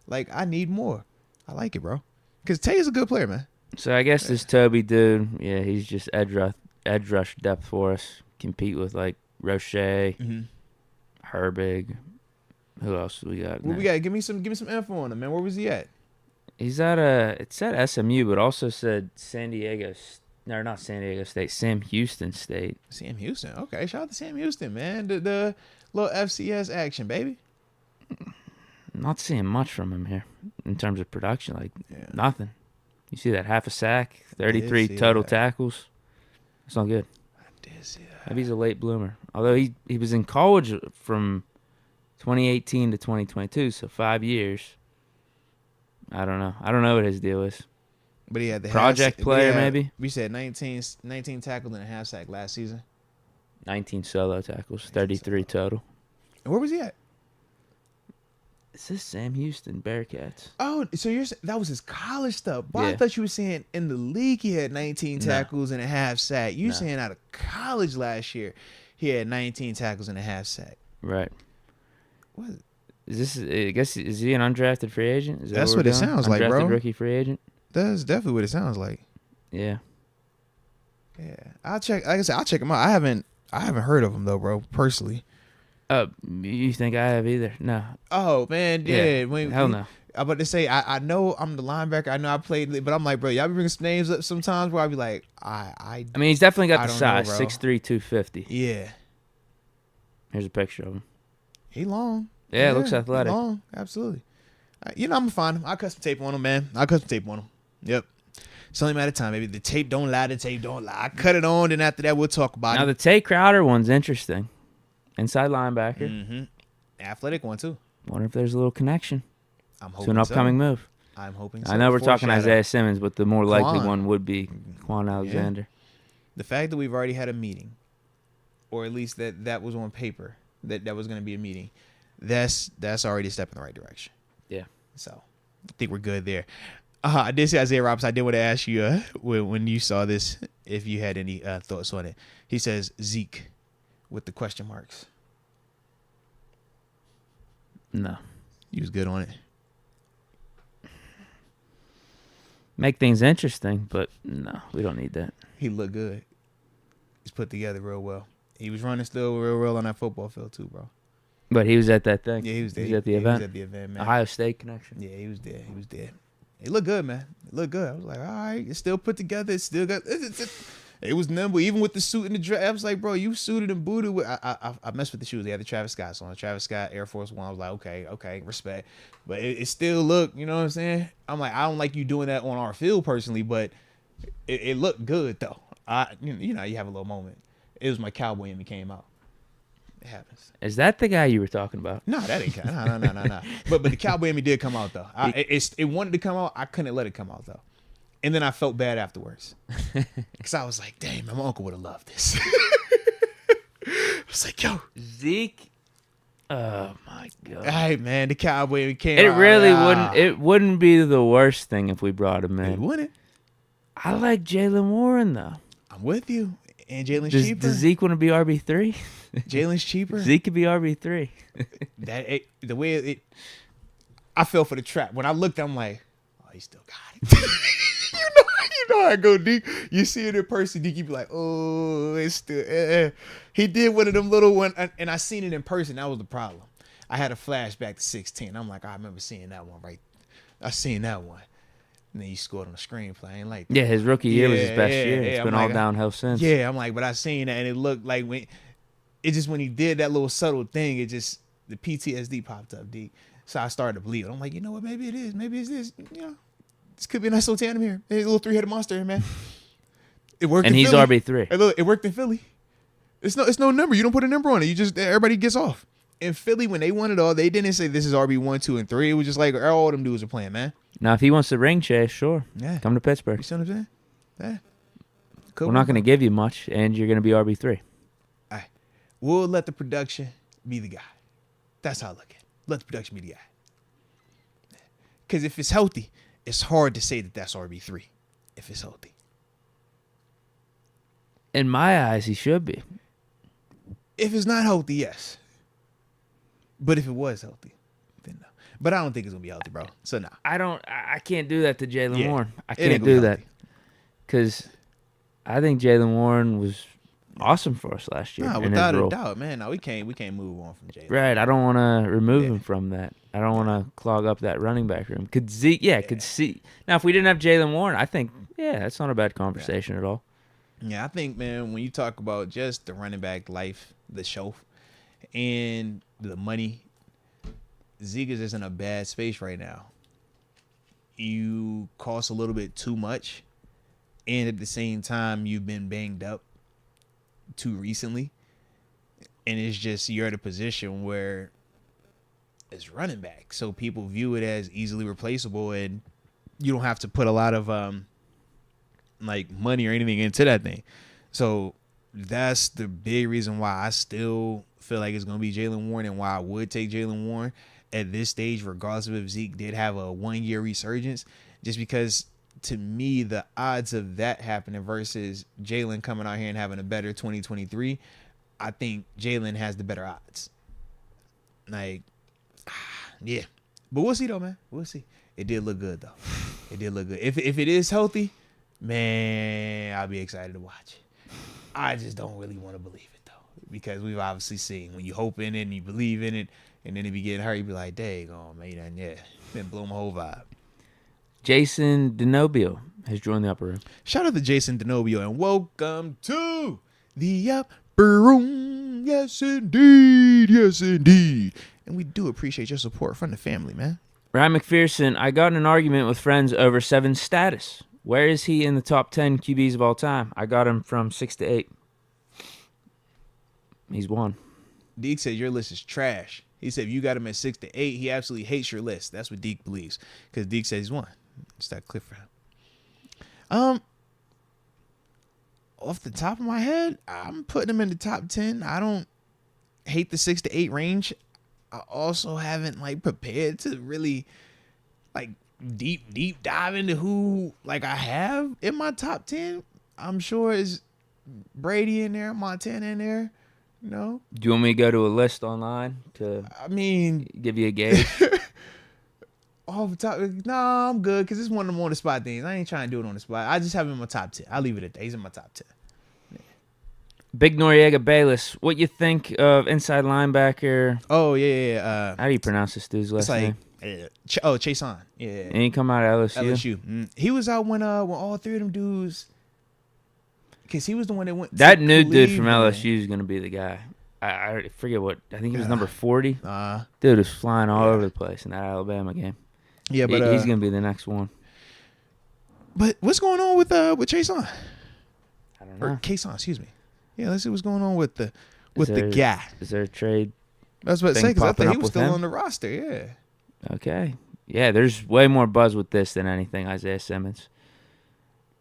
Like, I need more. I like it, bro. Because Tay is a good player, man. So I guess this Toby dude, yeah, he's just edge rush depth for us. Compete with like Roche, Herbig. Who else do we got? What we got? Give me some info on him, man. Where was he at? He's at it said SMU, but also said San Diego. No, not San Diego State. Sam Houston State. Sam Houston. Okay, shout out to Sam Houston, man. The little FCS action, baby. I'm not seeing much from him here in terms of production. Like nothing. You see that half a sack, 33 total tackles. That's not good. I did see that. Maybe he's a late bloomer. Although he was in college from 2018 to 2022, so 5 years. I don't know. I don't know what his deal is. But he had the project player, maybe. We said 19 tackles and a half sack last season. 19 solo tackles, 33 total. And where was he at? Is this Sam Houston Bearcats? Oh, so that was his college stuff. But I thought you were saying in the league he had 19 tackles and a half sack. You saying out of college last year he had 19 tackles and a half sack. Right. What? Is he an undrafted free agent? That's what it sounds like, bro. Undrafted rookie free agent? That's definitely what it sounds like. Yeah. Yeah. I'll check. Like I said, I'll check him out. I haven't heard of him though, bro, personally. You think I have either? No. Oh man, yeah. Hell no. I'm about to say I know I'm the linebacker. I know I played, but I'm like, bro, y'all be bringing some names up sometimes where I be like, I mean, he's definitely got the size, 6'3", 250. Yeah. Here's a picture of him. He long. Yeah, looks athletic. Long, absolutely. I'm gonna find him. I'll cut some tape on him, man. Yep. It's only a matter of time, baby. The tape don't lie. I cut it on, and after that, we'll talk about it. Now, the Tay Crowder one's interesting. Inside linebacker. Mm-hmm. Athletic one, too. Wonder if there's a little connection. I'm hoping to an upcoming move. I'm hoping so. I know we're talking Isaiah Simmons, but the more likely one would be Quan Alexander. Yeah. The fact that we've already had a meeting, or at least that was on paper, that was going to be a meeting, that's already a step in the right direction. Yeah. So I think we're good there. I did see Isaiah Roberts. I did want to ask you when you saw this, if you had any thoughts on it. He says Zeke with the question marks. No. You was good on it. Make things interesting, but no, we don't need that. He looked good. He's put together real well. He was running still real well on that football field too, bro. But he was at that thing. Yeah, he was there. He was at the event. He was at the event, man. Ohio State connection. Yeah, he was there. He looked good, man. It looked good. I was like, all right, it's still put together. It's still got. It was nimble, even with the suit and the dress. I was like, bro, you suited and booted. I messed with the shoes. They had the Travis Scotts on. The Travis Scott Air Force One. I was like, okay, respect. But it still looked, you know what I'm saying? I'm like, I don't like you doing that on our field personally, but it looked good though. You have a little moment. It was my cowboy in me came out. It happens. Is that the guy you were talking about? No, that ain't no. But the cowboy in me did come out though. It wanted to come out. I couldn't let it come out though. And then I felt bad afterwards. Because I was like, dang, my uncle would have loved this. I was like, yo. Zeke. Oh, my God. Hey, man, the cowboy came out. It really wouldn't. It wouldn't be the worst thing if we brought him in. It wouldn't. I like Jalen Warren, though. I'm with you. And Jalen's cheaper. Does Zeke want to be RB3? Jalen's cheaper. Zeke could be RB3. The way it, I fell for the trap. When I looked, I'm like, oh, he still got it. You know how I go, Deke. You see it in person, Deke, you be like, oh, it's still. He did one of them little one, and I seen it in person. That was the problem. I had a flashback to 16. I'm like, I remember seeing that one right. I seen that one. And then he scored on the screenplay. I ain't like that. Yeah, his rookie year was his best year. It's been all downhill since. Yeah, I'm like, but I seen that, and it looked like when he did that little subtle thing, the PTSD popped up, Deke. So I started to believe it. I'm like, you know what? Maybe it is. Maybe it's this. You know. This could be a nice little tandem here. There's a little three-headed monster here, man. It worked. And in he's Philly. RB3. Hey, look, it worked in Philly. It's no number. You don't put a number on it. You just everybody gets off. In Philly, when they won it all, they didn't say this is RB1, 2, and 3. It was just like all them dudes are playing, man. Now, if he wants the ring chase, sure. Yeah. Come to Pittsburgh. You see what I'm saying? Yeah. Cool. We're not going to give you much, and you're going to be RB3. All right. We'll let the production be the guy. That's how I look at it. Let the production be the guy. Because if it's healthy, it's hard to say that that's RB3 if it's healthy. In my eyes, he should be. If it's not healthy, yes. But if it was healthy, then no. But I don't think it's gonna be healthy, bro. So nah. I can't do that to Jalen Warren. I It ain't can't gonna be do that healthy. because I think Jalen Warren was awesome for us last year. Nah, in without his a role. doubt, man. No, we can't move on from Jalen. Right. I don't want to remove Yeah. him from that. I don't want to clog up that running back room. Could Zeke? Could see. Now, if we didn't have Jalen Warren, I think that's not a bad conversation at all. Yeah, I think, man, when you talk about just the running back life, the show, and the money, Zeke is just in a bad space right now. You cost a little bit too much, and at the same time, you've been banged up too recently, and it's just you're at a position where it's running back, so people view it as easily replaceable, and you don't have to put a lot of like money or anything into that thing. So that's the big reason why I still feel like it's gonna be Jalen Warren, and why I would take Jalen Warren at this stage, regardless of if Zeke did have a 1 year resurgence, just because to me the odds of that happening versus Jalen coming out here and having a better 2023, I think Jalen has the better odds. Like, yeah, but we'll see though, man. We'll see. It did look good though. It did look good. If it is healthy, man, I'll be excited to watch it. I just don't really want to believe it though, because we've obviously seen when you hope in it and you believe in it, and then it be getting hurt, you be like, dang, oh man, been blown my whole vibe. Jason Denobio has joined the upper room. Shout out to Jason Denobio, and welcome to the upper room. Yes, indeed. Yes, indeed. And we do appreciate your support from the family, man. Ryan McPherson, I got in an argument with friends over Seven's status. Where is he in the top 10 QBs of all time? I got him from 6 to 8. He's 1. Deke said your list is trash. He said if you got him at 6 to 8, he absolutely hates your list. That's what Deke believes, because Deke says he's 1. It's that clip for him. Off the top of my head, I'm putting him in the top 10. I don't hate the 6 to 8 range. I also haven't like prepared to really like deep dive into who like I have in my top 10. I'm sure it's Brady in there, Montana in there. No. Do you want me to go to a list online to give you a gauge? Off the top, nah, I'm good, because it's one of them on the spot things. I ain't trying to do it on the spot. I just have him in my top 10. I'll leave it at that. He's in my top 10. Yeah. Big Noriega Bayless, what you think of inside linebacker? Oh, yeah. How do you pronounce this dude's last name? Chase on. Yeah. And he come out of LSU. LSU. He was out when all three of them dudes, because he was the one that went. That new dude from LSU is going to be the guy. I forget what. I think he was number 40. Dude was flying all over the place in that Alabama game. Yeah, but he's going to be the next one. But what's going on with Chase on? I don't know. Or Case on, excuse me. Yeah, let's see what's going on with the guy. Is there a trade? I was about to say, because I thought he was still him? on the roster. Yeah. Okay. Yeah, there's way more buzz with this than anything. Isaiah Simmons.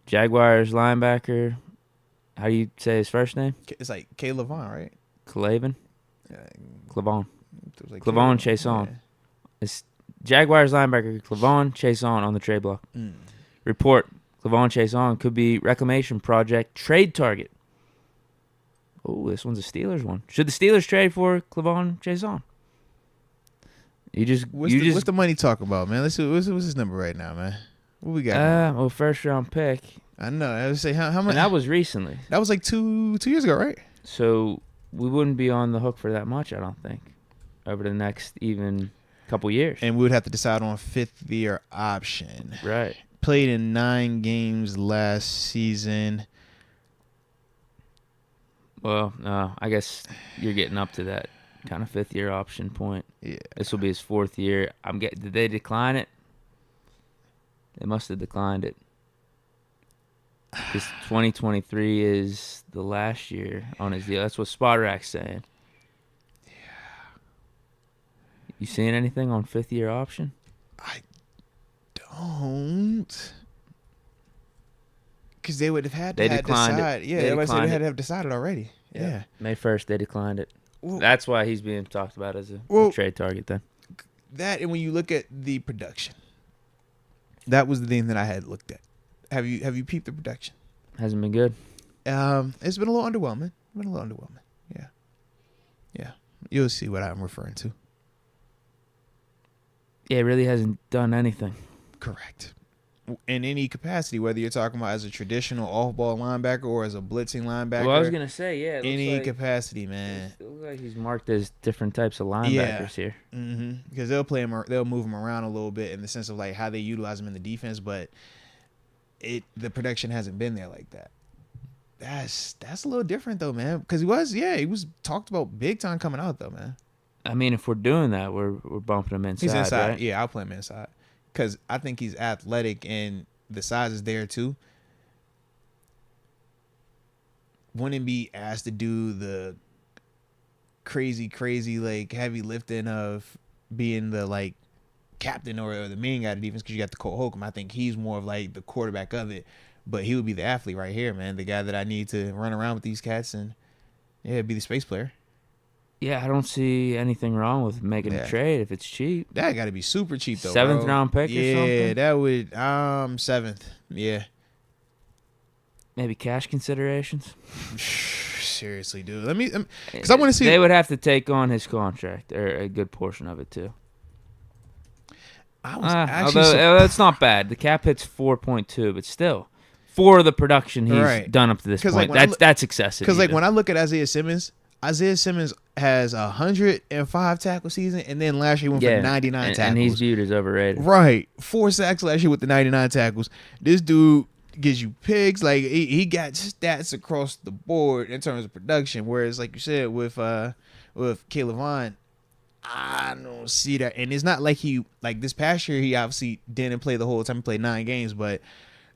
Jaguars linebacker. How do you say his first name? It's like K. Levon, right? Clavon? Yeah. Clavon. Like Clavon Chason. Yeah. It's Jaguars linebacker Clavon Chason on the trade block. Report: Clavon Chason could be reclamation project trade target. Oh, this one's a Steelers one. Should the Steelers trade for Clavon Chason? What's the money talk about, man? Let's see. What's his number right now, man? What we got? Well, first round pick. I know. I would say how much? And that was recently. That was like two years ago, right? So we wouldn't be on the hook for that much, I don't think, over the next even couple years. And we would have to decide on 5th year option. Right. Played in 9 games last season. Well, no, I guess you're getting up to that kind of 5th year option point. Yeah. This will be his 4th year. Did they decline it? They must have declined it. Because 2023 is the last year on his deal. That's what Spotrack's saying. Yeah. You seeing anything on 5th year option? I don't. Because they would have had to decide. Yeah, everybody said they had to have decided already. Yeah. May 1st, they declined it. Well, that's why he's being talked about as a trade target then. That, and when you look at the production, that was the thing that I had looked at. Have you peeped the production? Hasn't been good. It's been a little underwhelming. Yeah. Yeah. You'll see what I'm referring to. Yeah, it really hasn't done anything. Correct. In any capacity, whether you're talking about as a traditional off-ball linebacker or as a blitzing linebacker. Well, I was going to say, yeah. Any capacity, man. It looks like he's marked as different types of linebackers here. Because they'll move him around a little bit in the sense of like how they utilize him in the defense, but the production hasn't been there like that. That's a little different though, man. Because he was talked about big time coming out though, man. I mean, if we're doing that, we're bumping him inside. He's inside, right? Yeah. I'll play him inside because I think he's athletic and the size is there too. Wouldn't be asked to do the crazy like heavy lifting of being the like captain or the main guy of the defense because you got the Cole Holcomb. I think he's more of like the quarterback of it, but he would be the athlete right here, man. The guy that I need to run around with these cats and be the space player. Yeah, I don't see anything wrong with making a trade if it's cheap. That got to be super cheap though. 7th round pick or something? Yeah, that would 7th. Yeah. Maybe cash considerations. Seriously, dude. Let me because I want to see. They would have to take on his contract or a good portion of it too. Although that's not bad. The cap hit's 4.2, but still, for the production he's done up to this point, that's excessive. Because like when I look at Isaiah Simmons has 105 tackle season, and then last year went for 99 tackles. And he's viewed as overrated. Right. 4 sacks last year with the 99 tackles. This dude gives you picks. Like, he got stats across the board in terms of production, whereas, like you said, with Caleb Vaughn, I don't see that. And it's not like this past year, he obviously didn't play the whole time. He played 9 games, but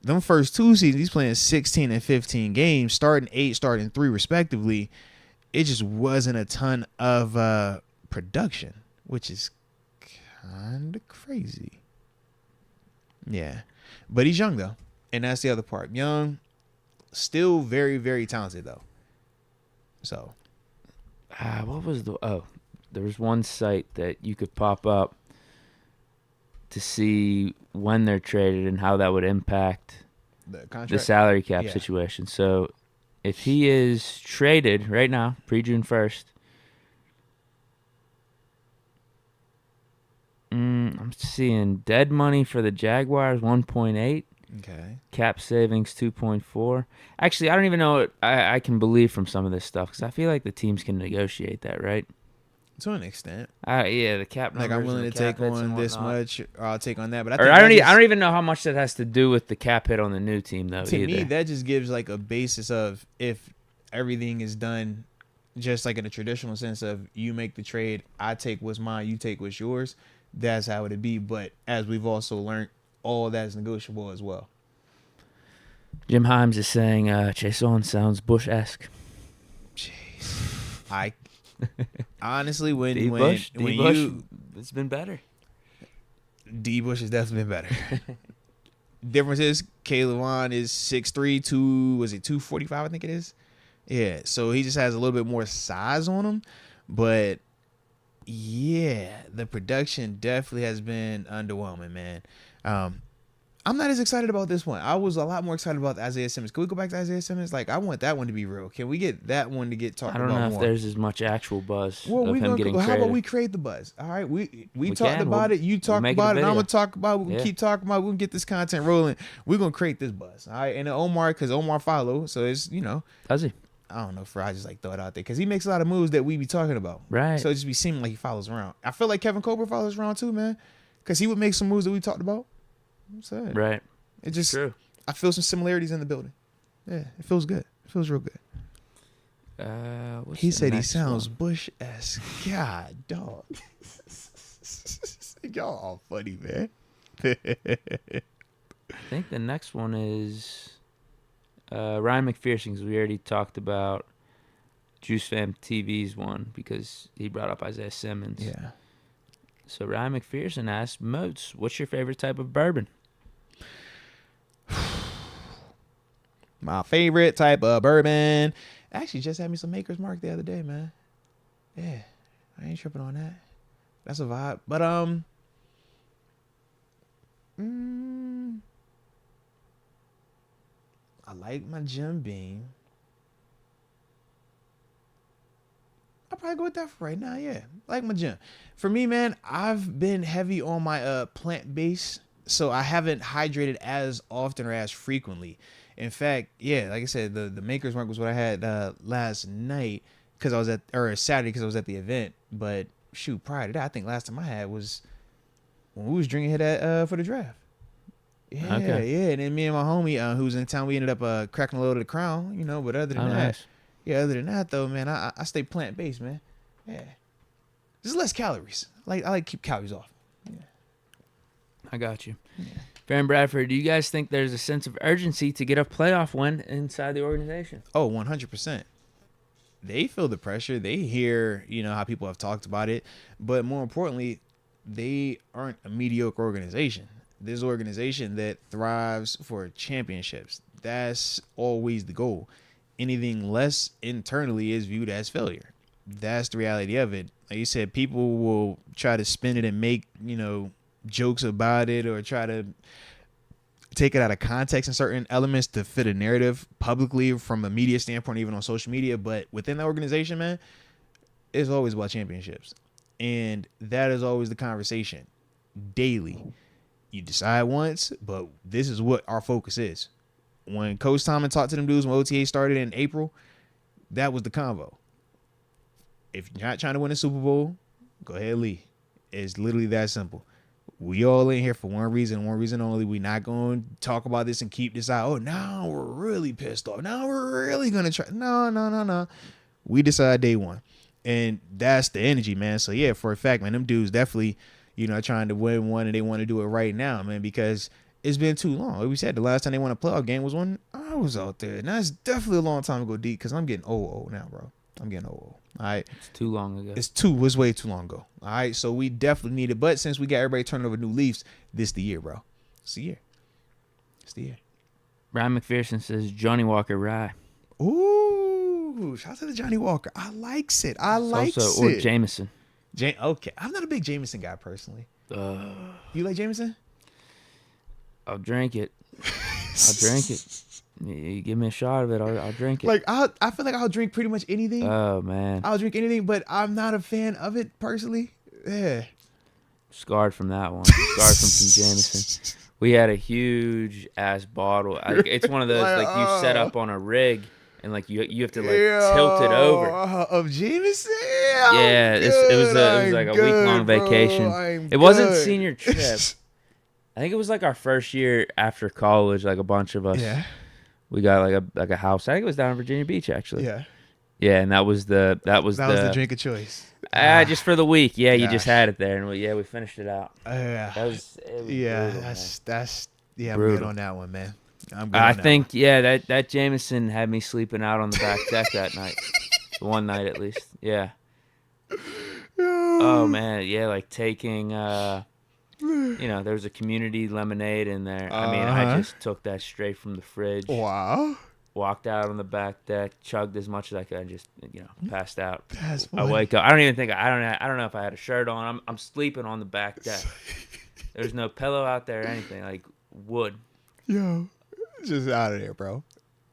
them first 2 seasons, he's playing 16 and 15 games, starting 8, starting 3, respectively. It just wasn't a ton of production, which is kind of crazy. Yeah. But he's young, though. And that's the other part. Young, still very, very talented, though. So. What was there was one site that you could pop up to see when they're traded and how that would impact the salary cap situation. So if he is traded right now, pre-June 1st, I'm seeing dead money for the Jaguars, 1.8. Okay. Cap savings, 2.4. Actually, I don't even know what I can believe from some of this stuff because I feel like the teams can negotiate that, right? To an extent. Yeah, the cap numbers. Like, I'm willing to take on this much, or I'll take on that. But I don't even know how much that has to do with the cap hit on the new team, though. To me, that just gives like a basis of if everything is done just like in a traditional sense of you make the trade, I take what's mine, you take what's yours. That's how it would be. But as we've also learned, all that is negotiable as well. Jim Himes is saying Chase Owens sounds Bush-esque. Jeez. Honestly, when Bush, you, it's been better. D Bush has definitely been better. Difference is Caleb Vaughn is 6'3", 245, I think it is. Yeah, so he just has a little bit more size on him, but yeah, the production definitely has been underwhelming, man. I'm not as excited about this one. I was a lot more excited about Isaiah Simmons. Can we go back to Isaiah Simmons? Like, I want that one to be real. Can we get that one to get talked about more? I don't know if there's as much actual buzz of him getting traded. How about we create the buzz? All right, we talked about it. You talked about it. I'm going to talk about it. We're going to keep talking about it. We're going to get this content rolling. We're going to create this buzz. All right, and Omar, because Omar follows, so it's, Does he? I don't know if I just like throw it out there because he makes a lot of moves that we be talking about. Right. So it just be seeming like he follows around. I feel like Kevin Colbert follows around too, man, because he would make some moves that we talked about. I'm saying. Right. It just, true. I feel some similarities in the building. Yeah, it feels good. It feels real good. He said he sounds Bush-esque. God, dog. Y'all all funny, man. I think the next one is Ryan McPherson, because we already talked about Juice Fam TV's one because he brought up Isaiah Simmons. Yeah. So Ryan McPherson asked, Moats, what's your favorite type of bourbon? My favorite type of bourbon. Actually, just had me some Maker's Mark the other day, man. Yeah, I ain't tripping on that. That's a vibe. But I like my Jim Beam. I probably go with that for right now. Yeah, like my gym. For me, man, I've been heavy on my plant based, so I haven't hydrated as often or as frequently. In fact, yeah, like I said, the Maker's Mark was what I had last night because I was Saturday because I was at the event. But shoot, prior to that, I think last time I had was when we was drinking it for the draft. Yeah, yeah. And then me and my homie who's in town, we ended up cracking a load of the Crown, you know. But other than that, nice. Yeah, other than that though, man, I stay plant based, man. Yeah, just less calories. I like to keep calories off. Yeah, I got you. Yeah. Van Bradford, do you guys think there's a sense of urgency to get a playoff win inside the organization? Oh, 100%. They feel the pressure. They hear, you know, how people have talked about it, but more importantly, they aren't a mediocre organization. This organization that thrives for championships. That's always the goal. Anything less internally is viewed as failure. That's the reality of it. Like you said, people will try to spin it and make, you know, jokes about it or try to take it out of context in certain elements to fit a narrative publicly from a media standpoint, even on social media. But within the organization, man, it's always about championships. And that is always the conversation daily. You decide once, but this is what our focus is. When Coach Tomlin talked to them dudes when OTA started in April, that was the convo. If you're not trying to win a Super Bowl, go ahead, leave. It's literally that simple. We all in here for one reason only. We're not going to talk about this and keep this out. Oh, now we're really pissed off. Now we're really going to try. No. We decide day one. And that's the energy, man. So, yeah, for a fact, man, them dudes definitely, you know, trying to win one and they want to do it right now, man, because it's been too long. Like we said, the last time they won a playoff game was when I was out there. And that's definitely a long time ago, Deke, because I'm getting old now, bro. I'm getting old. All right. It's too long ago. It's way too long ago. All right. So we definitely need it. But since we got everybody turning over new leaves, this the year, bro. It's the year. It's the year. Ryan McPherson says Johnny Walker Rye. Ooh. Shout out to the Johnny Walker. I likes it. Or Jameson. Okay. I'm not a big Jameson guy personally. You like Jameson? I'll drink it. You give me a shot of it, I'll drink it. Like I feel like I'll drink pretty much anything. Oh man, I'll drink anything, but I'm not a fan of it personally. Yeah, scarred from that one. Scarred from some Jameson. We had a huge ass bottle. It's one of those like you set up on a rig and like you have to like tilt it over. Of Jameson. Yeah, it was like a week-long vacation. It wasn't senior trip. I think it was like our first year after college. Like a bunch of us. Yeah. We got like a house. I think it was down in Virginia Beach actually. Yeah. Yeah, and that was the drink of choice. Just for the week. Yeah, you just had it there, and we finished it out. Yeah. It was brutal, that's I'm brutal. good on that one, man. I think that Jameson had me sleeping out on the back deck that night. One night at least. Yeah. Oh man, yeah, like taking you know, there was a community lemonade in there. I mean, I just took that straight from the fridge. Wow. Walked out on the back deck, chugged as much as I could, and just, you know, passed out. That's I wake up. I don't know if I had a shirt on. I'm sleeping on the back deck. There's no pillow out there or anything, like wood. Yo, just out of there, bro.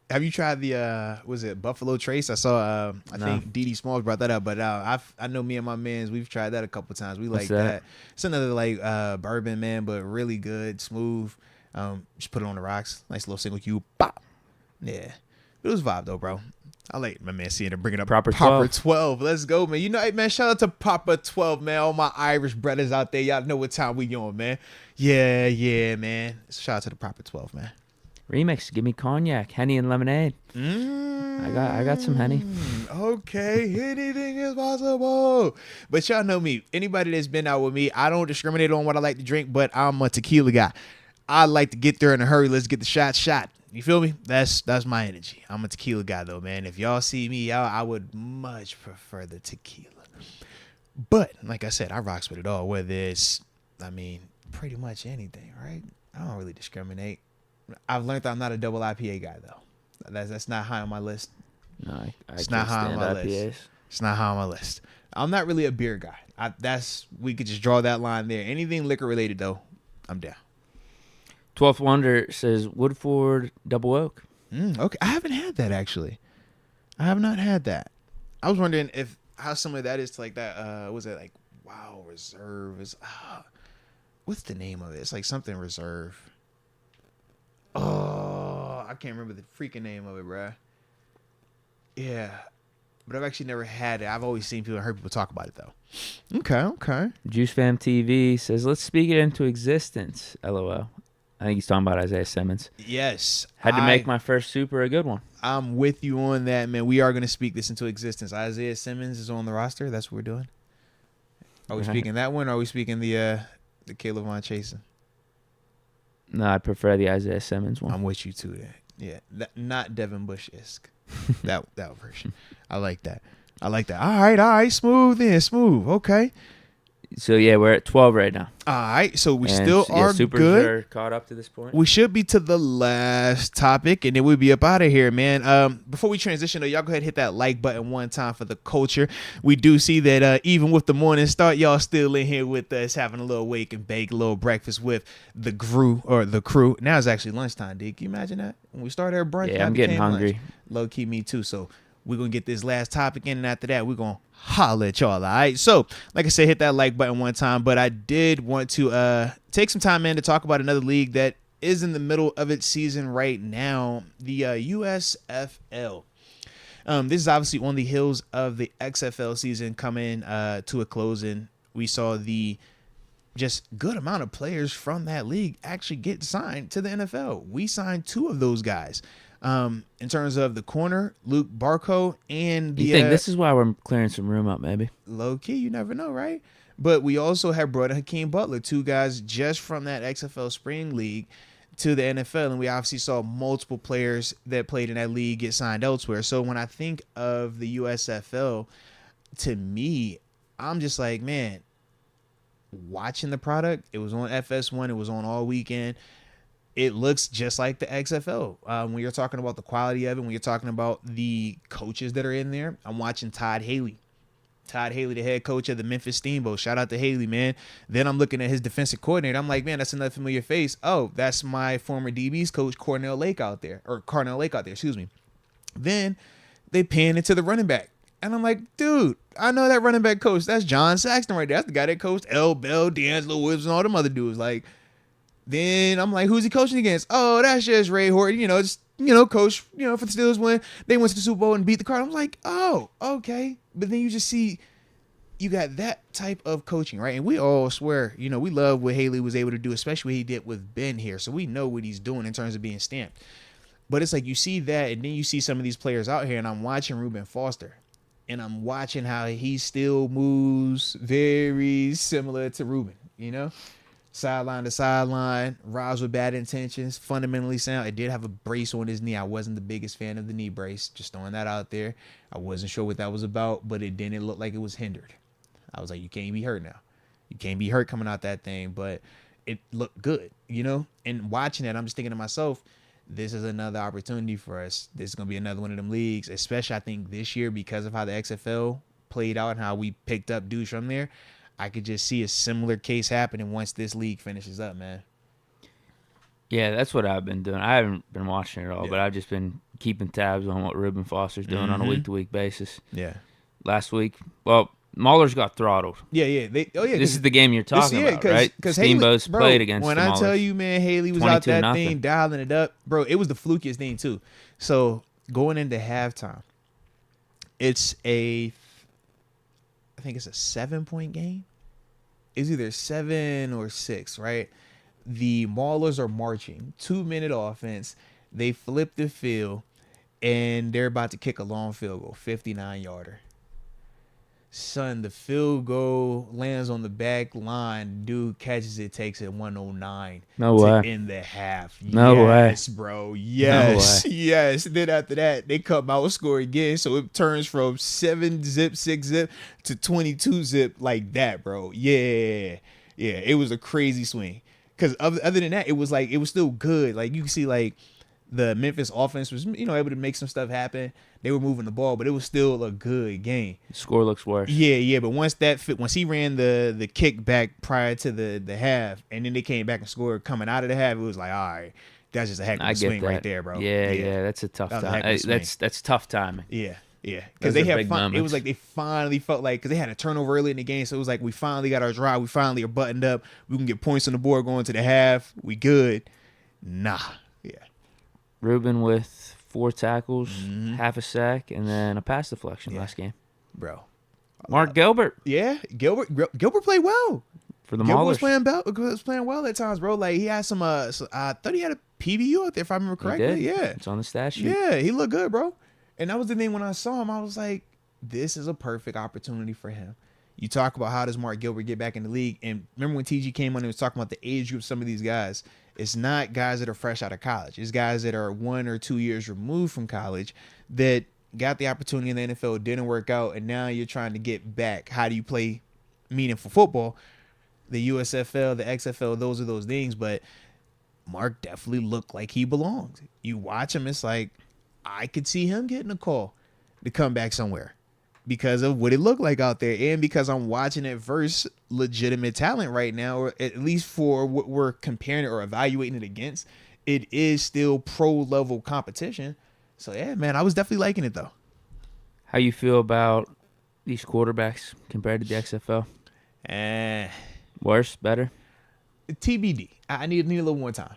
Have you tried the was it Buffalo Trace? I saw I think D.D. Smalls brought that up, but I know me and my mans, we've tried that a couple times. We like that. It's another like bourbon, man, but really good, smooth. Just put it on the rocks. Nice little single cube. Pop. Yeah. It was vibe though, bro. I like my man seeing it bringing up Proper 12. Let's go, man. You know, hey, man, shout out to Proper 12, man. All my Irish brothers out there. Y'all know what time we on, man. Yeah, man. Shout out to the Proper 12, man. Remix, give me cognac, Henny, and lemonade. I got some Henny. Okay, anything is possible. But y'all know me. Anybody that's been out with me, I don't discriminate on what I like to drink, but I'm a tequila guy. I like to get there in a hurry. Let's get the shot. You feel me? That's my energy. I'm a tequila guy though, man. If y'all see me out, I would much prefer the tequila. But like I said, I rocks with it all. Whether it's, pretty much anything, right? I don't really discriminate. I've learned that I'm not a double IPA guy though. That's not high on my list. No, it's not high on my IPAs. list. It's not high on my list. I'm not really a beer guy. We could just draw that line there. Anything liquor related though, I'm down. 12th Wonder says Woodford Double Oak. Okay, I haven't had that actually. I have not had that. I was wondering if how similar that is to like that. Was it like Wow Reserve? Is what's the name of it? It's like something Reserve. Oh, I can't remember the freaking name of it, bruh. Yeah, but I've actually never had it. I've always seen people and heard people talk about it though. Okay. Juice Fam TV says, "Let's speak it into existence." LOL. I think he's talking about Isaiah Simmons. Yes. Had to make my first super a good one. I'm with you on that, man. We are going to speak this into existence. Isaiah Simmons is on the roster. That's what we're doing. Are we speaking that one, or are we speaking the Caleb Von Chasen? No, I prefer the Isaiah Simmons one. I'm with you too. Yeah, not Devin Bush-esque. that version. I like that. All right. Smooth. Okay. So yeah, we're at 12 right now. All right, so we still are Supers good. Are caught up to this point. We should be to the last topic, and then we'll be up out of here, man. Before we transition, though, y'all go ahead and hit that like button one time for the culture. We do see that even with the morning start, y'all still in here with us, having a little wake and bake, a little breakfast with the crew. Now it's actually lunchtime, Deke. Can you imagine that? When we started our brunch, yeah, I'm getting hungry. Low key, me too. So we're going to get this last topic in, and after that, we're going to holla at y'all. All right. So, like I said, hit that like button one time. But I did want to take some time, man, to talk about another league that is in the middle of its season right now, the USFL. This is obviously on the heels of the XFL season coming to a closing. We saw the just good amount of players from that league actually get signed to the NFL. We signed 2 of those guys. In terms of the corner, Luke Barco, and the... You think this is why we're clearing some room up, maybe? Low key, you never know, right? But we also have brought in Hakeem Butler, 2 guys just from that XFL Spring League to the NFL, and we obviously saw multiple players that played in that league get signed elsewhere. So when I think of the USFL, to me, I'm just like, man, watching the product, it was on FS1, it was on all weekend. It looks just like the XFL. When you're talking about the quality of it, when you're talking about the coaches that are in there, I'm watching Todd Haley. Todd Haley, the head coach of the Memphis Steamboat. Shout out to Haley, man. Then I'm looking at his defensive coordinator. I'm like, man, that's another familiar face. Oh, that's my former DB's coach, Carnell Lake out there. Excuse me. Then they pan into the running back. And I'm like, dude, I know that running back coach. That's John Saxton right there. That's the guy that coached L. Bell, D'Angelo Williams, and all them other dudes. Like, then I'm like, who's he coaching against? Oh, that's just Ray Horton, coach, for the Steelers when they went to the Super Bowl and beat the Cardinals. I'm like, oh, okay. But then you just see you got that type of coaching, right? And we all swear, we love what Haley was able to do, especially what he did with Ben here. So we know what he's doing in terms of being stamped. But it's like you see that, and then you see some of these players out here, and I'm watching Reuben Foster. And I'm watching how he still moves very similar to Reuben, sideline to sideline, rides with bad intentions, fundamentally sound. It did have a brace on his knee. I wasn't the biggest fan of the knee brace, just throwing that out there. I wasn't sure what that was about, but it didn't look like it was hindered. I was like, you can't be hurt now. You can't be hurt coming out that thing, but it looked good, And watching it, I'm just thinking to myself, this is another opportunity for us. This is going to be another one of them leagues, especially I think this year because of how the XFL played out and how we picked up dudes from there. I could just see a similar case happening once this league finishes up, man. Yeah, that's what I've been doing. I haven't been watching it all, but I've just been keeping tabs on what Reuben Foster's doing on a week-to-week basis. Yeah. Last week, Mahler's got throttled. Yeah. This is the game you're talking about, right? Because Steamboats played against when the I tell you, man, Haley was out that thing dialing it up. Bro, it was the flukiest thing, too. So, going into halftime, I think it's a 7-point game. It's either 7 or 6, right? The Maulers are marching. 2-minute offense. They flip the field, and they're about to kick a long field goal, 59-yarder. Son, the field goal lands on the back line. Dude catches it, takes it 109. No way. In the half. No way. Yes, bro. Yes. No way. Yes. Then after that, they come out and score again. So it turns from 7-zip, 6-zip to 22-zip like that, bro. Yeah. Yeah. It was a crazy swing. Because other than that, it was still good. Like you can see like the Memphis offense was, able to make some stuff happen. They were moving the ball, but it was still a good game. The score looks worse. Yeah. But once he ran the kick back prior to the half, and then they came back and scored coming out of the half, it was like, all right, that's just a heck of a swing right there, bro. Yeah. That's a tough time. That's tough timing. Yeah. Yeah, because Those they are had big fun. It was moments. like they finally felt like, because they had a turnover early in the game, so it was like we finally got our drive. We finally are buttoned up. We can get points on the board going to the half. We good. Nah. Yeah. Ruben with 4 tackles, Mhm. half a sack, and then a pass deflection Yeah. last game. Bro. Mark Gilbert Yeah, Gilbert played well. for the Gilbert Maulers. was playing well at times, bro. Like he had some. I thought he had a PBU out there, if I remember He correctly. did. Yeah, It's on the stat sheet. yeah, he looked good, bro. And that was the thing when I saw him. I was like, this is a perfect opportunity for him. You talk about how does Mark Gilbert get back in the league, and remember when TG came on and was talking about the age group of some of these guys. It's not guys that are fresh out of college. It's guys that are 1 or 2 years removed from college that got the opportunity in the NFL, didn't work out, and now you're trying to get back. How do you play meaningful football? The USFL, the XFL, those are those things. But Mark definitely looked like he belonged. You watch him, it's like I could see him getting a call to come back somewhere because of what it looked like out there, and because I'm watching it versus legitimate talent right now, or at least for what we're comparing it or evaluating it against. It is still pro level competition. So yeah, man, I was definitely liking it though. How you feel about these quarterbacks compared to the XFL? Worse, better? TBD. I need a little more time.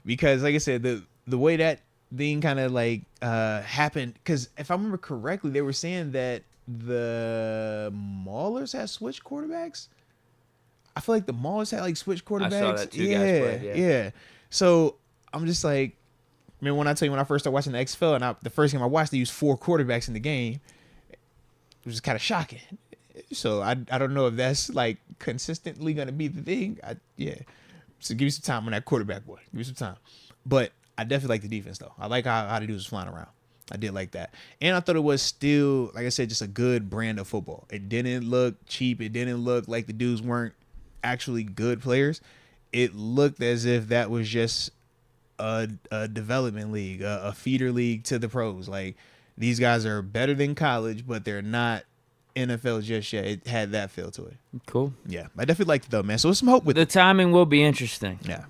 Because like I said, the way that thing kind of like happened, because if I remember correctly, they were saying that the Maulers had switched quarterbacks. I feel like the Maulers had like switched quarterbacks. I saw that two guys played, yeah. So I'm just like, remember when I tell you when I first started watching the XFL, and the first game I watched, they used 4 quarterbacks in the game. It was kind of shocking. So I don't know if that's like consistently gonna be the thing. So give me some time on that quarterback, boy. Give me some time. But I definitely like the defense though. I like how the dudes was flying around. I did like that. And I thought it was still, like I said, just a good brand of football. It didn't look cheap. It didn't look like the dudes weren't actually good players. It looked as if that was just a development league, a feeder league to the pros. Like these guys are better than college, but they're not NFL just yet. It had that feel to it. Cool. Yeah, I definitely liked it though, man. So there's some hope with The it. timing will be interesting. Yeah.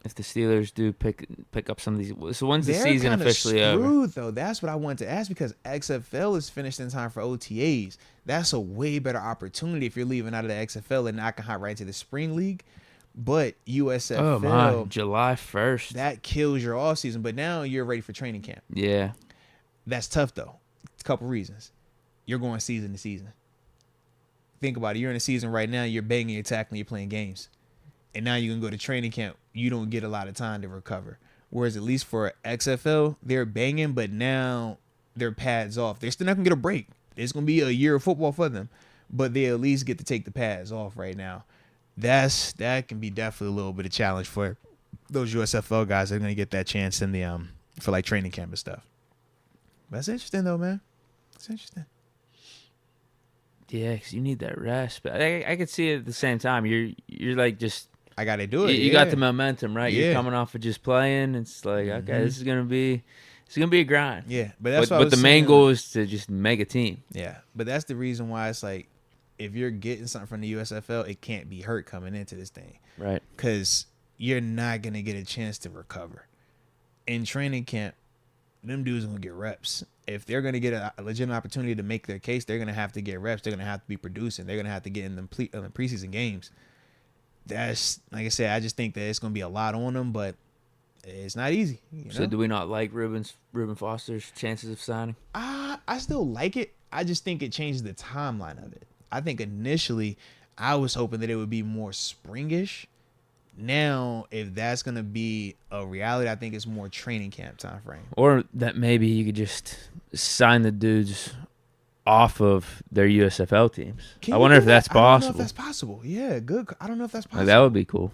If the Steelers do pick up some of these. So when's the They're season kinda officially screwed, over? though. That's what I wanted to ask, because XFL is finished in time for OTAs. That's a way better opportunity if you're leaving out of the XFL and not can hop right into the spring league. But USFL, Oh my, July 1st. that kills your off season. But now you're ready for training camp. Yeah. That's tough though. It's a couple reasons. You're going season to season. Think about it. You're in a season right now. You're banging, you're tackling, you're playing games. And now you can go to training camp. You don't get a lot of time to recover. Whereas at least for XFL, they're banging, but now their pads off. They're still not going to get a break. It's going to be a year of football for them. But they at least get to take the pads off right now. That can be definitely a little bit of challenge for those USFL guys that are going to get that chance in the for like training camp and stuff. But that's interesting though, man. It's interesting. Yeah, because you need that rest. But I could see it at the same time. You're like just I got to do it. you got the momentum, right? Yeah. You're coming off of just playing. It's like, okay, this is gonna be a grind. Yeah, but that's But what I was the main saying. goal is to just make a team. Yeah, but that's the reason why it's like, if you're getting something from the USFL, it can't be hurt coming into this thing, Right. because you're not gonna get a chance to recover. In training camp, them dudes are gonna get reps. If they're gonna get a legitimate opportunity to make their case, they're gonna have to get reps. They're gonna have to be producing. They're gonna have to get in the preseason games. That's, like I said, I just think that it's gonna be a lot on them, but it's not easy. You know? So do we not like Reuben Foster's chances of signing? I still like it. I just think it changes the timeline of it. I think initially I was hoping that it would be more springish. Now, if that's going to be a reality, I think it's more training camp time frame. Or that maybe you could just sign the dudes off of their USFL teams. I wonder if that's I don't know if possible. that's possible. Yeah, good. I don't know if that's possible. Like, that would be cool.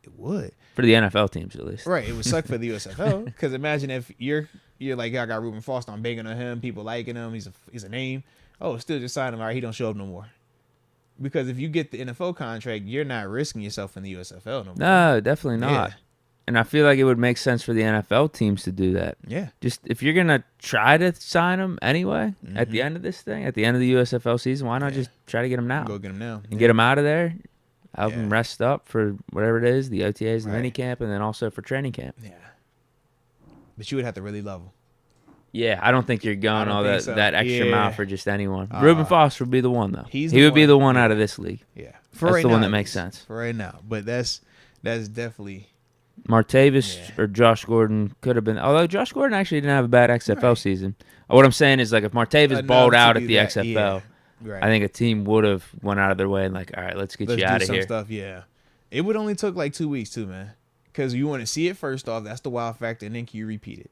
It would. For the NFL teams, at least. Right. It would suck for the USFL, because imagine if you're like, I got Reuben Foster, I'm banging on him, people liking him, he's a name. Oh, still just sign him. All right, he don't show up no more. Because if you get the NFL contract, you're not risking yourself in the USFL no more. No, definitely not. Yeah. And I feel like it would make sense for the NFL teams to do that. Yeah. Just if you're going to try to sign them anyway at the end of this thing, at the end of the USFL season, why not just try to get them now? Go get him now. And get them out of there, have them Yeah. rest up for whatever it is, the OTAs, the Right. mini camp, and then also for training camp. Yeah. But you would have to really love him. Yeah, I don't think you're going all that, so. that extra Yeah. mile for just anyone. Reuben Foster would be the one, though. He would be the one out of this league. Yeah. That's the one that makes sense. For right now. But that's definitely... Martavis or Josh Gordon could have been. Although Josh Gordon actually didn't have a bad XFL season. What I'm saying is, like, if Martavis balled out at the XFL, I think a team would have went out of their way and like, all right, let's get you out of here. Stuff, It would only took like 2 weeks too, man. Because you want to see it first off. That's the wild factor. And then can you repeat it?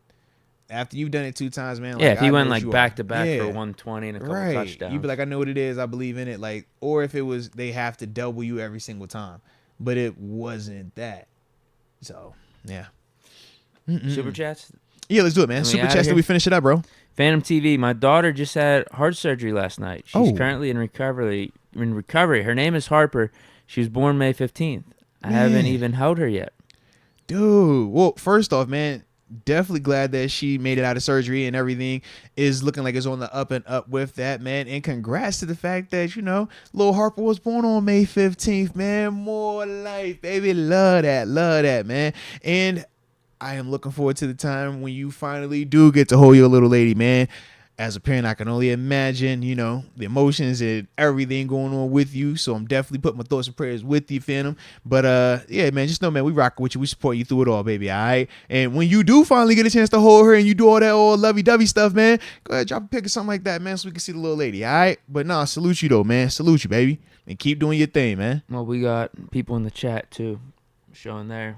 After you've done it 2 times, man. Like, if he went like back to back for 120 and a couple touchdowns. You'd be like, I know what it is. I believe in it. Like, or if it was, they have to double you every single time. But it wasn't that. So, yeah. Super chats? Yeah, let's do it, man. Super chats till we finish it up, bro. Phantom TV. My daughter just had heart surgery last night. She's currently in recovery. Her name is Harper. She was born May 15th. I haven't even held her yet. Dude. Well, first off, man, definitely glad that she made it out of surgery and everything is looking like it's on the up and up with that, man. And congrats to the fact that, little Harper was born on May 15th, man. More life, baby. Love that, man. And I am looking forward to the time when you finally do get to hold your little lady, man. As a parent, I can only imagine, the emotions and everything going on with you. So I'm definitely putting my thoughts and prayers with you, Phantom. But yeah, man, just know, man, we rock with you. We support you through it all, baby. All right. And when you do finally get a chance to hold her and you do all that old lovey-dovey stuff, man, go ahead, drop a pic or something like that, man, so we can see the little lady. All right. But nah, salute you though, man. Salute you, baby. And keep doing your thing, man. Well, we got people in the chat too, showing their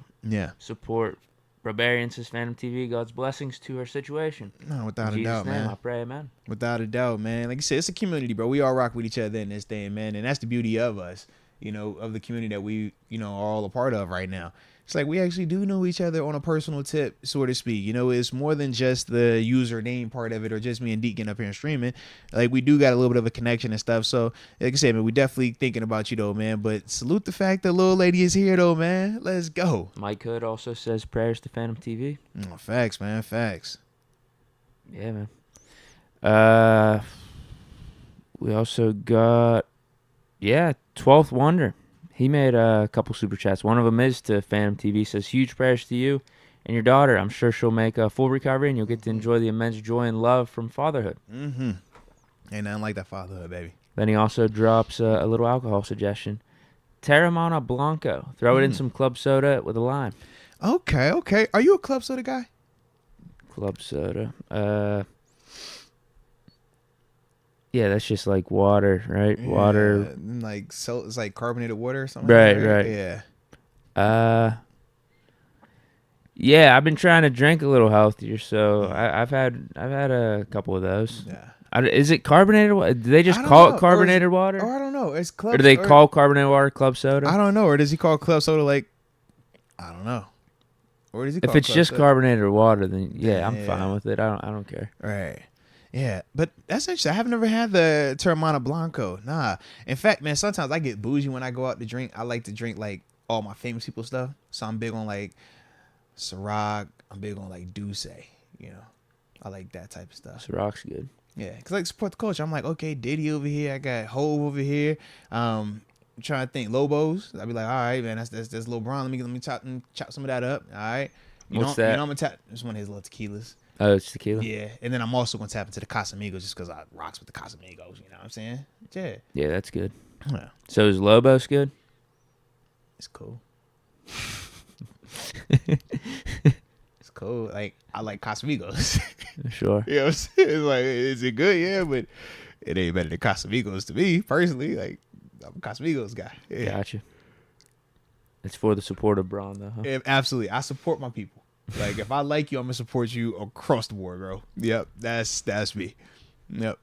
support. Barbarian says, Phantom TV, God's blessings to her situation. No, without a doubt, man. I pray, amen. Without a doubt, man. Like you said, it's a community, bro. We all rock with each other in this thing, man. And that's the beauty of us, of the community that we, are all a part of right now. It's like we actually do know each other on a personal tip, so to speak. It's more than just the username part of it or just me and Deke getting up here and streaming. Like, we do got a little bit of a connection and stuff. So, like I said, man, we definitely thinking about you, though, man. But salute the fact that little lady is here, though, man. Let's go. Mike Hood also says prayers to Phantom TV. Oh, facts, man. Facts. Yeah, man. We also got, 12th Wonder. He made a couple super chats. One of them is to Phantom TV. Says, huge prayers to you and your daughter. I'm sure she'll make a full recovery and you'll get to enjoy the immense joy and love from fatherhood. Mm-hmm. Ain't nothing like that fatherhood, baby. Then he also drops a little alcohol suggestion. Terramana Blanco. Throw it in some club soda with a lime. Okay. Are you a club soda guy? Club soda. Yeah, that's just like water, right? Yeah, water. Like, so it's like carbonated water or something. Right. Yeah. Yeah, I've been trying to drink a little healthier, so I've had a couple of those. Yeah. Is it carbonated water? Do they just call it carbonated water? Or I don't know. It's club. Or do they call carbonated water club soda? I don't know. Or does he call club soda like? I don't know. Or does he? If it's just carbonated water, then I'm fine with it. I don't care. Right. Yeah, but that's interesting. I have never had the Terramana Blanco. Nah. In fact, man, sometimes I get bougie when I go out to drink. I like to drink like all my famous people stuff. So I'm big on like Ciroc. I'm big on like Douce. I like that type of stuff. Ciroc's good. Yeah, cause like support the culture. I'm like, okay, Diddy over here. I got Hove over here. I'm trying to think Lobos. I'd be like, all right, man, that's Lil Bron. Let me chop some of that up. All right. What's that? I'm gonna tap. It's one of his little tequilas. Oh, it's tequila? Yeah, and then I'm also going to tap into the Casamigos just because I rocks with the Casamigos, you know what I'm saying? Yeah. Yeah, that's good. Yeah. So is Lobos good? It's cool. It's cool. Like, I like Casamigos. Sure. You know what I'm saying? It's like, is it good? Yeah, but it ain't better than Casamigos to me, personally. Like, I'm a Casamigos guy. Yeah. Gotcha. It's for the support of Braun, though, huh? Yeah, absolutely. I support my people. Like, if I like you, I'm gonna support you across the board, bro. Yep, that's me. Yep.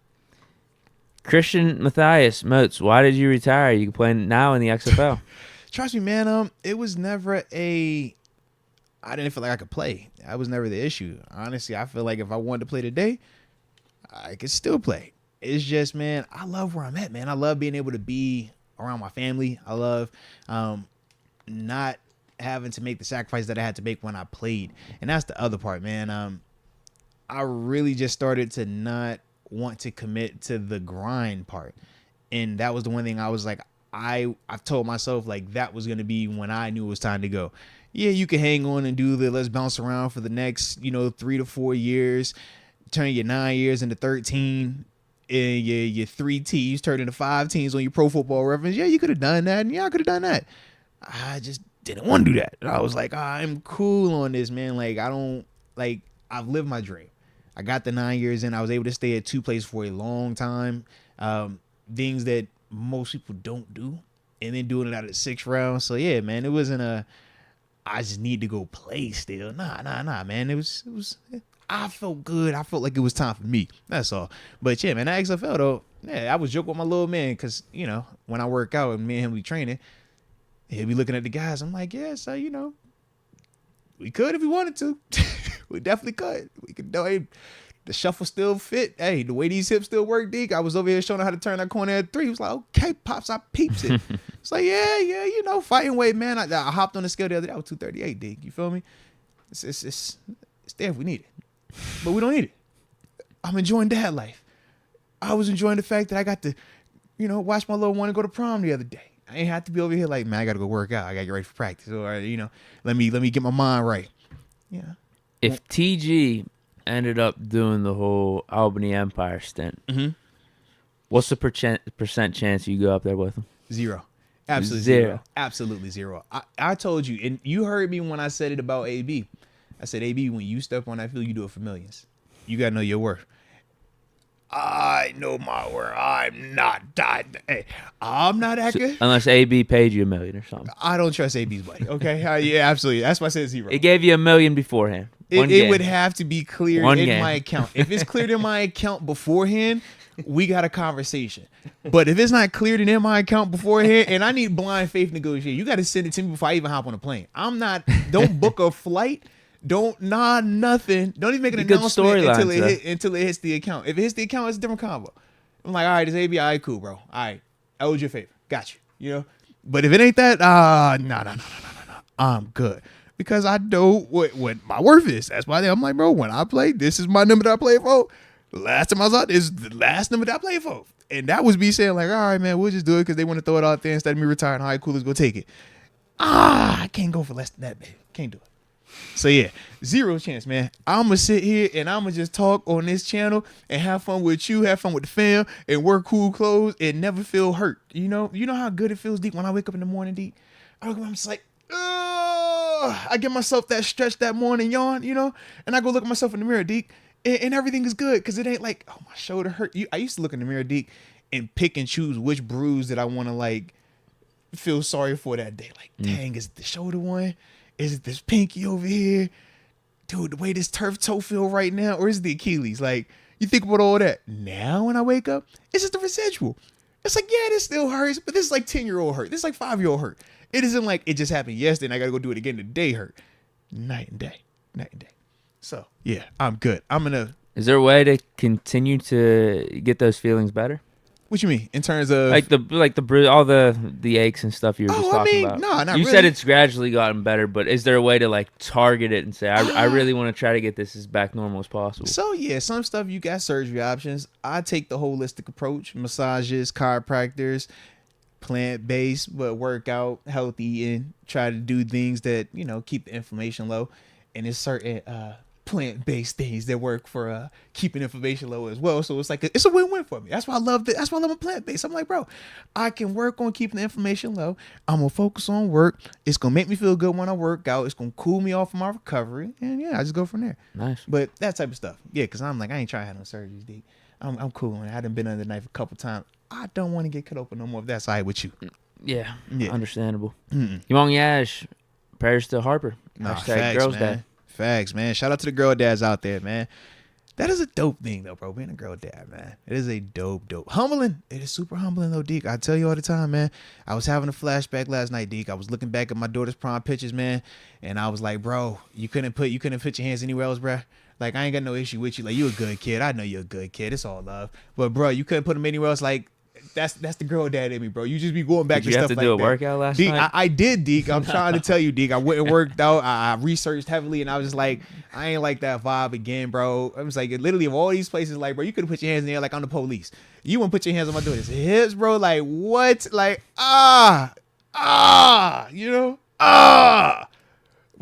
Christian Matthias, Moats, why did you retire? You can play now in the XFL. Trust me, man. It was never I didn't feel like I could play. That was never the issue. Honestly, I feel like if I wanted to play today, I could still play. It's just, man, I love where I'm at, man. I love being able to be around my family. I love not having to make the sacrifice that I had to make when I played. And that's the other part, man. I really just started to not want to commit to the grind part. And that was the one thing I was like, I told myself like that was going to be when I knew it was time to go. Yeah, you can hang on and do the let's bounce around for the next, 3 to 4 years. turn your 9 years into 13, and your 3 T's turn into 5 T's on your Pro Football Reference. Yeah, you could have done that, and yeah, I could have done that. I just didn't want to do that. And I was like, I'm cool on this, man. Like, I've lived my dream. I got the 9 years in. I was able to stay at 2 places for a long time. Things that most people don't do. And then doing it out of the 6th round. So, yeah, man, it wasn't I just need to go play still. Nah, man. It was I felt good. I felt like it was time for me. That's all. But, yeah, man, that XFL, though, yeah, I was joking with my little man because, you know, when I work out and me and him be training, he'll be looking at the guys. I'm like, yeah, so, you know, we could if we wanted to. We definitely could. We could do it. The shuffle still fit. Hey, the way these hips still work, Deke. I was over here showing him how to turn that corner at 3. He was like, okay, Pops, I peeps it. It's like, yeah, you know, fighting weight, man. I hopped on the scale the other day. I was 238, Deke. You feel me? It's there if we need it. But we don't need it. I'm enjoying dad life. I was enjoying the fact that I got to, you know, watch my little one go to prom the other day. I ain't have to be over here like, man, I got to go work out. I got to get ready for practice. Or, you know, let me get my mind right. Yeah. If TG ended up doing the whole Albany Empire stint, what's the percent chance you go up there with him? 0. Absolutely zero. Absolutely 0. I told you, and you heard me when I said it about AB. I said, AB, when you step on that field, you do it for millions. You got to know your worth. I know my worth. I'm not that good. Unless AB paid you $1 million or something. I don't trust AB's buddy. Okay. Yeah, absolutely. That's why I said 0. It gave you $1 million beforehand. It would have to be cleared in my account. If it's cleared in my account beforehand, we got a conversation. But if it's not cleared in my account beforehand, and I need blind faith negotiation, you got to send it to me before I even hop on a plane. Don't book a flight. Nothing. Don't even make an announcement until it hits the account. If it hits the account, it's a different combo. I'm like, all right, it's AB. All right, cool, bro. All right, I owed you a favor. Got you. You know. But if it ain't that, no. I'm good. Because I know what my worth is. That's why I'm like, bro, when I play, this is my number that I played for. Last time I was out, this is the last number that I played for. And that was me saying, like, all right, man, we'll just do it because they want to throw it out there instead of me retiring. All right, cool, let's go take it. I can't go for less than that, man. Can't do it. So, yeah, 0 chance, man. I'm going to sit here and I'm going to just talk on this channel and have fun with you, have fun with the fam, and wear cool clothes and never feel hurt. You know how good it feels, Deke, when I wake up in the morning, Deke? I wake up, I'm just like, I give myself that stretch that morning yawn, you know, and I go look at myself in the mirror, Deke, and everything is good because it ain't like, oh, my shoulder hurt. I used to look in the mirror, Deke, and pick and choose which bruise that I want to, like, feel sorry for that day. Like, dang, is it the shoulder one? Is it this pinky over here? Dude, the way this turf toe feel right now, or is it the Achilles? Like, you think about all that. Now when I wake up, it's just the residual. It's like, yeah, this still hurts, but this is like 10-year-old hurt. This is like 5-year-old hurt. It isn't like it just happened yesterday and I got to go do it again today hurt. Night and day. So, yeah, I'm good. Is there a way to continue to get those feelings better? What you mean in terms of like the all the aches and stuff you were just talking about? No, not you really. said it's gradually gotten better, but is there a way to like target it and say I really want to try to get this as back normal as possible? So yeah, some stuff you got surgery options. I take the holistic approach: massages, chiropractors, plant-based, but workout, healthy eating. Try to do things that keep the inflammation low, and it's certain plant-based things that work for keeping inflammation low as well. So it's like it's a win-win for me. That's why I love it. That's why I love plant-based. I'm like, bro, I can work on keeping the inflammation low. I'm gonna focus on work. It's gonna make me feel good when I work out. It's gonna cool me off of my recovery, and yeah, I just go from there. Nice. But that type of stuff, yeah, because I'm like, I ain't trying to have no surgeries, D. I'm cool. I hadn't been under the knife a couple times. I don't want to get cut open no more if that's all right with you. Yeah. Understandable. Young Yash, prayers to Harper. Facts, Girls man. Day. Facts, man. Shout out to the girl dads out there, man. That is a dope thing, though, bro. Being a girl dad, man. It is a dope. Humbling. It is super humbling, though, Deke. I tell you all the time, man. I was having a flashback last night, Deke. I was looking back at my daughter's prom pictures, man, and I was like, bro, you couldn't put your hands anywhere else, bro. Like, I ain't got no issue with you. Like, you a good kid. I know you're a good kid. It's all love. But, bro, you couldn't put them anywhere else. Like, that's the girl dad in me, bro. You just be going back to stuff like that. Did you have to do a workout last night? I did, Deke. I'm trying to tell you, Deke. I went and worked out. I researched heavily, and I was just like, I ain't like that vibe again, bro. I was like, literally, of all these places, like, bro, you could have put your hands in there like I'm the police. You wouldn't put your hands on my daughter's hips, bro. Like, what? Like, But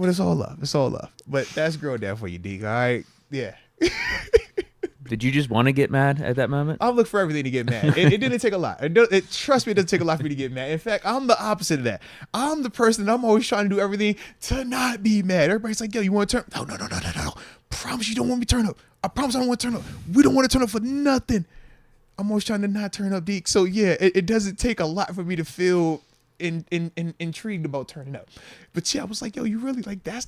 it's all love. It's all love. But that's girl dad for you, Deke. All right? Yeah. Did you just want to get mad at that moment? I look for everything to get mad. It didn't take a lot. Trust me, it doesn't take a lot for me to get mad. In fact, I'm the opposite of that. I'm the person that I'm always trying to do everything to not be mad. Everybody's like, yo, you want to turn? No. Promise you don't want me to turn up. I promise I don't want to turn up. We don't want to turn up for nothing. I'm always trying to not turn up, Deke. So yeah, it doesn't take a lot for me to feel intrigued about turning up. But yeah, I was like, yo, you really like that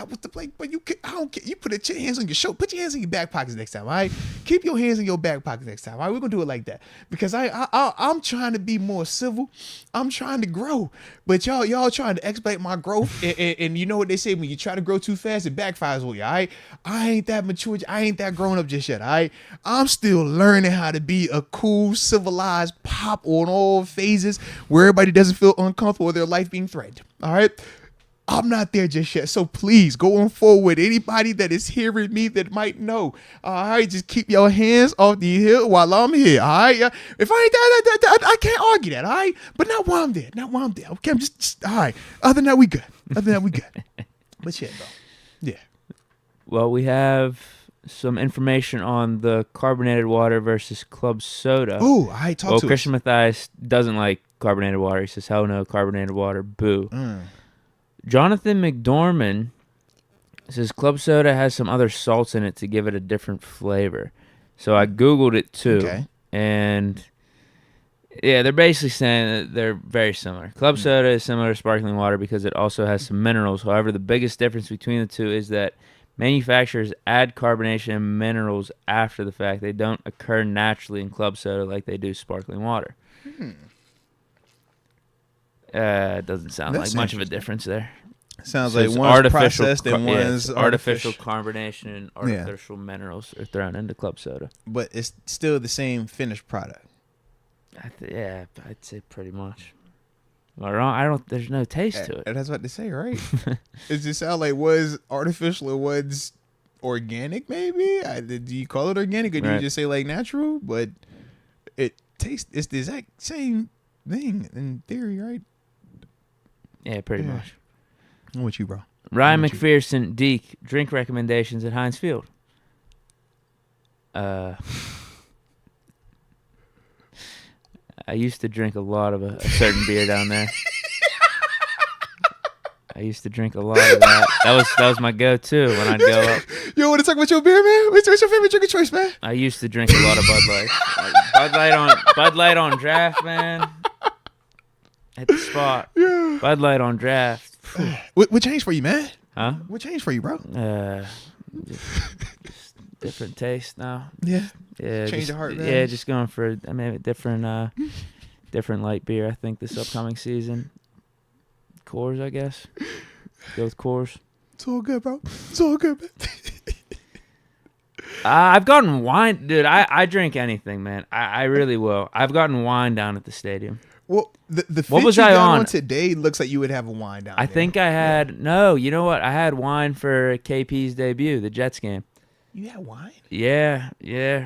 was the play. But I don't care. You put your hands on your shoulder. Put your hands in your back pockets next time. All right, keep your hands in your back pockets next time. All right, we're gonna do it like that because I'm trying to be more civil. I'm trying to grow, but y'all trying to expedite my growth. and you know what they say, when you try to grow too fast, it backfires on you. All right, I ain't that mature. I ain't that grown up just yet. All right, I'm still learning how to be a cool, civilized pop on all phases where everybody doesn't feel uncomfortable with their life being threatened. All right. I'm not there just yet. So please, going forward, anybody that is hearing me that might know, all right, just keep your hands off the hill while I'm here, all right? If I ain't that, I can't argue that, all right? But not while I'm there. Okay, I'm just all right. Other than that, we good. But yeah, though. Yeah. Well, we have some information on the carbonated water versus club soda. Oh, I talked to Christian Mathias doesn't like carbonated water. He says, hell no, carbonated water, boo. Jonathan McDormand says club soda has some other salts in it to give it a different flavor. So I Googled it too. Okay. And yeah, they're basically saying that they're very similar. Club soda is similar to sparkling water because it also has some minerals. However, the biggest difference between the two is that manufacturers add carbonation and minerals after the fact. They don't occur naturally in club soda like they do sparkling water. It doesn't sound like much of a difference there. Sounds so like one's processed and one's artificial carbonation and artificial minerals are thrown into club soda. But it's still the same finished product. I'd say pretty much. I don't. There's no taste to it. That's what they say, right? It just sound like one's artificial and one's organic. Maybe do you call it organic or do you just say like natural? But it tastes. It's the exact same thing in theory, right? Yeah, pretty much. I'm with you, bro. Ryan McPherson, Deke, drink recommendations at Heinz Field. I used to drink a lot of a certain beer down there. I used to drink a lot of that. That was my go-to when I'd go up. You want to talk about your beer, man? What's your favorite drink of choice, man? I used to drink a lot of Bud Light. Bud Light on draft, man. At the spot. Yeah. Bud Light on draft. What changed for you, man? Huh? What changed for you, bro? Just different taste now. Yeah. Yeah. Change your heart, man. Yeah, just going for a different light beer. I think this upcoming season. Coors, I guess. Go with Coors. It's all good, bro. It's all good, man. I've gotten wine, dude. I drink anything, man. I really will. I've gotten wine down at the stadium. Well, the what was you I got on today looks like you would have a wine down I there. think I had no. You know what? I had wine for KP's debut, the Jets game. You had wine? Yeah.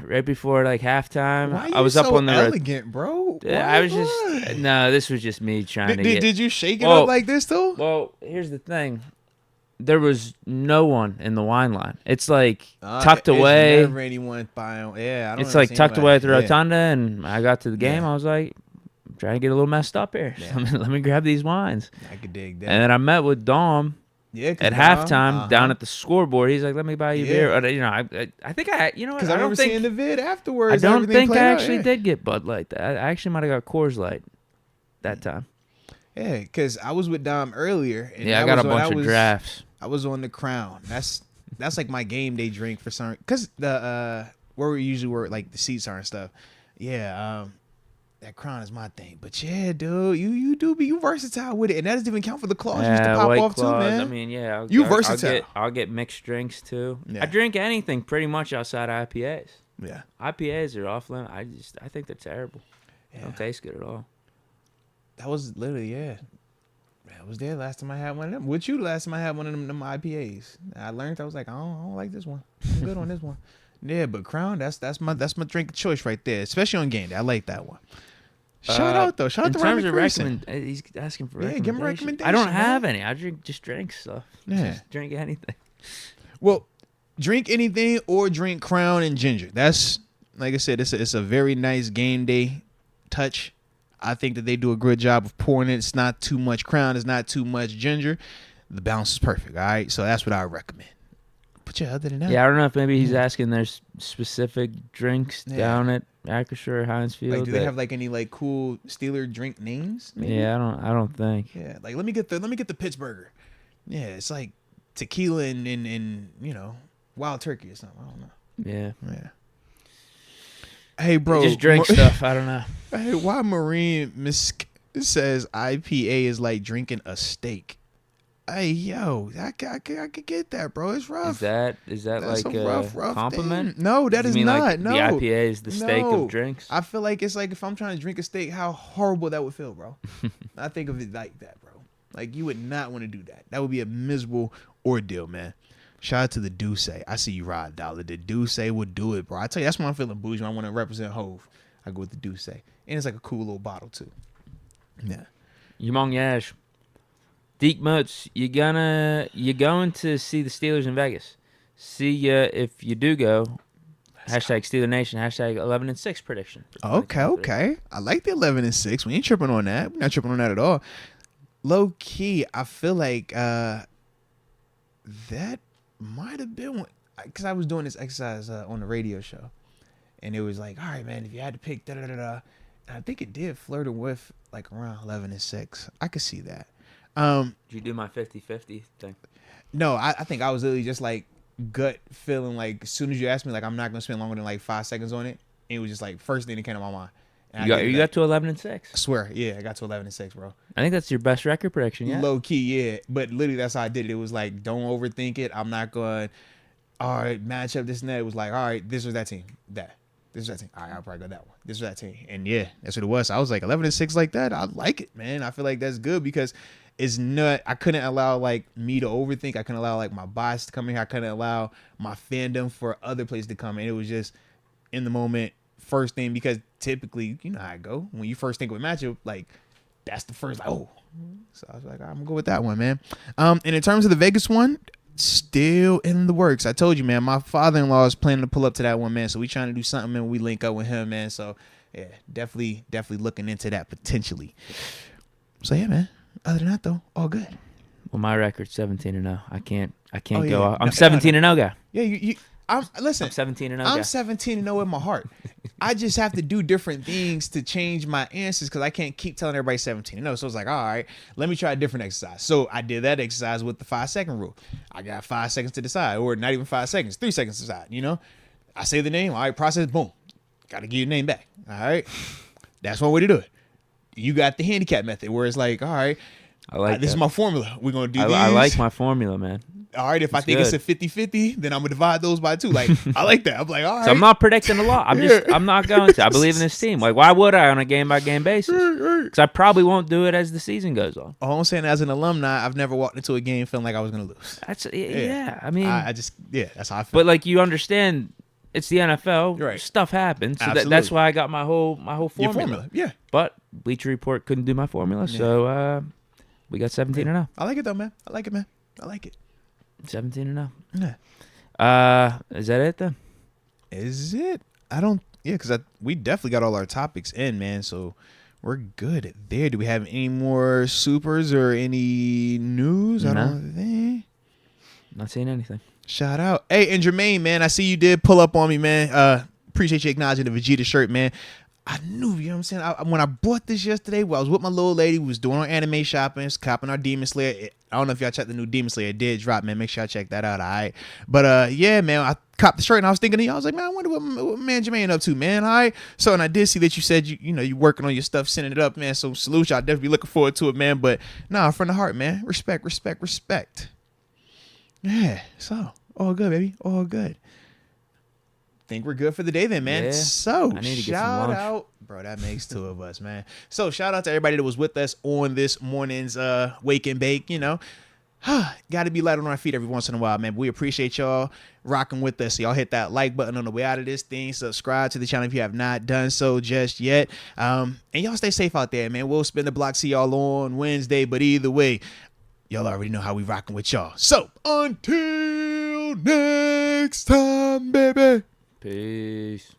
Right before like halftime. Why are you I was so up on the elegant, bro? I was just no. This was just me trying to get. Did you shake it up like this though? Well, here's the thing. There was no one in the wine line. It's like tucked away. Never anyone buying. Yeah, I don't. It's like tucked away at the rotunda, and I got to the game. I was like, I'm trying to get a little messed up here. Yeah. Let me grab these wines. I could dig that. And then I met with Dom. Yeah, at halftime down at the scoreboard. He's like, "Let me buy you beer." I think I because I remember seeing the vid afterwards. I don't think I actually did get Bud Light. I actually might have got Coors Light that time. Yeah, because I was with Dom earlier. And I got a bunch of drafts. I was on the Crown. That's like my game day drink for some, because the where we usually were, like the seats are and stuff. Yeah, that Crown is my thing. But yeah, dude, you versatile with it, and that doesn't even count for the claws you used to pop off claws, too, man. I mean, you versatile. I'll get mixed drinks too. Yeah. I drink anything pretty much outside IPAs. Yeah, IPAs are off limit. I think they're terrible. Yeah. They don't taste good at all. That was literally I was there last time I had one of them. With you last time I had one of them IPAs. I learned. I was like, I don't like this one. I'm good on this one. Yeah, but Crown, that's my drink of choice right there, especially on game day. I like that one. Shout out though. Shout out to Ryan McPherson. He's asking for recommendations. Give him recommendations. I don't have any. I just drink stuff. Yeah, just drink anything. Well, drink anything or drink Crown and ginger. That's, like I said, it's a very nice game day touch. I think that they do a good job of pouring it. It's not too much Crown. It's not too much ginger. The balance is perfect. All right, so that's what I recommend. But yeah, other than that, I don't know if maybe he's asking there's specific drinks down at Acrisure or Heinz Field. Like, do they have like any like cool Steeler drink names? Maybe? Yeah, I don't think. Yeah, like let me get the Pittsburgher. Yeah, it's like tequila and wild turkey or something. I don't know. Yeah. Hey, bro. Just drink stuff. I don't know. Hey, why Marine Misk says IPA is like drinking a steak? Hey, yo, I could get that, bro. It's rough. Is that That's like a rough compliment? Thing. No, that is not. Like no, the IPA is the steak of drinks. I feel like it's like if I'm trying to drink a steak, how horrible that would feel, bro. I think of it like that, bro. Like you would not want to do that. That would be a miserable ordeal, man. Shout out to the Duce. I see you ride, Dollar. The Duce would do it, bro. I tell you, that's when I'm feeling bougie. I want to represent Hove. I go with the Duce. And it's like a cool little bottle, too. Yeah. Yumong Yash. Deke Moats, you going to see the Steelers in Vegas. See ya if you do go. Hashtag Steeler Nation. Hashtag 11-6 prediction. Okay. I like the 11-6. We ain't tripping on that. We're not tripping on that at all. Low key, I feel like that might have been because I was doing this exercise on the radio show, and it was like, all right, man, if you had to pick and I think it did flirt with like around 11-6. I could see that. Did you do my 50-50 thing? No, I think I was literally just like gut feeling like as soon as you asked me, like I'm not gonna spend longer than like 5 seconds on it. And it was just like first thing that came to my mind. And you got to 11-6. I swear, yeah, I got to 11-6, bro. I think that's your best record prediction, yeah. Low key, yeah. But literally, that's how I did it. It was like, don't overthink it. I'm not going, all right, match up this and that. It was like, all right, this was that team. This was that team. All right, I'll probably go that one. This was that team. And yeah, that's what it was. So I was like 11-6 like that. I like it, man. I feel like that's good because it's not, I couldn't allow like me to overthink. I couldn't allow like my bias to come in here. I couldn't allow my fandom for other places to come in. It was just in the moment. First thing, because typically, you know how I go. When you first think of a matchup, like that's the first, like, oh. So I was like, I'm gonna go with that one, man. And in terms of the Vegas one, still in the works. I told you, man, my father-in-law is planning to pull up to that one, man. So we trying to do something and we link up with him, man. So yeah, definitely looking into that potentially. So yeah, man. Other than that though, all good. Well, my record's 17-0. I can't go off. I'm 17-0 guy. Yeah, you listen. I'm 17-0. I'm 17-0 in my heart. I just have to do different things to change my answers because I can't keep telling everybody 17-0. So it's like, all right, let me try a different exercise. So I did that exercise with the 5-second rule. I got 5 seconds to decide, or not even 5 seconds, 3 seconds to decide. You know, I say the name, all right, process, boom, got to give your name back. All right, that's one way to do it. You got the handicap method where it's like, all right, I like this is my formula. We're gonna do these. I like my formula, man. All right, if I think it's a 50-50, then I'm gonna divide those by 2. Like, I like that. I'm like, all right. So I'm not predicting a lot. I'm not going to. I believe in this team. Like, why would I on a game-by-game basis? Because I probably won't do it as the season goes on. All I'm saying, as an alumni, I've never walked into a game feeling like I was gonna lose. That's I mean, that's how I feel. But like, you understand, it's the NFL. Right. Stuff happens. So that's why I got my whole formula. Your formula, yeah. But Bleacher Report couldn't do my formula, so we got 17-0. I like it though, man. I like it, man. I like it. 17-0. Yeah. Is that it then? Is it? I don't. Yeah, because we definitely got all our topics in, man. So we're good there. Do we have any more supers or any news? No. I don't think. Not seeing anything. Shout out. Hey, and Jermaine, man, I see you did pull up on me, man. Appreciate you acknowledging the Vegeta shirt, man. I knew, you know what I'm saying? When I bought this yesterday, I was with my little lady. We was doing our anime shopping, copping our Demon Slayer. I don't know if y'all checked the new Demon Slayer. It did drop, man. Make sure y'all check that out, all right? But, yeah, man, I copped the shirt, and I was thinking of y'all. I was like, man, I wonder what man Jermaine up to, man, all right? So, and I did see that you said, you working on your stuff, sending it up, man. So, salute y'all. Definitely looking forward to it, man. But, nah, from the heart, man. Respect. Yeah, so, all good, baby. All good. Think we're good for the day then, man. Yeah, so I need to get shout some lunch. out, bro. That makes 2 of us, man. So shout out to everybody that was with us on this morning's wake and bake. Got to be light on our feet every once in a while, man. But we appreciate y'all rocking with us. So y'all hit that like button on the way out of this thing. Subscribe to the channel if you have not done so just yet. And y'all stay safe out there, man. We'll spin the block. See y'all on Wednesday. But either way, y'all already know how we rocking with y'all. So until Until next time, baby. Peace.